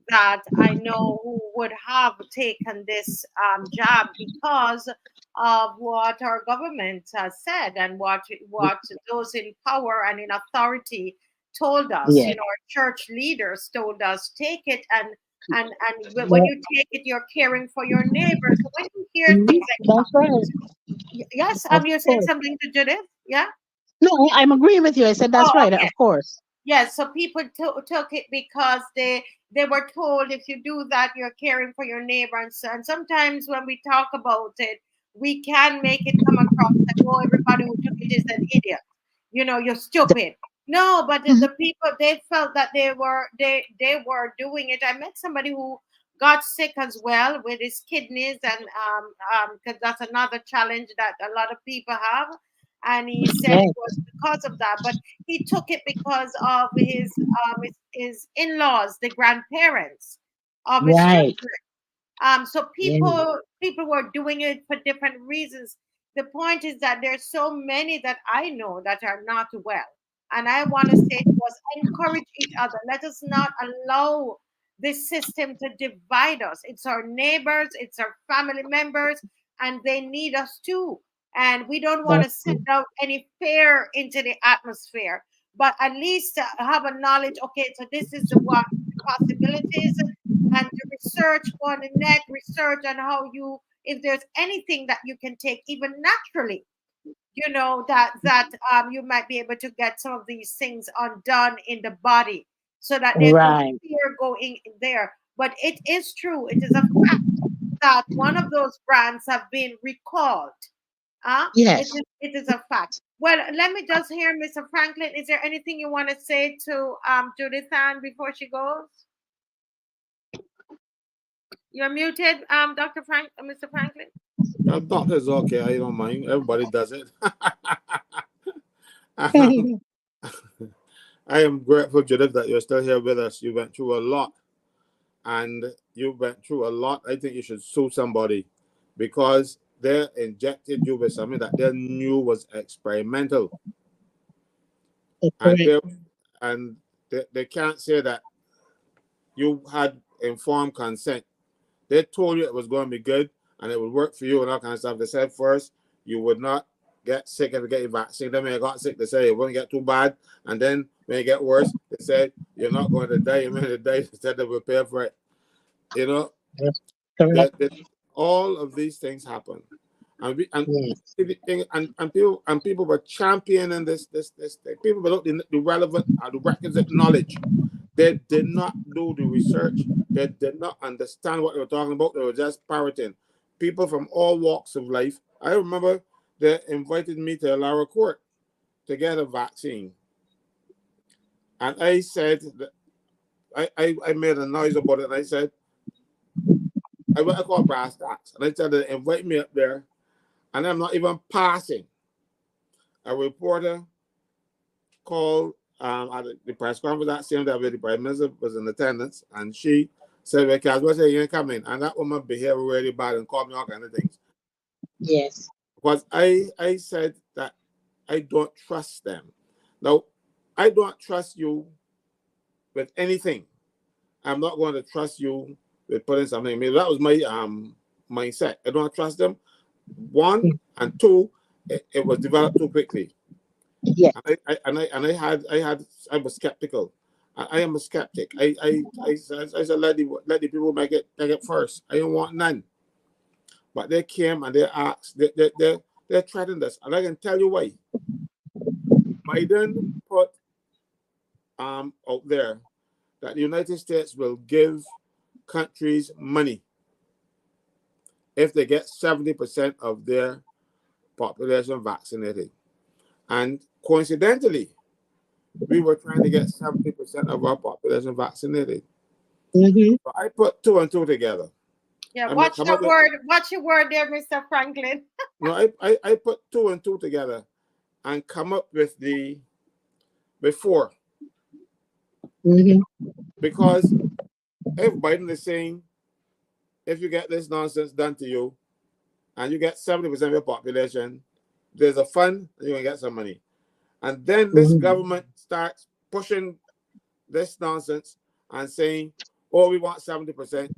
that I know who would have taken this job because of what our government has said and what those in power and in authority told us. Yeah. You know, our church leaders told us, take it, and when you take it, you're caring for your neighbors. So when you hear things like That's right. yes, Of you saying course. something to Judith? Yeah. No, I'm agreeing with you. I said that's Oh, right. okay. Of course. Yes, so people took it because they were told if you do that, you're caring for your neighbor. And sometimes when we talk about it, we can make it come across that, oh, everybody who took it is an idiot. You know, you're stupid. No, but the people, they felt that they were doing it. I met somebody who got sick as well with his kidneys, and because that's another challenge that a lot of people have. And he said it was because of that, but he took it because of his in-laws, the grandparents of his Right. children. So Yeah. people were doing it for different reasons. The point is that there's so many that I know that are not well, and I want to say to us, encourage each other. Let us not allow this system to divide us. It's our neighbors, it's our family members, and they need us too. And we don't want to send out any fear into the atmosphere, but at least have a knowledge. Okay, so this is what the possibilities, and to research on the net, research on how if there's anything that you can take, even naturally, you know, that you might be able to get some of these things undone in the body, so that there's no Right. fear going there. But it is true. It is a fact that one of those brands have been recalled. Yes. It is a fact. Well, let me just hear, Mr. Franklin. Is there anything you want to say to Judith Ann before she goes? You're muted, Mr. Franklin. Doctor's okay. I don't mind. Everybody does it. I am grateful, Judith, that you're still here with us. You went through a lot. And you went through a lot. I think you should sue somebody because they injected you with something that they knew was experimental. And they can't say that you had informed consent. They told you it was going to be good and it would work for you and all kind of stuff. They said first you would not get sick if you get your vaccine. Then when you got sick, they said it wouldn't get too bad. And then when you get worse, they said you're not going to die. You're going to die. They said they will pay for it. You know, all of these things happen, and people were championing this thing. People without the relevant the requisite knowledge. They did not do the research. They did not understand what they were talking about. They were just parroting. People from all walks of life. I remember they invited me to Lara Court to get a vaccine, and I said that I made a noise about it. And I said, I went to call brass tacks, and I said they invite me up there, and I'm not even passing. A reporter called at the press conference that same day, the Prime Minister was in attendance, and she said, well, Caswell said you ain't coming. And that woman behaved really bad and called me all kind of things. Yes. Because I said that I don't trust them. Now, I don't trust you with anything. I'm not going to trust you with putting something in me. That was my mindset. I don't trust them. One, and two, it was developed too quickly. Yeah. I was skeptical. I am a skeptic. I said let the people make it first. I don't want none. But they came and they asked, they threatened us. And I can tell you why. Biden put out there that the United States will give countries money if they get 70% of their population vaccinated. And coincidentally, we were trying to get 70% of our population vaccinated. Mm-hmm. So I put 2 and 2 together. Yeah, watch your word. Watch your word there, Mr. Franklin. No, I put 2 and 2 together and come up with the 4. Mm-hmm. Because if Biden is saying, if you get this nonsense done to you and you get 70% of your population, there's a fund and you're going to get some money. And then this government starts pushing this nonsense and saying, oh, we want 70%.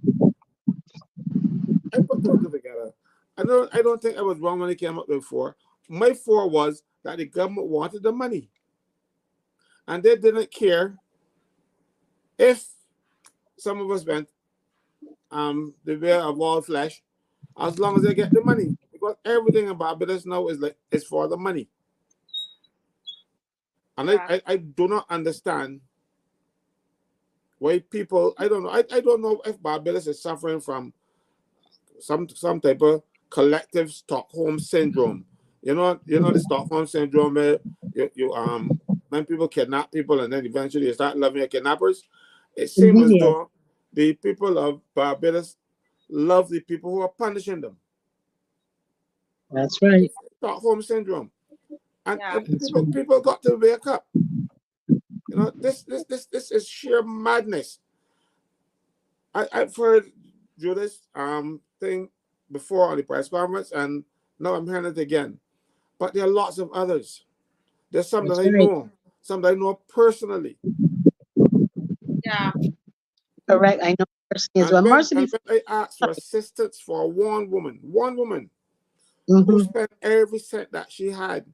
I put 2 and 2 together. I don't think I was wrong when it came up with 4. My 4 was that the government wanted the money. And they didn't care if some of us went the way of all flesh, as long as they get the money. Because everything about Barbados now is for the money. And I do not understand why people, I don't know. I don't know if Barbados is suffering from some type of collective Stockholm syndrome. You know the Stockholm syndrome where when people kidnap people and then eventually you start loving your kidnappers. It seems as though the people of Barbados love the people who are punishing them. That's right. Stockholm syndrome. And people got to wake up. You know, this is sheer madness. I've heard Judith's thing before on the press conference, and now I'm hearing it again. But there are lots of others. There's some that I know, some that I know personally. Yeah. Correct. I know personally as well. When I asked for assistance for one woman who spent every cent that she had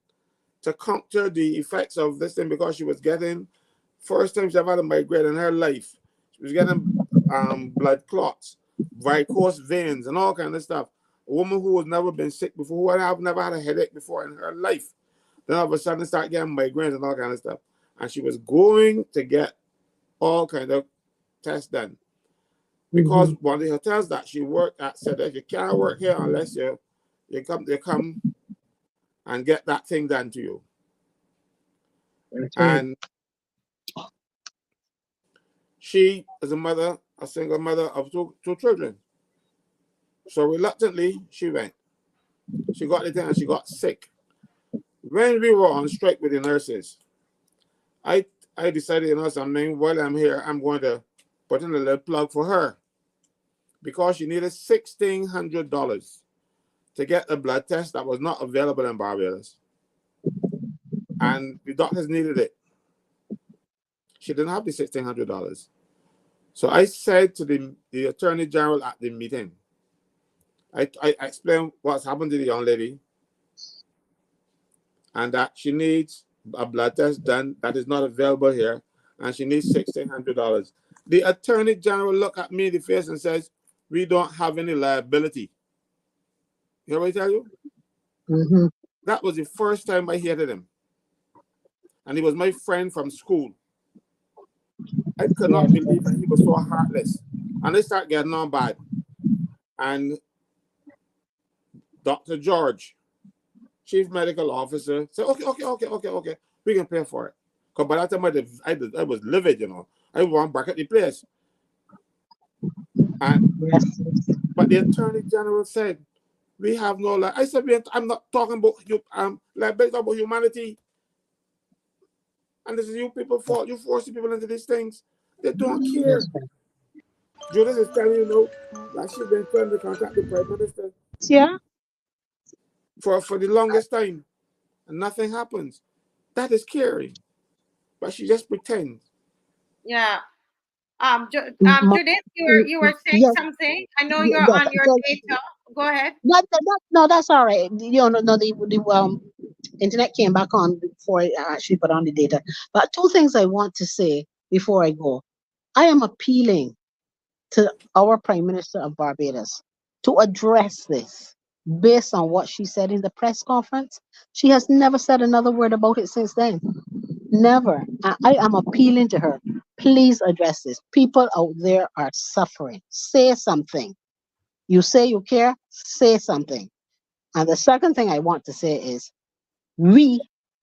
to counter the effects of this thing because she was getting, first time she ever had a migraine in her life. She was getting blood clots, varicose veins, and all kind of stuff. A woman who has never been sick before, who had never had a headache before in her life. Then all of a sudden start getting migraines and all kind of stuff. And she was going to get all kind of tests done. Because one of the hotels that she worked at said that you can't work here unless you come and get that thing done to you. And she is a single mother of two children. So reluctantly, she went. She got the thing and she got sick. When we were on strike with the nurses, I decided, you know something, while I'm here, I'm going to put in a little plug for her. Because she needed $1,600 to get a blood test that was not available in Barbados. And the doctors needed it. She didn't have the $1,600. So I said to the Attorney General at the meeting, I explained what's happened to the young lady and that she needs a blood test done that is not available here, and she needs $1,600. The Attorney General looked at me in the face and says, we don't have any liability. You know what I tell you? That was the first time I hated him. And he was my friend from school. I could not believe that he was so heartless. And they start getting on bad. And Dr. George, Chief Medical Officer, said, okay, we can pay for it. Because by that time I was livid, you know. I want back at the place. And but the Attorney General said, we have no life. I said, I'm not talking about you, liability about humanity. And this is you people fault. You force people into these things. They don't care. Judith is telling you that she's been trying to contact the Prime Minister. Yeah. For the longest time. And nothing happens. That is scary. But she just pretends. Yeah. Judith, you were saying something. I know you're on your data. Go ahead. No, that's all right. You know, the internet came back on before she put on the data. But two things I want to say before I go. I am appealing to our Prime Minister of Barbados to address this based on what she said in the press conference. She has never said another word about it since then. Never. I am appealing to her. Please address this. People out there are suffering. Say something. You say you care, say something. And the second thing I want to say is we,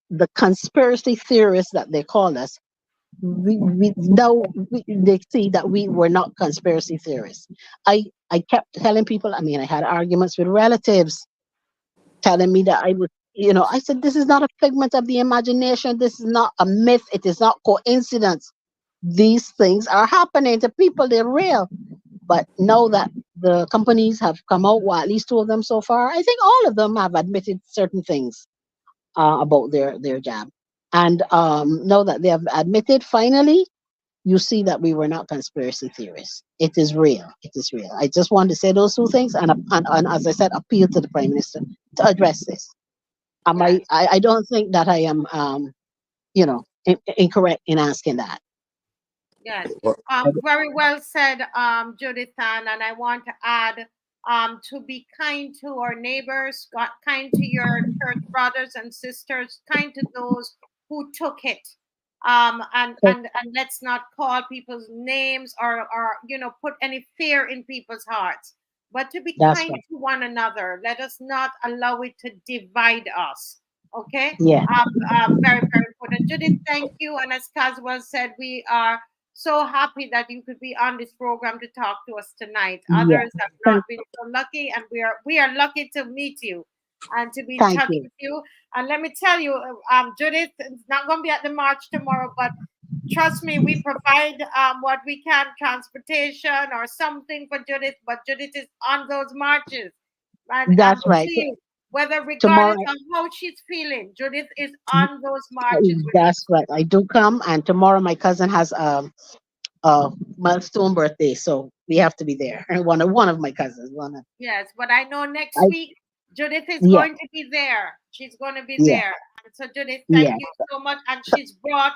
the conspiracy theorists that they call us, they see that we were not conspiracy theorists. I kept telling people, I had arguments with relatives telling me that I would, I said, this is not a figment of the imagination. This is not a myth. It is not coincidence. These things are happening to people. They're real. But now that the companies have come out, well, at least two of them so far, I think all of them have admitted certain things about their job. And now that they have admitted, finally, you see that we were not conspiracy theorists. It is real. It is real. I just wanted to say those two things, and as I said, appeal to the Prime Minister to address this. I don't think that I am, incorrect in asking that. Yes. Very well said, Judith Ann. And I want to add to be kind to our neighbors, kind to your church brothers and sisters, kind to those who took it. And let's not call people's names or put any fear in people's hearts, but to be That's kind right. to one another. Let us not allow it to divide us. Okay. Yeah. Very, very important. Judith, thank you. And as Caswell said, we are so happy that you could be on this program to talk to us tonight. Others have not been so lucky, and we are lucky to meet you and to be in touch with you. And let me tell you, Judith is not going to be at the march tomorrow, but trust me, we provide what we can, transportation or something for Judith. But Judith is on those marches, and that's right. Whether regardless Tomorrow, of how she's feeling, Judith is on those marches. That's right. I do come, and tomorrow my cousin has a milestone birthday, so we have to be there. And one of my cousins. Yes, but I know next week Judith is going to be there. She's going to be there. And so Judith, thank you so much. And she's brought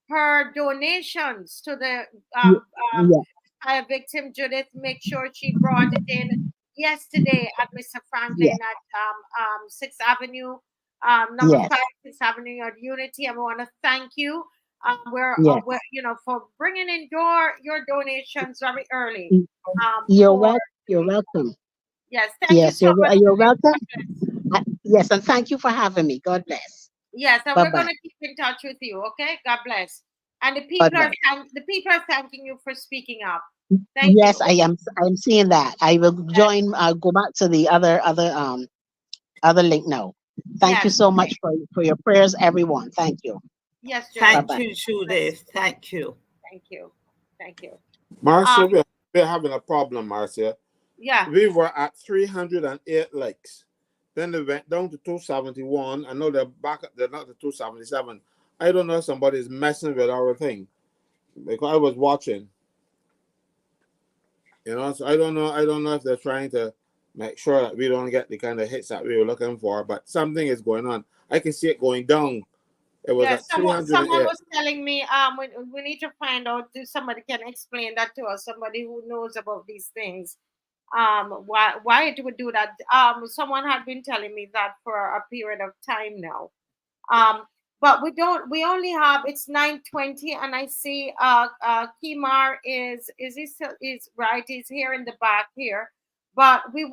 her donations to the fire victim. Judith, make sure she brought it in yesterday at Mr. Franklin at 6th Avenue, number 5, 6th Avenue at Unity. And we want to thank you. We're for bringing in your donations very early. You're welcome. Yes, thank you so much. You're welcome. Yes, and thank you for having me. God bless. Yes, and we're going to keep in touch with you. Okay, God bless. And the people are thanking you for speaking up. Thank you. Yes, I am seeing that. I will join. Go back to the other link now. Thank you so much for your prayers, everyone. Thank you. Yes, Judith. Thank you, Judith. Thank you. Thank you. Thank you. Marcia, we're having a problem, Marcia. Yeah. We were at 308 likes. Then they went down to 271. I know they're back. They're not to 277. I don't know if somebody's messing with our thing, because I was watching. So I don't know if they're trying to make sure that we don't get the kind of hits that we were looking for. But something is going on. I can see it going down. It was at 308. Someone was telling me we need to find out if somebody can explain that to us. Somebody who knows about these things. Why it would do that. Someone had been telling me that for a period of time now. But we only have, it's 9:20, and I see Kimar is right, he's here in the back here. But we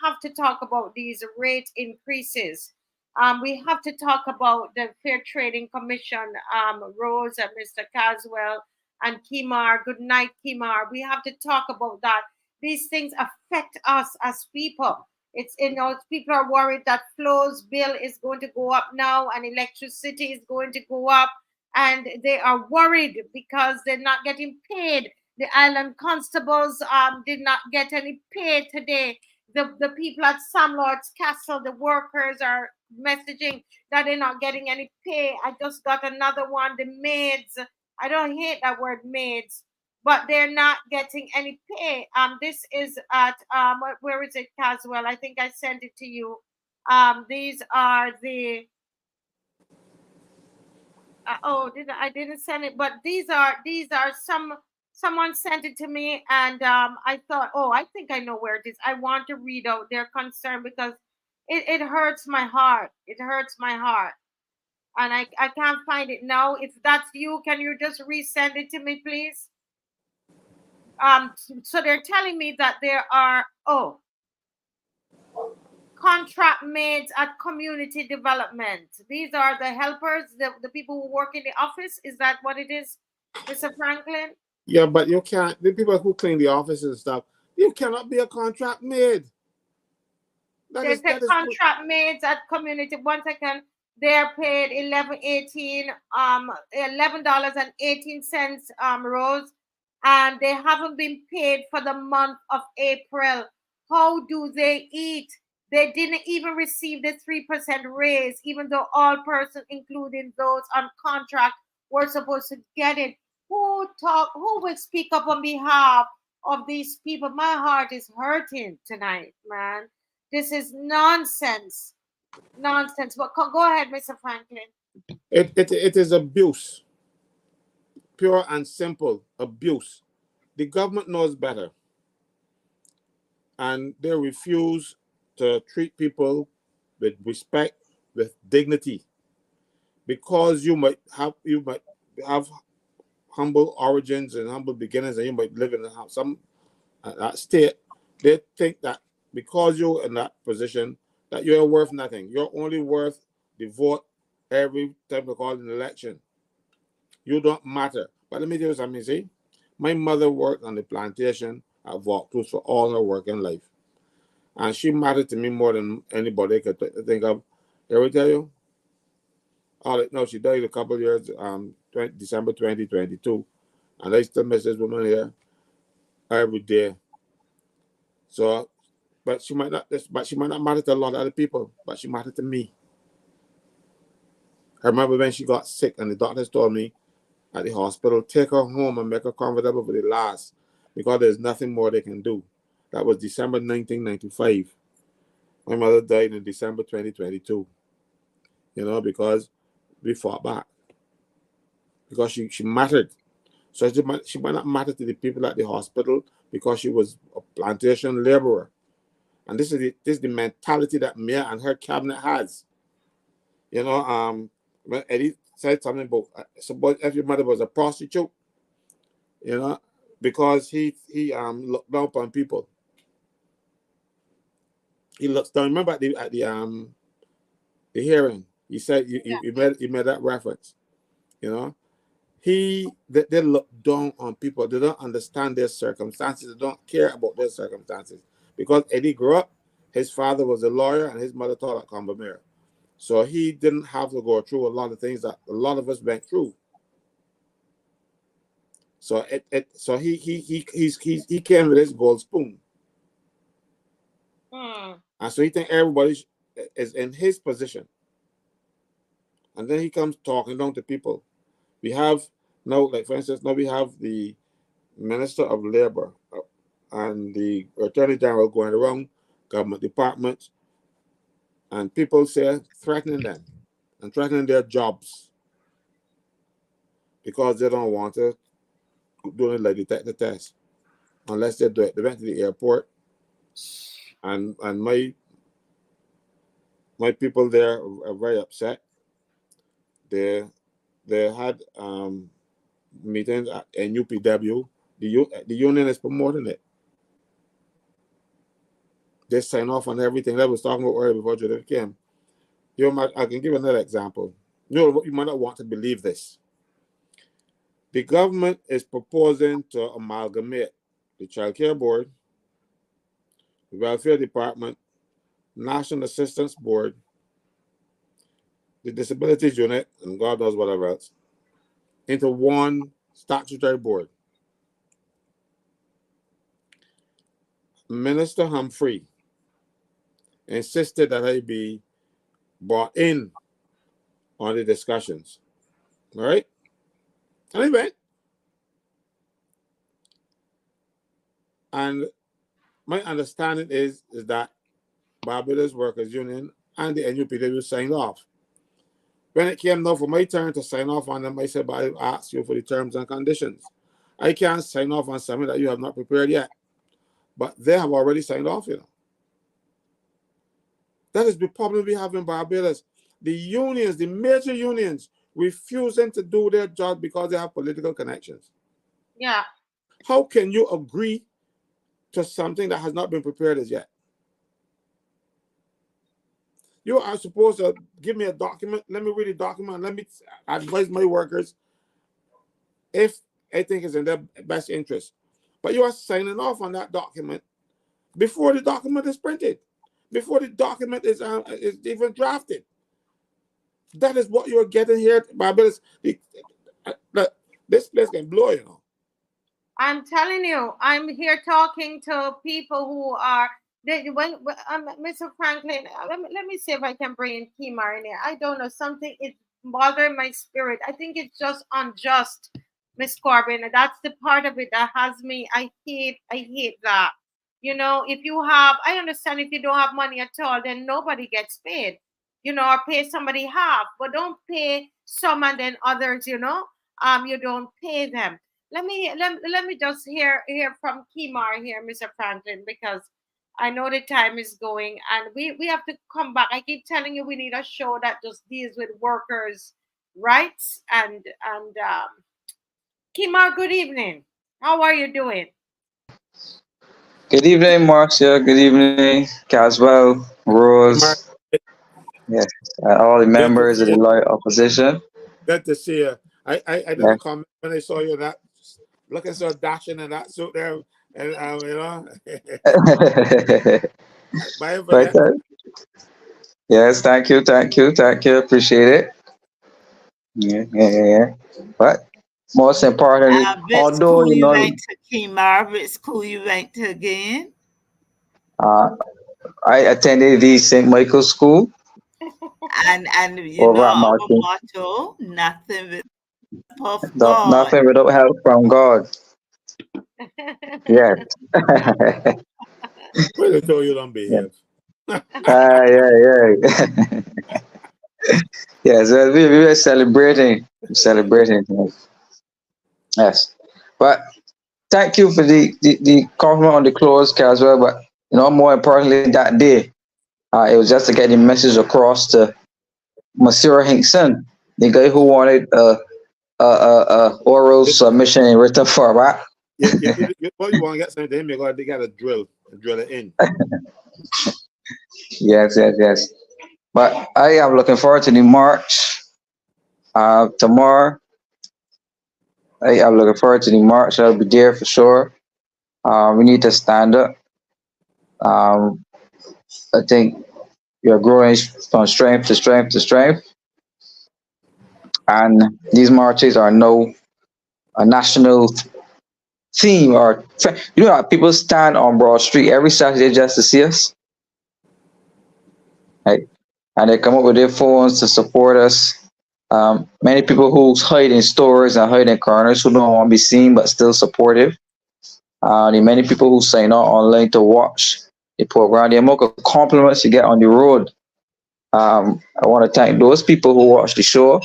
have to talk about these rate increases. We have to talk about the Fair Trading Commission, Rose and Mr. Caswell and Kimar. Good night, Kimar. We have to talk about that. These things affect us as people. It's, people are worried that Flo's bill is going to go up now and electricity is going to go up. And they are worried because they're not getting paid. The island constables did not get any pay today. The people at Sam Lord's Castle, the workers are messaging that they're not getting any pay. I just got another one, the maids. I don't hate that word maids, but they're not getting any pay. This is at, where is it, Caswell? I think I sent it to you. These are the I didn't send it, but these are someone sent it to me, and I thought, oh, I think I know where it is. I want to read out their concern because it hurts my heart. It hurts my heart, and I can't find it now. If that's you, can you just resend it to me, please? So they're telling me that there are contract maids at community development. These are the helpers, the people who work in the office. Is that what it is, Mr. Franklin? Yeah, but you can't. The people who clean the offices and stuff, you cannot be a contract maid. There's the contract maids at community. 1 second. They're paid $11.18, Rose, and they haven't been paid for the month of April. How do they eat? They didn't even receive the 3% raise, even though all persons, including those on contract, were supposed to get it. Who will speak up on behalf of these people? My heart is hurting tonight, man. This is nonsense. Nonsense. But go ahead, Mr. Franklin. It is abuse. Pure and simple abuse. The government knows better. And they refuse to treat people with respect, with dignity. Because you might have humble origins and humble beginnings, and you might live in some state. They think that because you're in that position, that you're worth nothing. You're only worth the vote every time we call an election. You don't matter. But let me tell you something, see? My mother worked on the plantation at Vaucluse for all her working life. And she mattered to me more than anybody could think of. Did I tell you? No, she died a couple of years, December 2022. And I still miss this woman here every day. So, but she might not matter to a lot of other people, but she mattered to me. I remember when she got sick and the doctors told me at the hospital, take her home and make her comfortable for the last, because there's nothing more they can do. That was December 1995. My mother died in December 2022. Because we fought back. Because she mattered. So she might not matter to the people at the hospital because she was a plantation laborer. And this is the mentality that Mia and her cabinet has. When Eddie said something about suppose if your mother was a prostitute, because he looked down upon people. He looks down. Remember at the hearing, he said you made that reference. They look down on people. They don't understand their circumstances. They don't care about their circumstances. Because Eddie grew up, his father was a lawyer and his mother taught at Combermere. So he didn't have to go through a lot of things that a lot of us went through. So he came with his gold spoon. And so he think everybody is in his position. And then he comes talking down to people. We have now, like for instance, now we have the Minister of Labor and the Attorney General going around government departments, and people say threatening them and threatening their jobs because they don't want to do it like detect the test unless they do it. They went to the airport, and my people there are very upset. They had meetings at NUPW. The union is promoting it. They sign off on everything that was talking about earlier before Judith came. I can give another example. You might not want to believe this. The government is proposing to amalgamate the Child Care Board, the Welfare Department, National Assistance Board, the Disabilities Unit, and God knows whatever else, into one statutory board. Minister Humphrey insisted that I be brought in on the discussions. All right? And I went. And my understanding is that Barbados Workers Union and the NUPW signed off. When it came now for my turn to sign off on them, I said, but I asked you for the terms and conditions. I can't sign off on something that you have not prepared yet. But they have already signed off, you know. That is the problem we have in Barbados. The unions, the major unions, refusing to do their job because they have political connections. Yeah. How can you agree to something that has not been prepared as yet? You are supposed to give me a document. Let me read the document. Let me advise my workers if I think it's in their best interest. But you are signing off on that document before the document is printed, before the document is even drafted. That is what you are getting here, Barbados. This place can blow, you know. I'm telling you, I'm here talking to people who are. Mr. Franklin, let me see if I can bring in Kimar in here. I don't know, something is bothering my spirit. I think it's just unjust, Miss Corbin. That's the part of it that has me. I hate that. You know, if you have, I understand if you don't have money at all, then nobody gets paid. You know, or pay somebody half, but don't pay some and then others. You know, you don't pay them. Let me just hear from Kimar here, Mr. Franklin, because I know the time is going and we have to come back. I keep telling you we need a show that just deals with workers' rights and Kimar, good evening. How are you doing? Good evening, Marcia. Good evening, Caswell, Rose, yes, all the Good to members see of the you. lawyer opposition. Good to see you. I Yes. didn't comment when I saw you that looking so dashing in that suit there, and you know. Bye for But that. yes, thank you, appreciate it. Yeah. But most importantly, It's although cool you you know, went to Kemar. It's cool you went to again. uh, I attended the St. Michael's School And you know over at our Martin. motto, nothing with the help of God. Nothing without help from God. Yes. Well, they told you don't Yeah. behave. Yeah. Yes, we were celebrating. Yes. But thank you for the compliment on the close, as well. But you know, more importantly, that day, it was just to get the message across to Monsieur Hinkson, the guy who wanted oral submission in written format. What you want to get something to him, they got to drill it in. Yes. But I am looking forward to the march tomorrow. I am looking forward to the march. I'll be there for sure. We need to stand up. Um, I think we are growing from strength to strength to strength. And these marches are no a national theme or you know people stand on Broad Street every Saturday just to see us, right? And they come up with their phones to support us. Many people who hide in stores and hide in corners who don't want to be seen but still supportive. The many people who sign out online to watch the program. The amount of compliments you get on the road. I want to thank those people who watch the show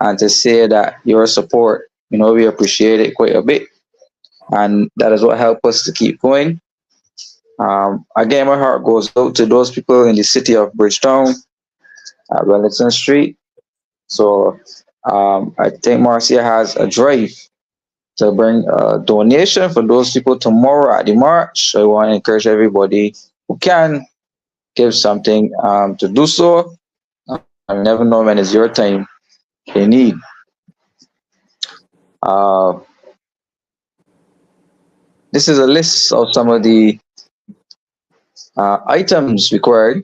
and to say that your support, you know, we appreciate it quite a bit. And that is what helped us to keep going. Again, my heart goes out to those people in the city of Bridgetown at Wellington Street. So I think Marcia has a drive to bring a donation for those people tomorrow at the march. So I want to encourage everybody who can give something to do so. I never know when it's your time they need. This is a list of some of the items required.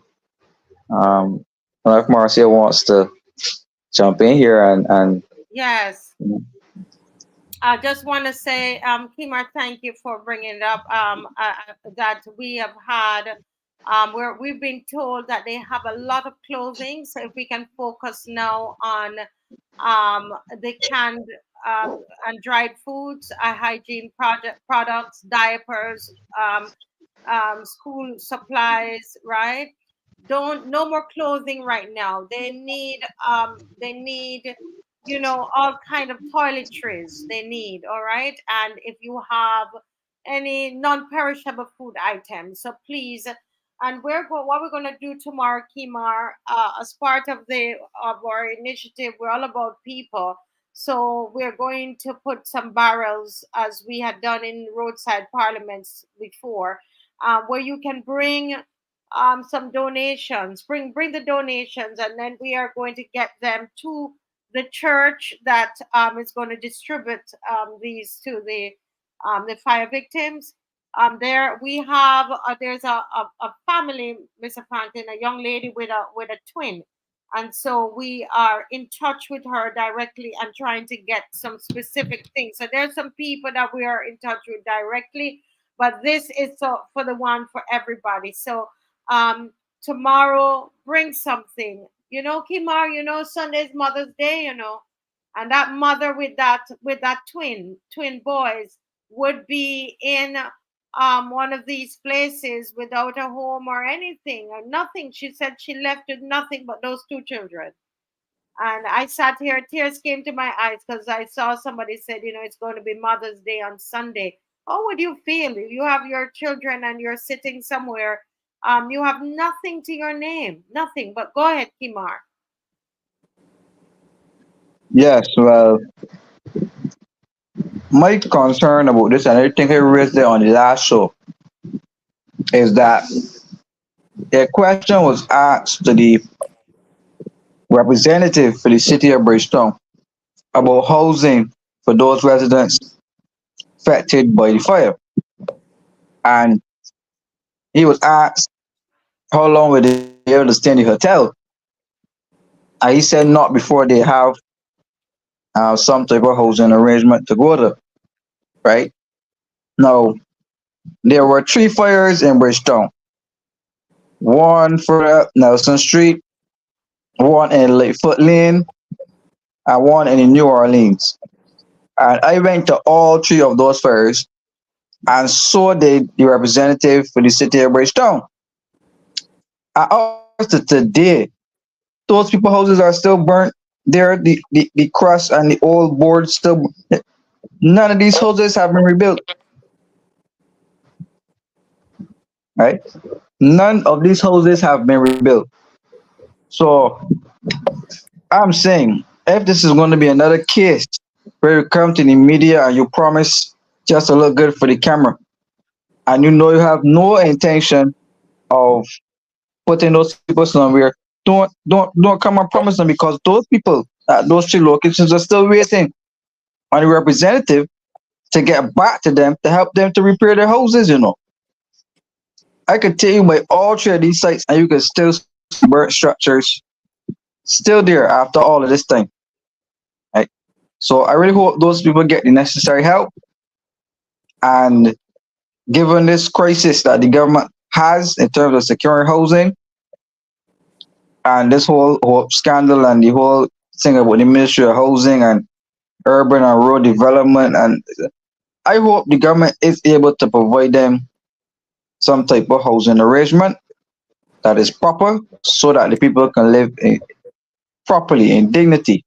If Marcia wants to jump in here and Yes. I just want to say, Kimar, thank you for bringing it up. That we have had, we've been told that they have a lot of clothing. So if we can focus now on the canned and dried foods, hygiene products, diapers, school supplies, right? no more clothing right now. They need all kind of toiletries they need, all right? And if you have any non-perishable food items, so please. And what we're going to do tomorrow, Kimar, as part of our initiative, we're all about people. So we're going to put some barrels, as we had done in roadside parliaments before, where you can bring some donations. Bring the donations, and then we are going to get them to the church that is going to distribute these to the fire victims. There we have there's a family, Mr. Franklin, a young lady with a twin, and so we are in touch with her directly and trying to get some specific things. So there's some people that we are in touch with directly, but this is for the one for everybody. So tomorrow bring something. Kimar, Sunday's Mother's Day, and that mother with that twin boys would be in one of these places without a home or anything or nothing. She said she left with nothing but those two children. And I sat here, tears came to my eyes because I saw somebody said, it's going to be Mother's Day on Sunday. How would you feel if you have your children and you're sitting somewhere? You have nothing to your name, nothing. But go ahead, Kimar. Yes, well, my concern about this, and I think I raised it on the last show, is that a question was asked to the representative for the city of Bridgetown about housing for those residents affected by the fire. And he was asked how long would they be able to stay in the hotel. And he said not before they have some type of housing arrangement to go to, right? Now, there were 3 fires in Bridgetown. One further up Nelson Street, one in Lightfoot Lane, and one in New Orleans. And I went to all 3 of those fires, and so did the representative for the city of Bridgetown. And up to today, those people houses are still burnt there. The crust and the old boards still. None of these houses have been rebuilt. Right? None of these houses have been rebuilt. So I'm saying, if this is going to be another case where you come to the media and you promise just to look good for the camera, and you have no intention of putting those people somewhere, don't come and promise them, because those people at those 3 locations are still waiting on the representative to get back to them to help them to repair their houses. I could tell you by all 3 of these sites, and you can still see burnt structures still there after all of this time. Right? So I really hope those people get the necessary help. And given this crisis that the government has in terms of securing housing, and this whole scandal and the whole thing about the Ministry of Housing and Urban and Rural Development, and I hope the government is able to provide them some type of housing arrangement that is proper, so that the people can live properly in dignity.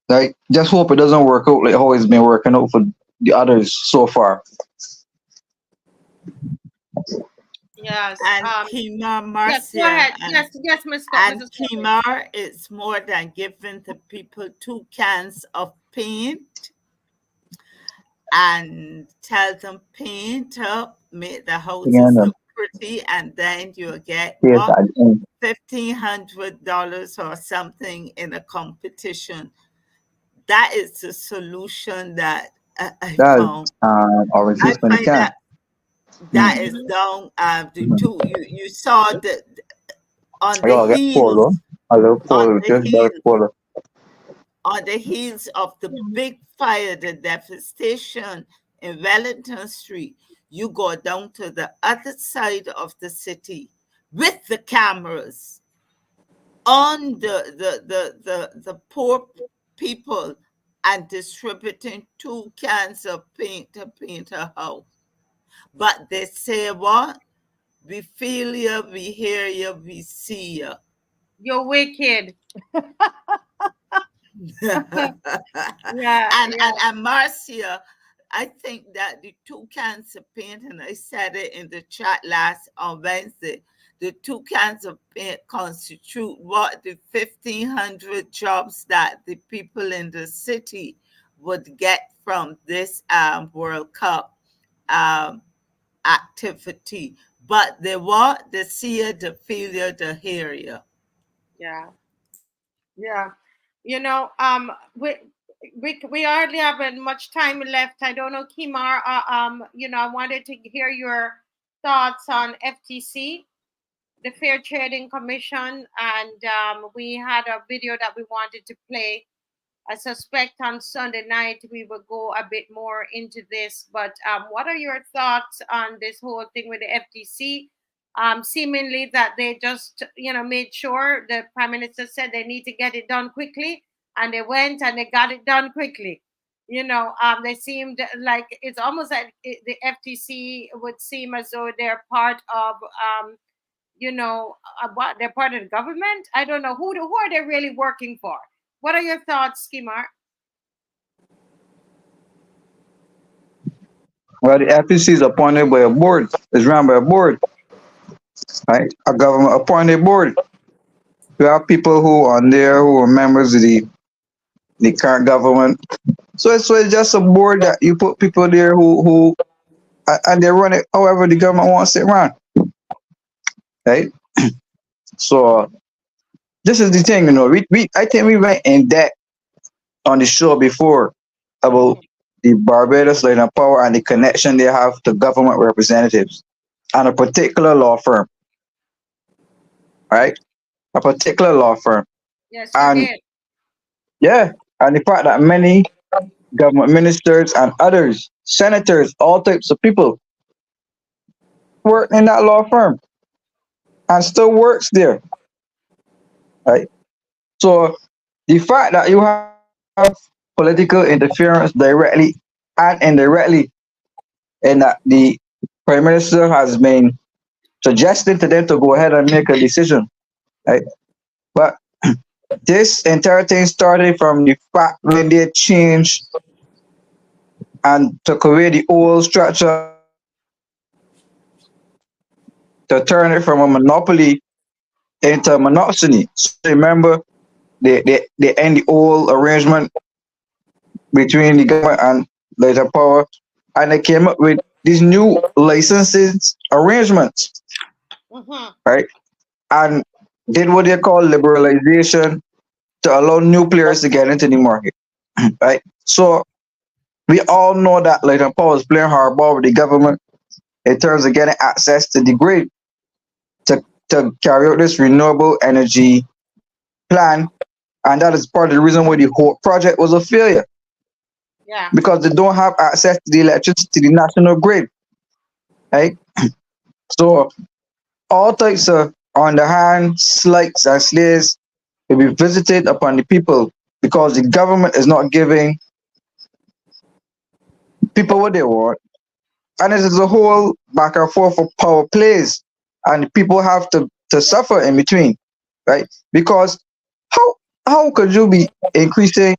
Like, just hope it doesn't work out like how it's been working out for the others so far. Yes. And Kimar, Marcia, yes, go ahead. Yes, Ms. Scott. And Kimar, it's more than giving the people 2 cans of paint and tell them paint up, make the houses look pretty, and then you'll get $1,500 or something in a competition. That is the solution that I found. I find that is down you saw the on the heels of the big fire, the devastation in Wellington Street. You go down to the other side of the city with the cameras on the poor people and distributing 2 cans of paint to paint a house. But they say what? We feel you, we hear you, we see you. You're wicked. and, Yeah, yeah. and Marcia, I think that the two cans of paint, and I said it in the chat last on Wednesday, the two cans of paint constitute what the 1,500 jobs that the people in the city would get from this World Cup um, activity. But they want to see you, to feel you, to hear you. Yeah. Yeah. You know, we hardly have much time left. I don't know, Kimar. I wanted to hear your thoughts on FTC, the Fair Trading Commission, and we had a video that we wanted to play. I suspect on Sunday night we will go a bit more into this. But what are your thoughts on this whole thing with the FTC? Seemingly that they just, made sure the Prime Minister said they need to get it done quickly, and they went and they got it done quickly. They seemed like it's almost like the FTC would seem as though they're part of, what they're part of the government. I don't know who are they really working for. What are your thoughts, Skimar? Well, the FTC is appointed by a board. It's run by a board, right? A government appointed board. You have people who are on there who are members of the current government. So it's just a board that you put people there who and they run it however the government wants it run, right? So this is the thing, I think we went in depth on the show before about the Barbados Light and Power and the connection they have to government representatives and a particular law firm, right? A particular law firm. Yes, you And did. yeah, and the fact that many government ministers and others, senators, all types of people work in that law firm and still works there, right? So the fact that you have political interference directly and indirectly, and that the Prime Minister has been suggesting to them to go ahead and make a decision, right? But this entire thing started from the fact when they changed and took away the old structure to turn it from a monopoly into a monopsony. So remember, they end the old arrangement between the government and later power, and they came up with these new licenses arrangements, right? And did what they call liberalization to allow new players to get into the market, right? So we all know that later power is playing hardball with the government in terms of getting access to the grid to carry out this renewable energy plan. And that is part of the reason why the whole project was a failure. Yeah. Because they don't have access to the electricity, the national grid, right? So all types of underhand slights and slays will be visited upon the people because the government is not giving people what they want. And it is a whole back and forth of power plays, and people have to suffer in between, right? Because how could you be increasing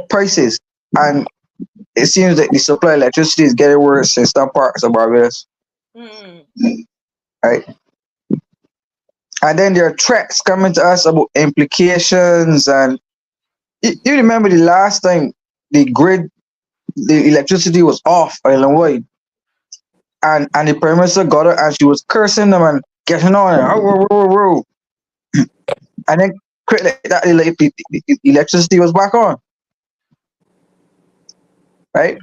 prices and it seems that the supply of electricity is getting worse in some parts of Barbados, right? And then there are threats coming to us about implications. And you remember the last time the grid, the electricity was off island wide, and the Prime Minister got her and she was cursing them and getting on it, and then quick like that, the electricity was back on, right?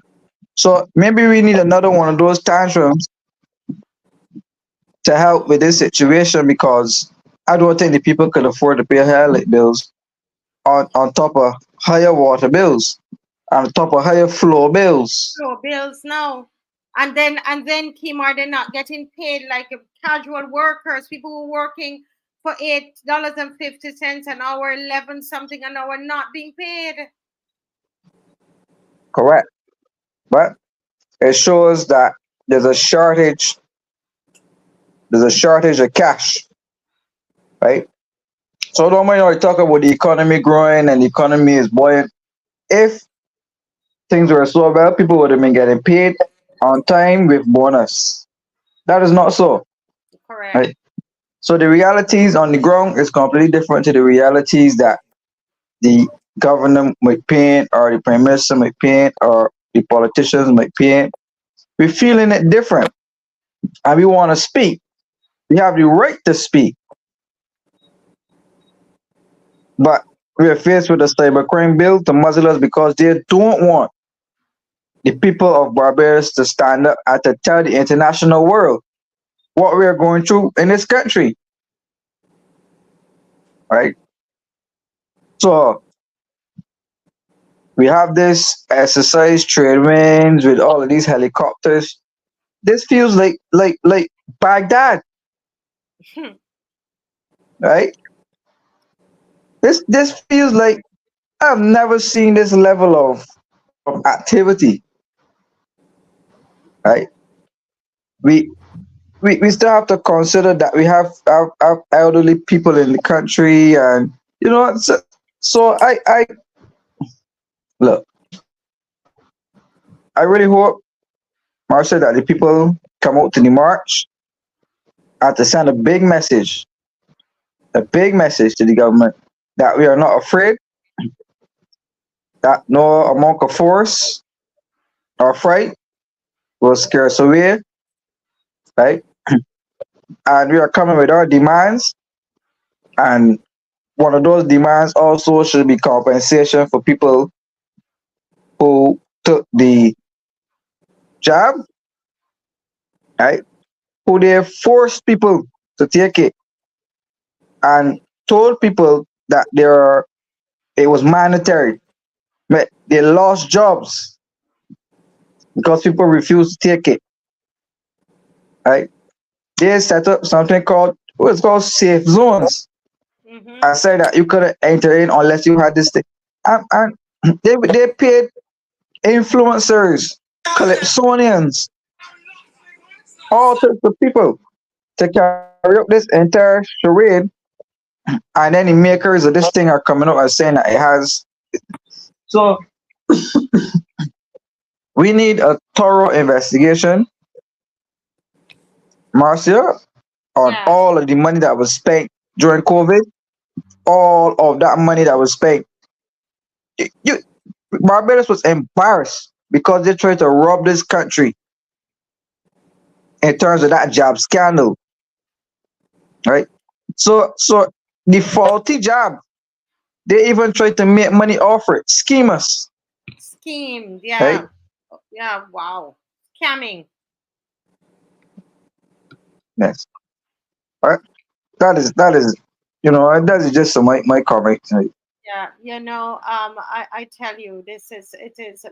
So maybe we need another one of those tantrums to help with this situation, because I don't think the people could afford to pay higher light bills on top of higher water bills, on top of higher floor bills. Floor bills now. And then Kimar, they're not getting paid like casual workers, people who are working for $8.50 an hour, 11 something an hour, not being paid. Correct. But it shows that there's a shortage There's a shortage of cash, right? So don't mind we talk about the economy growing and the economy is buoyant. If things were so well, people would have been getting paid on time with bonus. That is not so, Correct. right? So the realities on the ground is completely different to the realities that the governor might paint or the prime minister might paint or the politicians might paint. We're feeling it different and we want to speak. We have the right to speak. But we are faced with a cybercrime bill to muzzle us because they don't want the people of Barbados to stand up and to tell the international world what we are going through in this country. Right? So we have this exercise trade winds with all of these helicopters. This feels like Baghdad. Right? This feels like I've never seen this level of activity. Right? We still have to consider that we have elderly people in the country, and you know, so I look. I really hope, Marcia, that the people come out to the march and to send a big message to the government that we are not afraid, that no amount of force or fright will scare us away, right? And we are coming with our demands, and one of those demands also should be compensation for people who took the jab, right? Who they forced people to take it and told people that it was mandatory. They lost jobs because people refused to take it, right? They set up something called safe zones. I said that you couldn't enter in unless you had this thing. And they paid influencers, Calypsonians, all sorts of people to carry out this entire charade. And then the makers of this thing are coming up and saying that it has. So we need a thorough investigation, Marcia, on all of the money that was spent during COVID. All of that money that was spent. Barbados was embarrassed because they tried to rob this country in terms of that job scandal, right? So the faulty job, they even tried to make money off it, schemers. Schemed, yeah. Right? Yeah, wow. Scamming. Yes. All right. That is that is just my comment tonight. Yeah, I tell you,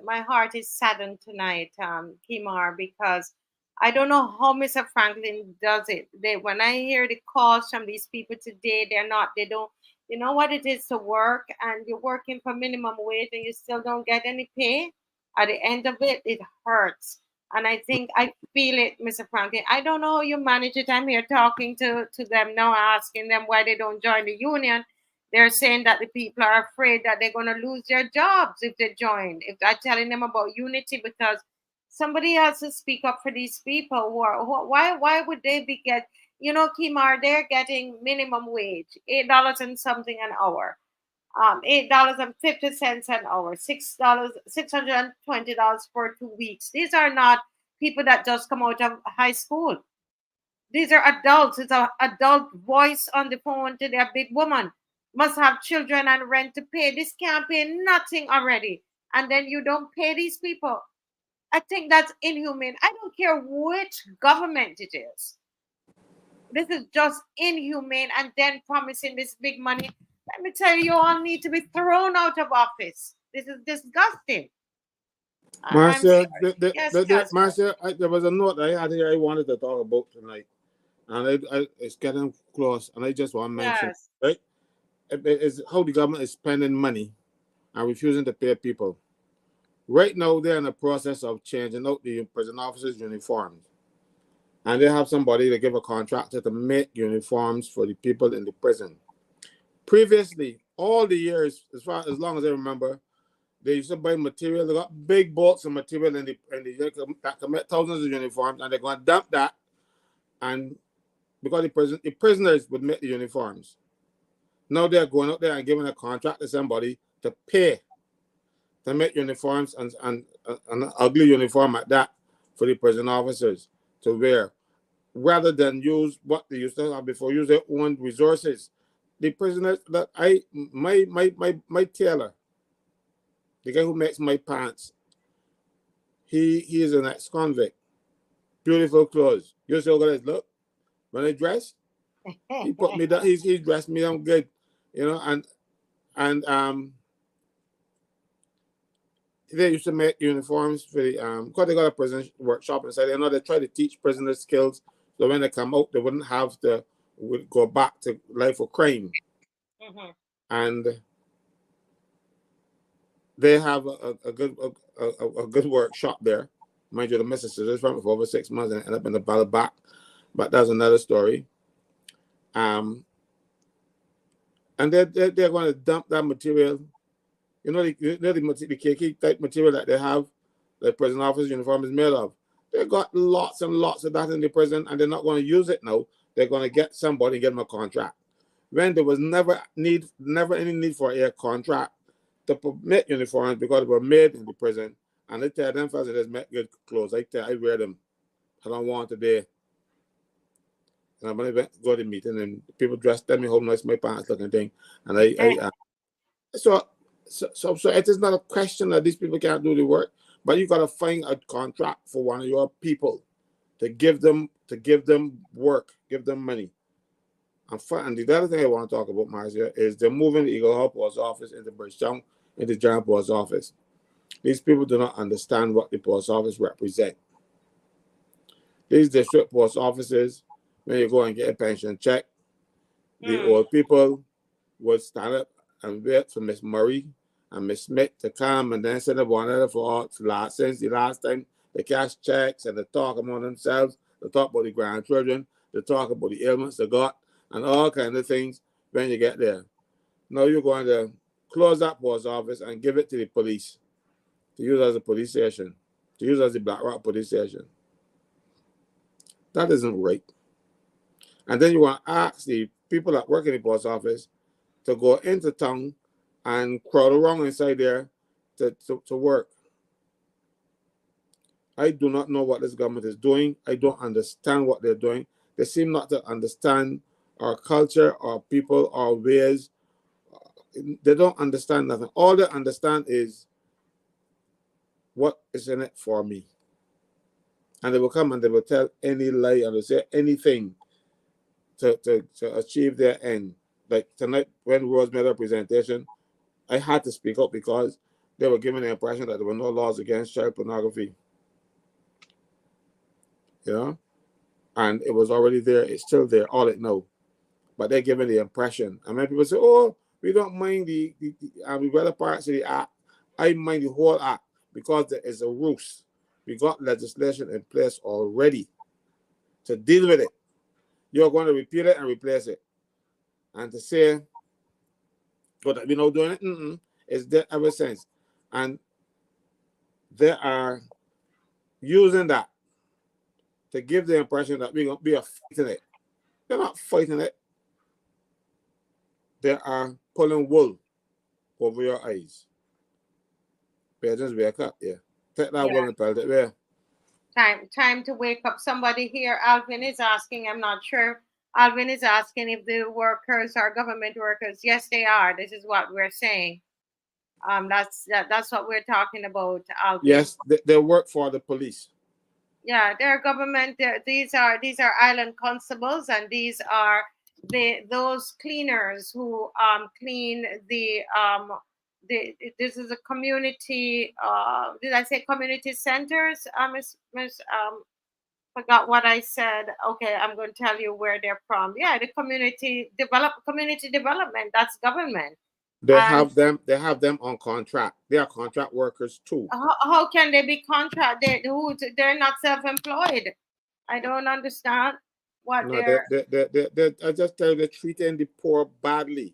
my heart is saddened tonight, Kimar, because I don't know how Mr. Franklin does it. When I hear the calls from these people today, they don't, you know what it is to work, and you're working for minimum wage and you still don't get any pay. At the end of it, it hurts. And I think I feel it, Mr. Franklin. I don't know how you manage it. I'm here talking to them now, asking them why they don't join the union. They're saying that the people are afraid that they're going to lose their jobs if they join. If I'm telling them about unity, because somebody has to speak up for these people why would they be Kimar, they're getting minimum wage, $8 and something an hour, $8.50 an hour, $620 for 2 weeks. These are not people that just come out of high school. These are adults. It's an adult voice on the phone to their big woman. Must have children and rent to pay. This can't pay nothing already. And then you don't pay these people. I think that's inhumane. I don't care which government it is. This is just inhumane. And then promising this big money. Let me tell you, all need to be thrown out of office. This is disgusting. Marcia, Yes, Marcia, there was a note I had here I wanted to talk about tonight. And it's getting close, and I just want to mention, right? It's how the government is spending money and refusing to pay people. Right now, they're in the process of changing out the prison officers' uniforms. and they have somebody to give a contractor to make uniforms for the people in the prison. Previously, all the years, as long as I remember, they used to buy material. They got big bolts of material that can make thousands of uniforms, and they're going to dump that. And because the prisoners would make the uniforms, now they're going out there and giving a contract to somebody to pay to make uniforms and an ugly uniform at that for the prison officers to wear, rather than use what they used to have before, use their own resources. The prisoners that my tailor, the guy who makes my pants, he is an ex-convict. Beautiful clothes. You see how guys look when I dress. He put me down. He dressed me down good, and they used to make uniforms for the because they got a prison workshop inside. They try to teach prisoners skills so when they come out, they wouldn't have to go back to life of crime. Mm-hmm. And they have a good workshop there. Mind you, the Mrs. Scissors from it for over 6 months and end up in the ballot back, but that's another story. And they're going to dump that material. The KK type material that they have, the prison officer uniform is made of. They got lots and lots of that in the prison, and they're not going to use it now. They're going to get somebody and get them a contract. When there was never any need for a contract to permit uniforms because they were made in the prison, and they tell them first, they make good clothes. I wear them. I don't want today. And I'm going to go to the meeting, and people tell me how nice my pants looking thing, and so it is not a question that these people can't do the work, but you got to find a contract for one of your people to give them work, give them money. And the other thing I want to talk about, Marcia, is they're moving the Eagle Hall Post Office into Bridgetown, into Giant Post Office. These people do not understand what the post office represents. These district post offices, when you go and get a pension check, the old people would stand up and wait for Miss Murray and Miss Smith to come and then send up one another since the last time they cash checks and they talk among themselves, they talk about the grandchildren, they talk about the ailments they got, and all kinds of things when you get there. Now you're going to close that post office and give it to the police to use as a police station, to use as the Black Rock police station. That isn't right. And then you want to ask the people that work in the post office to go into town and crowd around inside there to work. I do not know what this government is doing. I don't understand what they're doing. They seem not to understand our culture, our people, our ways. They don't understand nothing. All they understand is what is in it for me. And they will come and they will tell any lie and they say anything to achieve their end. Like tonight, when Rose made her presentation, I had to speak up because they were giving the impression that there were no laws against child pornography. And it was already there. It's still there. All it know, but they're giving the impression. And many people say, "Oh, we don't mind the other parts of the act. I mind the whole act because there is a ruse. We got legislation in place already to deal with it. You're going to repeal it and replace it, and to say, but we're not doing it. It's there ever since, and they are using that to give the impression that we're going to be fighting it. They're not fighting it. They are pulling wool over your eyes. Better just wake up, Take that wool and pelt it there. Time to wake up. Somebody here, Alvin is asking, I'm not sure. Alvin is asking if the workers are government workers. Yes, they are. This is what we're saying. That's what we're talking about, Alvin. Yes, they work for the police. Yeah, they're government. These are island constables, and these are those cleaners who clean this is a community. Did I say community centers? Forgot what I said. Okay, I'm going to tell you where they're from. Yeah, the community development. That's government. They have them on contract. They are contract workers too. How can they be contract? They're not self-employed. I don't understand what No, they're. I just tell you, they're treating the poor badly.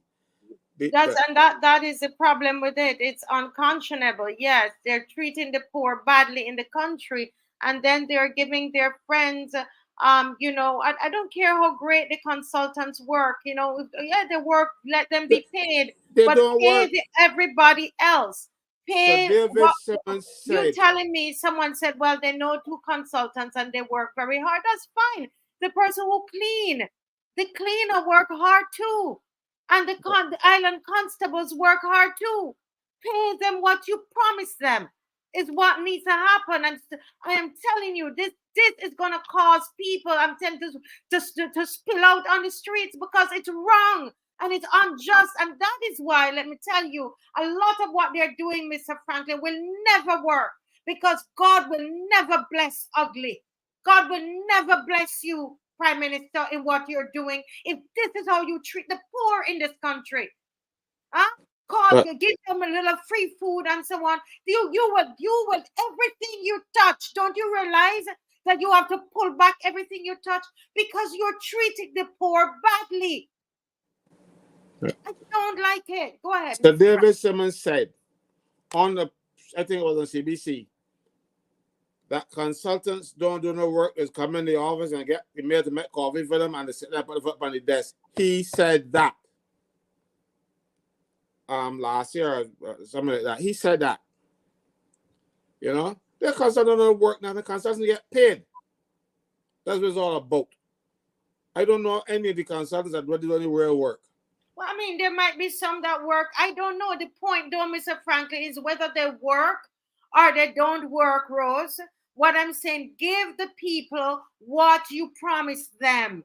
That is the problem with it. It's unconscionable. Yes, they're treating the poor badly in the country, and then they're giving their friends. I don't care how great the consultants work. Yeah, they work. Let them be paid, They but don't pay work. everybody else. So Pay David what Simmons you said, telling me? Someone said, well, they know 2 consultants and they work very hard. That's fine. The person who clean, the cleaner work hard too. And the island constables work hard too. Pay them what you promised them is what needs to happen. And I am telling you, this is going to cause people, I'm telling you, to spill out on the streets because it's wrong and it's unjust. And that is why, let me tell you, a lot of what they're doing, Mr. Franklin, will never work because God will never bless ugly. God will never bless you, Prime Minister, in what you're doing if this is how you treat the poor in this country. Give them a little free food and so on. You will everything you touch. Don't you realize that you have to pull back everything you touch because you're treating the poor badly? I don't like it. Go ahead. So David Simmons said I think it was on CBC, that consultants don't do no work, is come in the office and get the mail to make coffee for them and they sit there and put the foot on the desk. He said that last year or something like that. He said that. The consultants don't work now, the consultants get paid. That's what it's all about. I don't know any of the consultants that do any real work. Well, I mean, there might be some that work. I don't know. The point, though, Mr. Franklin, is whether they work or they don't work, Rose. What I'm saying, give the people what you promised them.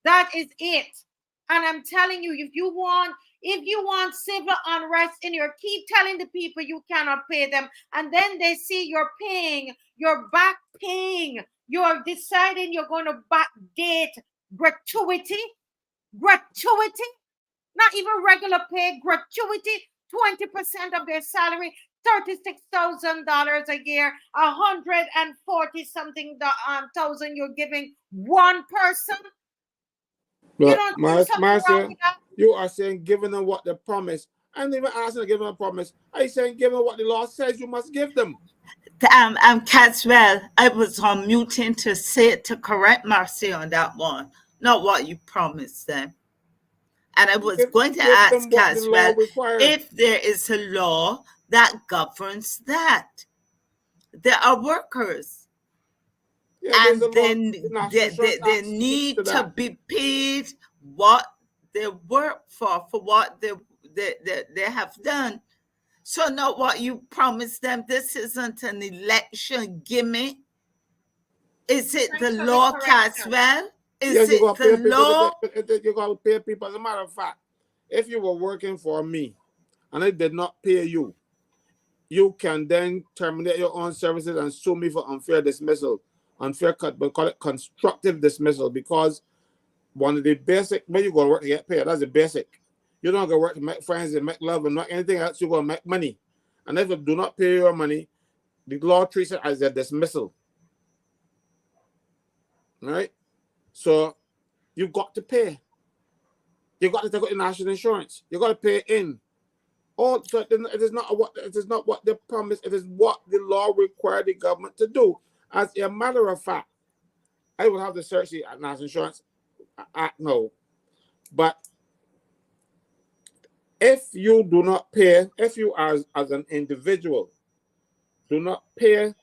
That is it. And I'm telling you, if you want civil unrest in your, keep telling the people you cannot pay them. And then they see you're paying, you're back paying, you're deciding you're going to backdate gratuity, not even regular pay, gratuity, 20% of their salary, $36,000 a year, 140 something thousand you're giving one person. But you don't do something wrong with that? You are saying giving them what they promise. I didn't even ask them to give them a promise. Are you saying give them what the law says you must give them? Caswell, I was on muting to correct Marcy on that one, not what you promised them. And I was going to ask Caswell if there is a law that governs that. There are workers. And then they need to be paid what they work for what they have done. So not what you promised them. This isn't an election gimmick. Is it the law, Caswell? Is it the law? You're going to pay people. As a matter of fact, if you were working for me and I did not pay you, you can then terminate your own services and sue me for unfair dismissal. Unfair cut, but call it constructive dismissal, because one of the basic, when you go to work to get paid, that's the basic. You don't go to work to make friends and make love and not anything else. You go to make money. And if you do not pay your money, the law treats it as a dismissal. Right? So you've got to pay. You've got to take out your national insurance. You've got to pay in. So it is not what they promise. It is what the law requires the government to do. As a matter of fact, I would have to search the National Insurance Act, no. But if you do not pay, if you as an individual do not pay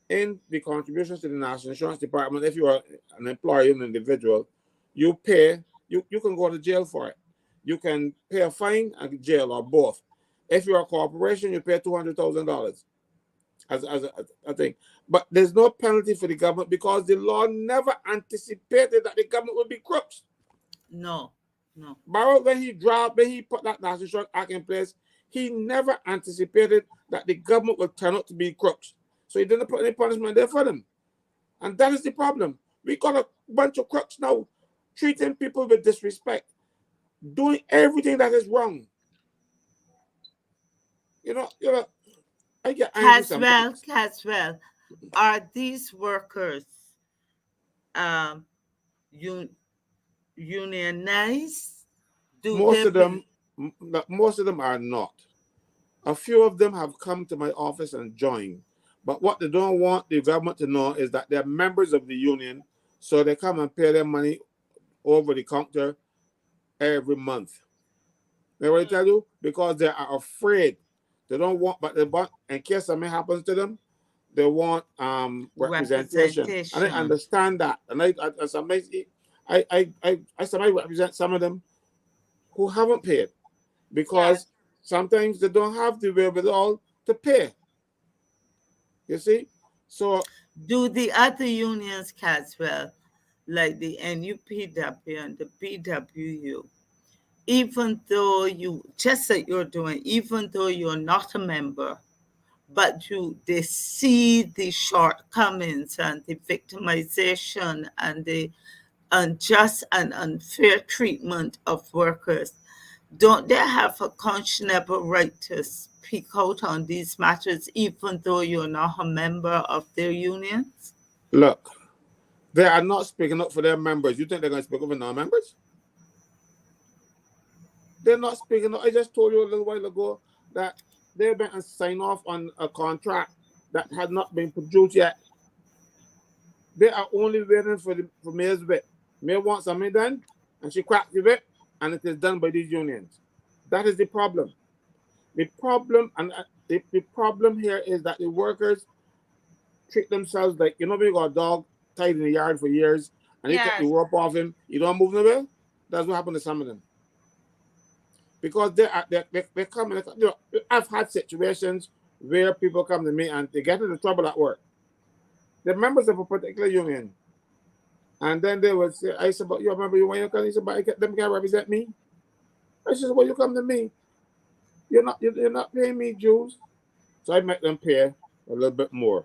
in the contributions to the National Insurance Department, if you are an employee, an individual, you pay, you can go to jail for it. You can pay a fine and jail, or both. If you're a corporation, you pay $200,000 as a thing. But there's no penalty for the government because the law never anticipated that the government would be crooks. No. Barrow, when he put that National Insurance Act in place, he never anticipated that the government would turn out to be crooks. So he didn't put any punishment there for them. And that is the problem. We got a bunch of crooks now treating people with disrespect, doing everything that is wrong. I get angry sometimes. Caswell, are these workers um, un- unionized? Do Most they of them are not. A few of them have come to my office and joined. But what they don't want the government to know is that they're members of the union, so they come and pay their money over the counter every month. They will tell you because they are afraid. They don't want, but they want, in case something happens to them, they want representation. And I understand that. And I sometimes represent some of them who haven't paid because sometimes they don't have the wherewithal to pay. You see? So do the other unions, Caswell, like the NUPW and the PWU, even though you just like you're doing, even though you're not a member, but they see the shortcomings and the victimization and the unjust and unfair treatment of workers, don't they have a conscionable right to speak out on these matters, even though you're not a member of their unions? look, they are not speaking up for their members. You think they're going to speak up for non-members? They're not speaking up. I just told you a little while ago that they've been signed off on a contract that has not been produced yet. They are only waiting for Mayor's whip. Mayor wants something done, and she cracks the whip, and it is done by these unions. That is the problem. The problem, and the problem here is that the workers treat themselves like, when you got a dog tied in the yard for years, and you take the rope off him, you don't move him away. That's what happened to some of them. Because they come and I've had situations where people come to me and they get into trouble at work. They're members of a particular union. And then they would say, I said, but you remember when you come? He said, but them can't represent me. I said, well, you come to me. You're not paying me dues. So I make them pay a little bit more.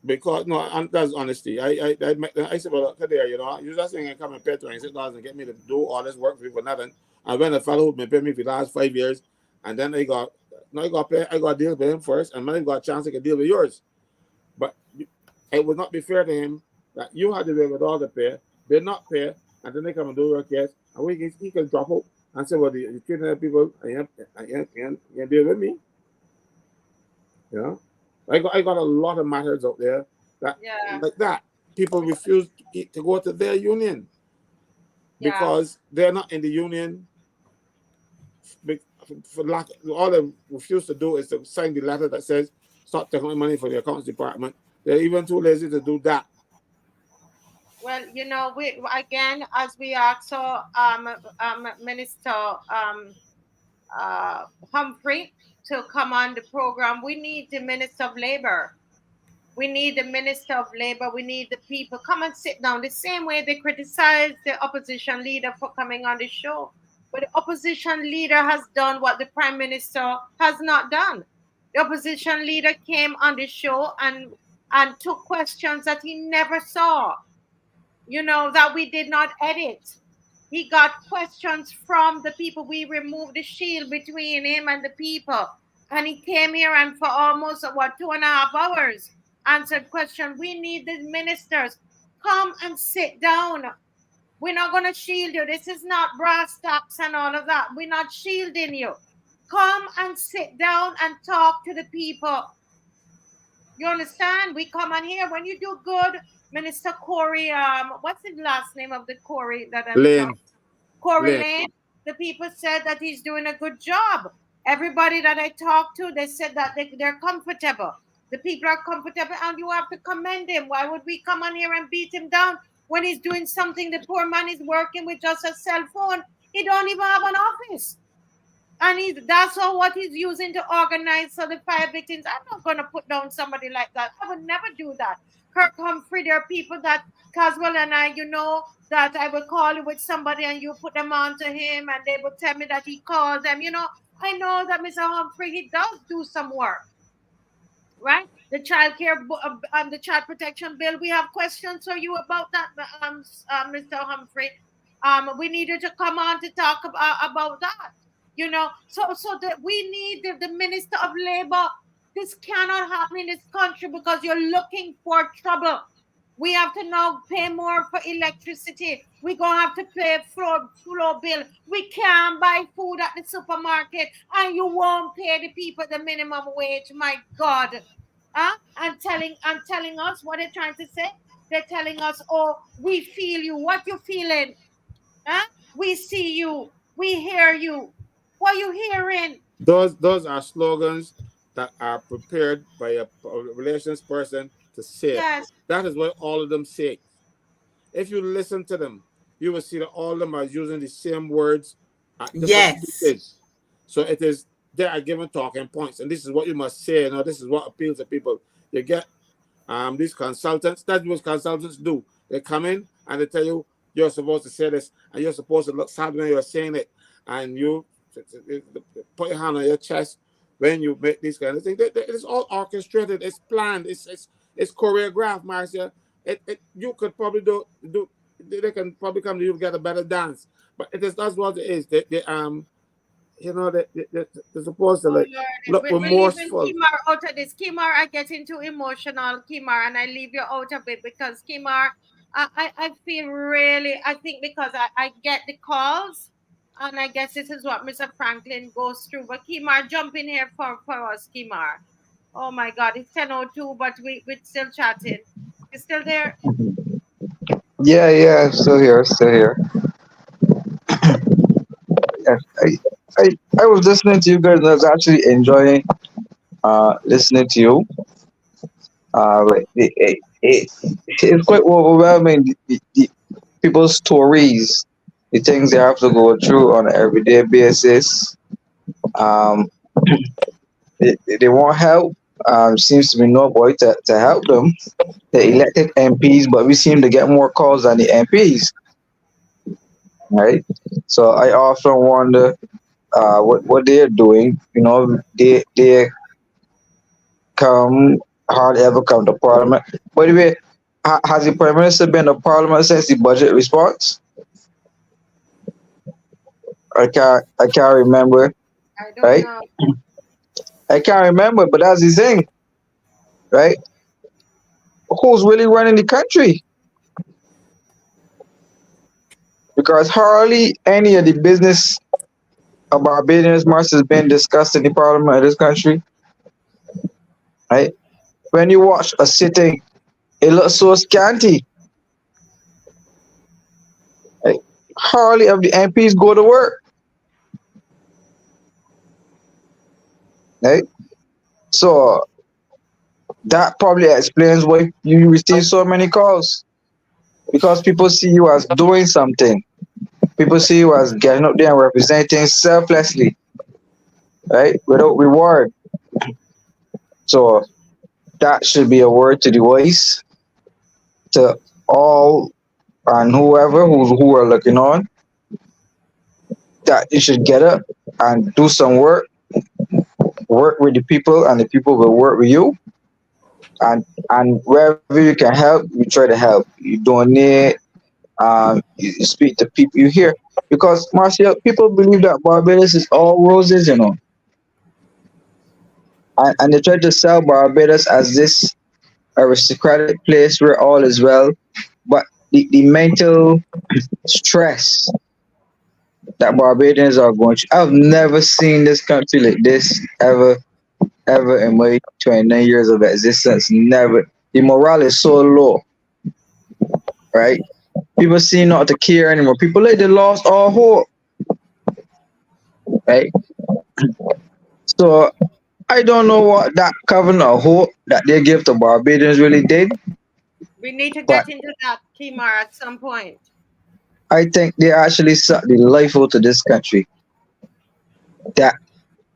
Because and that's honesty. I make them, I said, well, look there, you just saying I come and pay $26 and get me to do all this work for you for nothing. And when the fellow who's been paying me for the last 5 years, and then I got to deal with him first, and then I got a chance I could deal with yours. But it would not be fair to him that you had to deal with all the pay, did not pay, and then they come and do your case, and he can drop out and say, well, you're treating the people, and you deal with me. I got a lot of matters out there that like that. People refuse to go to their union because they're not in the union. For lack, all they refuse to do is to sign the letter that says stop taking money for the accounts department. They're even too lazy to do that. Well, we again, as we asked, Minister Humphrey to come on the program, we need the Minister of Labor. We need the Minister of Labor. We need the people. Come and sit down. The same way they criticize the opposition leader for coming on the show. But the opposition leader has done what the Prime Minister has not done. The opposition leader came on the show and took questions that he never saw, that we did not edit. He got questions from the people. We removed the shield between him and the people. And he came here and for almost, 2.5 hours, answered questions. We need the ministers. Come and sit down. We're not going to shield you. This is not brass tacks and all of that. We're not shielding you. Come and sit down and talk to the people. You understand? We come on here. When you do good, Minister Corey, what's the last name of the Corey that I'm Lane. Corey Lane. The people said that he's doing a good job. Everybody that I talked to, they said that they're comfortable. The people are comfortable, and you have to commend him. Why would we come on here and beat him down when he's doing something? The poor man is working with just a cell phone. He don't even have an office. And that's all what he's using to organize for the fire victims. I'm not going to put down somebody like that. I would never do that. Kirk Humphrey, there are people that Caswell and I, that I will call you with somebody and you put them on to him and they will tell me that he called them. I know that Mr. Humphrey, he does do some work, right? The child care and the child protection bill, we have questions for you about that, Mr. Humphrey. We need you to come on to talk about that. So that we need the Minister of Labor. This cannot happen in this country because you're looking for trouble. We have to now pay more for electricity. We're going to have to pay floor bill. We can't buy food at the supermarket, and you won't pay the people the minimum wage. My God. Huh? And telling us what they're trying to say. They're telling us, oh, we feel you. What you feeling? Huh? We see you. We hear you. What you hearing? Those are slogans that are prepared by a relations person to say it. Yes. That is what all of them say. If you listen to them, you will see that all of them are using the same words at different Yes. speeches. So it is, they are given talking points, and this is what you must say. This is what appeals to people. You get these consultants. That's what consultants do. They come in and they tell you you're supposed to say this, and you're supposed to look sad when you're saying it, and you put your hand on your chest when you make these kind of things. It's all orchestrated. It's planned. It's choreographed, Marcia. You could probably do. They can probably come to you and get a better dance, but that's what it is. They're supposed to look We're leaving remorseful. Kimar out of this. Kimar, I get into emotional, Kimar, and I leave you out of it because Kimar, I feel really, I think because I get the calls, and I guess this is what Mr. Franklin goes through. But Kimar, jump in here for us, Kimar. Oh my God, it's 10:02, but we're still chatting. You still there? Yeah, still here, still here. Yeah, I was listening to you guys, and I was actually enjoying listening to you. It's quite overwhelming. The people's stories, the things they have to go through on an everyday basis. Um, they want help. Seems to be nobody to help them. The elected MPs, but we seem to get more calls than the MPs, right? So I often wonder what they're doing. They come hardly ever come to Parliament. By the way, has the Prime Minister been to Parliament since the budget response? I can't remember, I don't right? know. I can't remember, but that's the thing, right? Who's really running the country? Because hardly any of the business of Barbadians March has been discussed in the Parliament of this country, right? When you watch a sitting, it looks so scanty. Right? Hardly of the MPs go to work, right? So that probably explains why you receive so many calls, because people see you as doing something. People see you as getting up there and representing selflessly, right? Without reward. So that should be a word to the wise, to all and whoever who are looking on, that you should get up and do some work with the people, and the people will work with you. And wherever you can help, you try to help. You donate, you speak to people you hear. Because Marcia, people believe that Barbados is all roses, and they try to sell Barbados as this aristocratic place where all is well. But the mental stress that Barbadians are going through, I've never seen this country like this ever in my 29 years of existence. Never. The morale is so low, right? People seem not to care anymore. People like they lost all hope, right? So I don't know what that covenant of hope that they give to Barbadians really did. We need to But get into that, Kimar, at some point. I think they actually sucked the life out of this country. That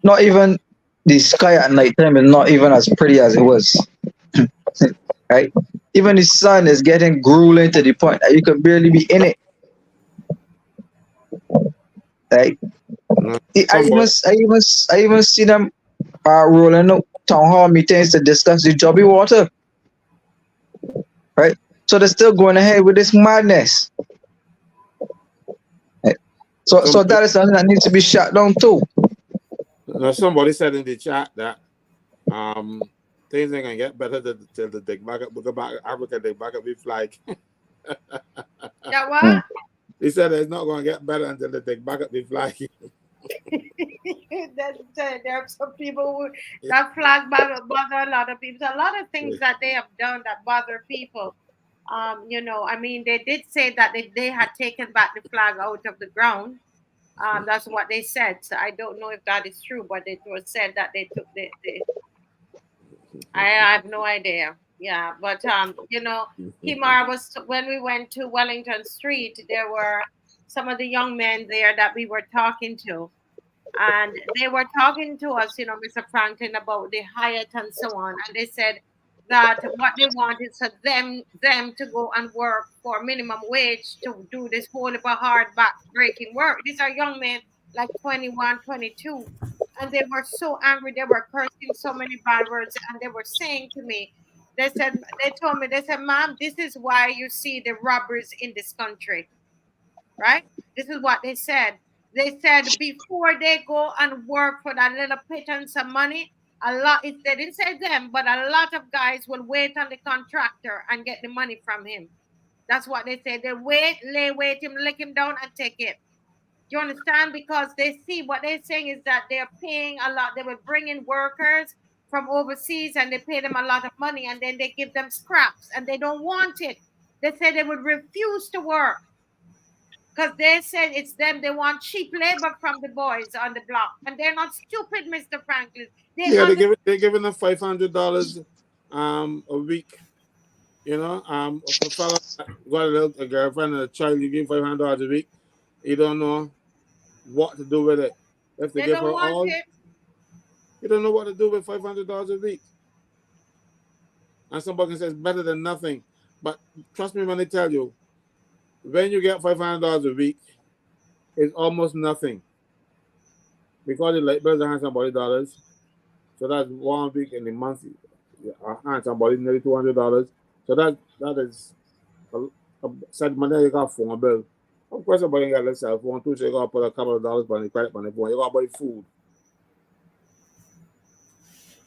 not even the sky at night time is not even as pretty as it was. Right? Even the sun is getting grueling to the point that you can barely be in it. Right? I even see them rolling up town hall meetings to discuss the Jobby water. Right? So they're still going ahead with this madness. Right? So that is something that needs to be shut down too. Now somebody said in the chat that things ain't gonna get better till the dig back up, Africa dig back up the flag. Yeah, what? He said it's not gonna get better until they dig back up the flag. There are some people who that flag bother a lot of people. A lot of things that they have done that bother people. I mean, they did say that they had taken back the flag out of the ground. That's what they said. So I don't know if that is true, but it was said that they took the I have no idea. Yeah, but Kimar was when we went to Wellington Street, there were some of the young men there that we were talking to, and they were talking to us, Mr. Franklin, about the Hyatt and so on, and they said that what they want is for them to go and work for minimum wage to do this whole heap of hard back breaking work. These are young men like 21, 22, and they were so angry. They were cursing so many bad words, and they were saying to me, they told me, they said, "Ma'am, this is why you see the robbers in this country." Right? This is what they said. They said before they go and work for that little pittance of money, they didn't say them, but a lot of guys will wait on the contractor and get the money from him. That's what they say. They wait him, lick him down and take it. Do you understand? Because they see what they're saying is that they're paying a lot. They will bring in workers from overseas and they pay them a lot of money and then they give them scraps and they don't want it. They say they would refuse to work because they said it's them. They want cheap labor from the boys on the block. And they're not stupid, Mr. Franklin. They're giving them $500 a week. If a fella got a girlfriend and a child, you give $500 a week. You don't know what to do with it. If they give her all, you don't know what to do with $500 a week. And somebody can say it's better than nothing. But trust me when they tell you, when you get $500 a week, it's almost nothing. Because the light bills are somebody dollars. So that's 1 week in the month. And somebody nearly $200. So that is said money you got phone bill. Of course, somebody got a cell phone too, so you got to put a couple of dollars on the credit on the phone. You got to buy food.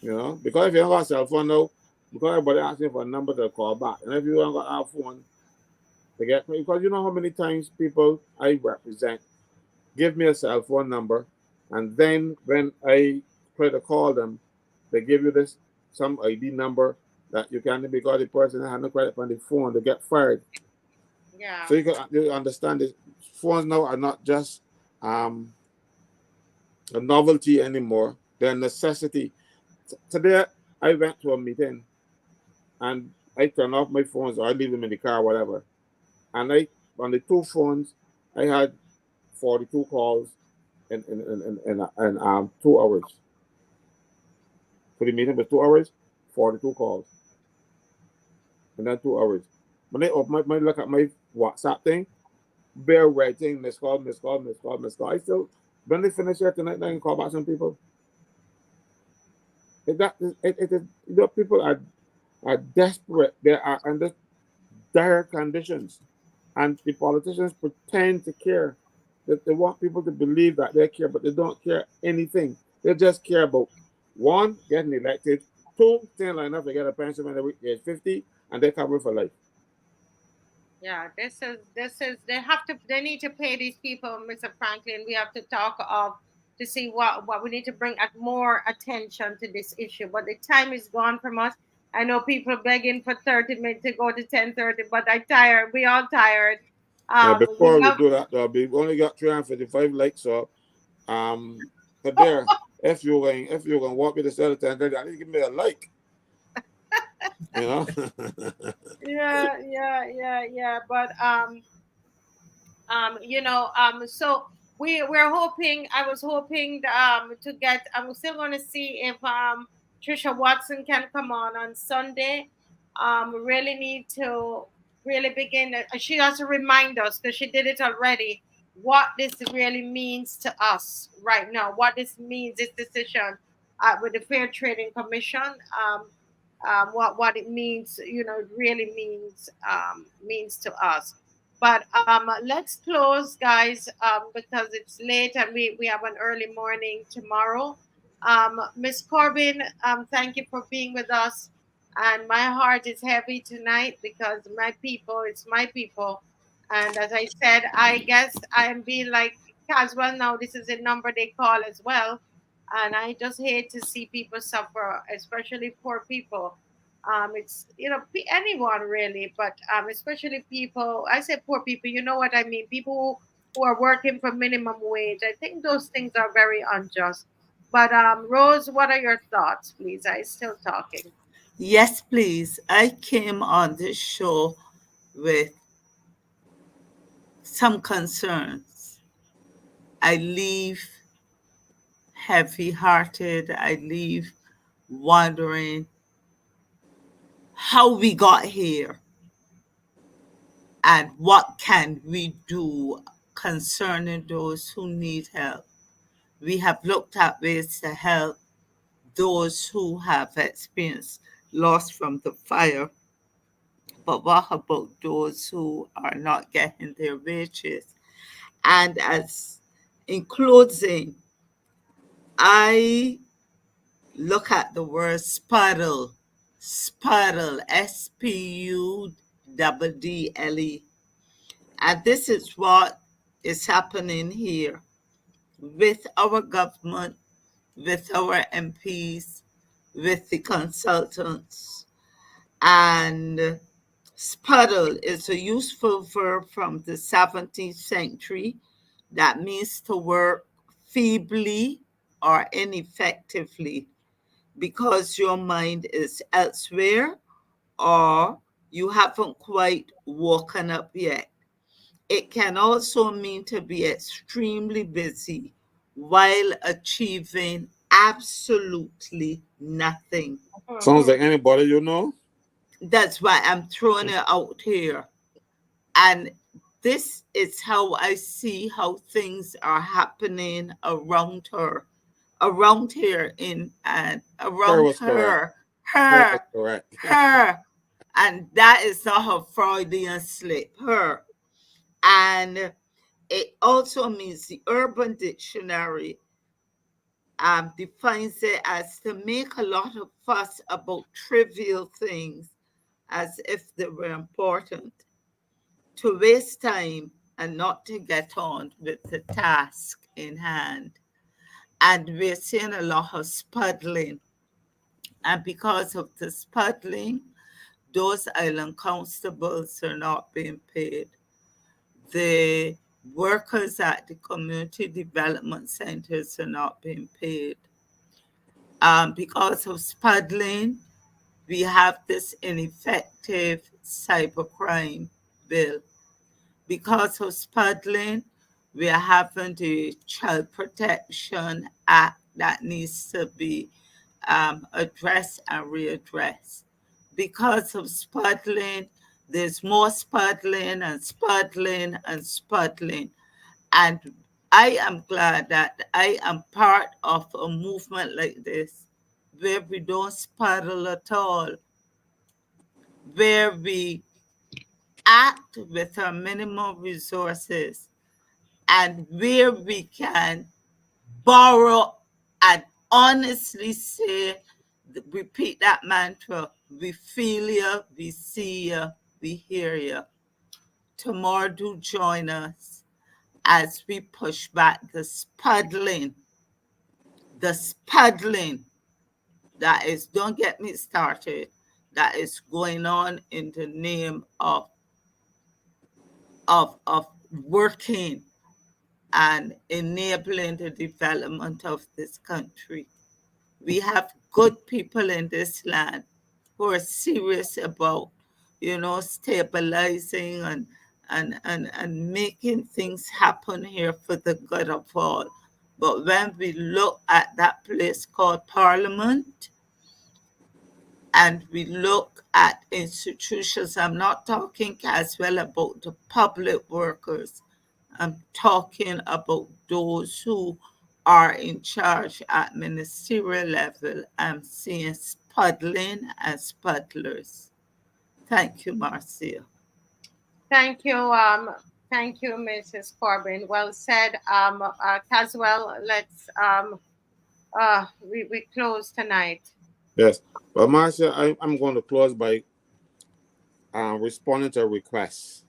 Because if you don't got a cell phone now, because everybody asking for a number to call back. And if you don't got a phone, they get, because you know how many times people I represent give me a cell phone number, and then when I try to call them, they give you some ID number that you can't, because the person has no credit on the phone, they get fired. Yeah. So you understand this. Phones now are not just a novelty anymore; they're a necessity. Today I went to a meeting, and I turn off my phones or I leave them in the car, whatever. And on the two phones, I had 42 calls in 2 hours. So the meeting was 2 hours, 42 calls. And then 2 hours. When I look at my WhatsApp thing, bare writing, missed call. I still, when they finish here tonight, I can call back some people. People are desperate. They are under dire conditions. And the politicians pretend to care. That they want people to believe that they care, but they don't care anything. They just care about, 1, getting elected, 2, staying long enough to get a pension when they're 50, and they're covered for life. Yeah, this is they need to pay these people, Mr. Franklin. We have to talk to see what we need to bring more attention to this issue. But the time is gone from us. I know people begging for 30 minutes to go to 10:30, but I'm tired. We all tired. Before we do that, we only got 355 likes. So, but there, if you're going to walk me to sell at 10:30, I need to give me a like. Yeah. But so we're hoping. I was hoping to get. I'm still going to see if Trisha Watson can come on Sunday. We really need to really begin. She has to remind us, because she did it already, what this really means to us right now. What this means, this decision with the Fair Trading Commission. What it means, really means to us. But let's close, guys, because it's late and we have an early morning tomorrow. Miss Corbin, thank you for being with us. And my heart is heavy tonight because my people, it's my people. And as I said, I guess I'm being like Caswell now. This is a number they call as well. And I just hate to see people suffer, especially poor people. It's, anyone really, but especially people, I say poor people, you know what I mean? People who are working for minimum wage. I think those things are very unjust. But Rose, what are your thoughts, please? I still talking. Yes, please. I came on this show with some concerns. I leave heavy hearted. I leave wondering how we got here and what can we do concerning those who need help. We have looked at ways to help those who have experienced loss from the fire, but what about those who are not getting their wages? And as in closing, I look at the word spuddle, spuddle, SPUDDLE. And this is what is happening here with our government, with our MPs, with the consultants. And spuddle is a useful verb from the 17th century that means to work feebly or ineffectively because your mind is elsewhere or you haven't quite woken up yet. It can also mean to be extremely busy while achieving absolutely nothing. Sounds like anybody you know. That's why I'm throwing it out here. And this is how I see how things are happening around her, around here in and Her around was correct. her, Her was her, correct. her. And that is not her Freudian slip, her. And it also means the Urban Dictionary defines it as to make a lot of fuss about trivial things as if they were important, to waste time and not to get on with the task in hand. And we're seeing a lot of spuddling. And because of the spuddling, those island constables are not being paid. The workers at the community development centers are not being paid. Because of spuddling, we have this ineffective cybercrime bill. Because of spuddling, we are having the Child Protection Act that needs to be addressed and readdressed. Because of spuddling, there's more spuddling and spuddling and spuddling. And I am glad that I am part of a movement like this where we don't spuddle at all, where we act with our minimum resources, and where we can borrow and honestly say, repeat that mantra, we feel you, we see you, we hear you. Tomorrow, do join us as we push back the spuddling that is, don't get me started, that is going on in the name of working and enabling the development of this country. We have good people in this land who are serious about, stabilizing and making things happen here for the good of all. But when we look at that place called Parliament, and we look at institutions, I'm not talking as well about the public workers. I'm talking about those who are in charge at ministerial level. I'm seeing spuddling and spuddlers. Thank you, Marcia. Thank you, Mrs. Corbin. Well said. Caswell, let's We close tonight. Yes. But Marcia, I'm going to close by responding to a request.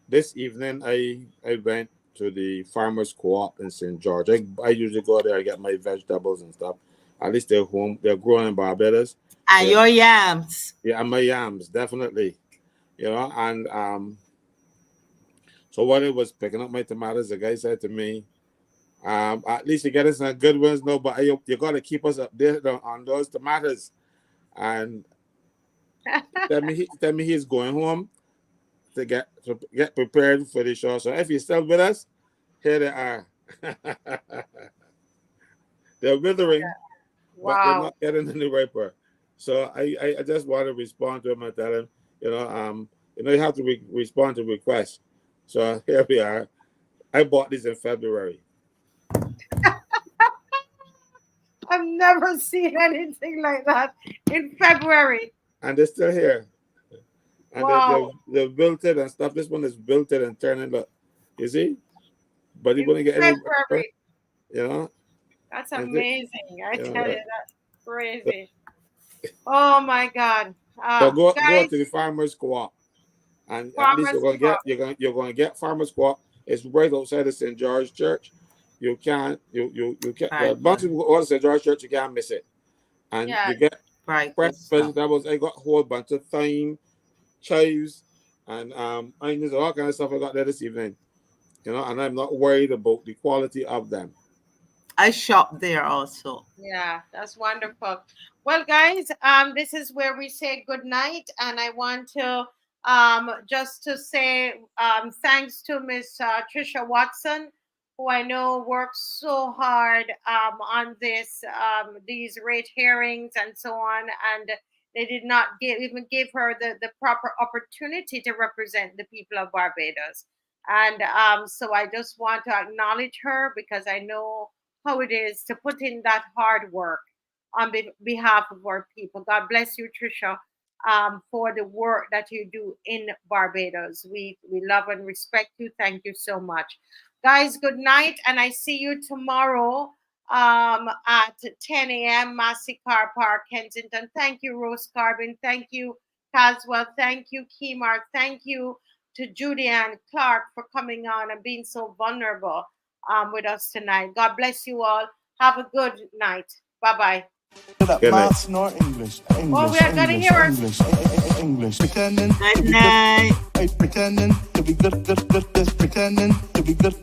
This evening, I went to the farmers co-op in St. George. I usually go there, I get my vegetables and stuff. At least they're home. They're growing in Barbados. And your yams. Yeah, and my yams, definitely. And so when I was picking up my tomatoes, the guy said to me, at least you're getting some good ones, no, but you got to keep us updated on those tomatoes. And tell me he's going home to get prepared for the show. So if you're still with us, here they are. They're withering, but they're not getting any riper. So I just want to respond to him and tell him, you have to respond to requests. So here we are. I bought these in February. I've never seen anything like that in February. And they're still here. And they've built it and stuff. This one is built it and turning up. You see? But you wouldn't get any. That's amazing. I tell you, that's crazy. Oh my God. So go guys, to the farmers co-op. And at least you're gonna get farmers co-op. It's right outside the St. George Church. You can't once you go to St. George Church, you can't miss it. And you get fresh vegetables. I got a whole bunch of thyme, chives, and onions, all kind of stuff I got there this evening. And I'm not worried about the quality of them. I shop there also. Yeah, that's wonderful. Well, guys, this is where we say good night, and I want to just to say thanks to Miss Trisha Watson, who I know works so hard on these rate hearings and so on, and they did not even give her the proper opportunity to represent the people of Barbados. And so I just want to acknowledge her, because I know how it is to put in that hard work on behalf of our people. God bless you, Trisha, for the work that you do in Barbados. We love and respect you. Thank you so much. Guys, good night, and I see you tomorrow at 10 a.m. Massy Car Park, Kensington. Thank you, Rose Carbon. Thank you, Caswell. Thank you, Kemar. Thank you to Julianne Clark for coming on and being so vulnerable with us tonight. God bless you all. Have a good night. Bye-bye. Good night. Oh, we are going to hear us. English. Pretending Good night. Pretending to be good, just pretending to be good.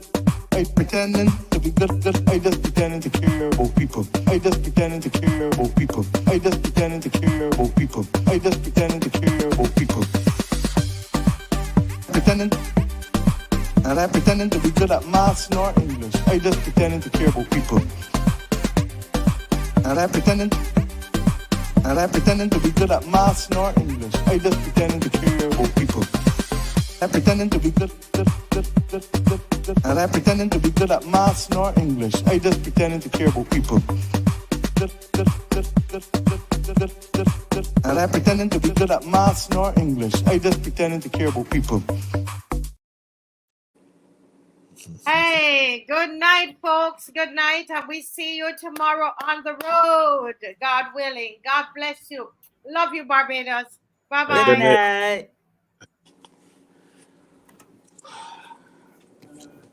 Pretending to be good, just pretending to care about people. Just pretending to care about people. Just pretending to care about people. Just pretending to care about people. Pretending, and I'm pretending to be good at maths nor English. Just pretending to care about people. And I'm pretending to be good at maths nor English. Just pretending to care about people. I'm pretending to be good. And I'm pretending to be good at maths nor English. Just pretending to care about people. And I'm pretending to be good at maths nor English. Just pretending to care about people. Hey, good night, folks. Good night. And we see you tomorrow on the road, God willing. God bless you. Love you, Barbados. Bye-bye. Good night.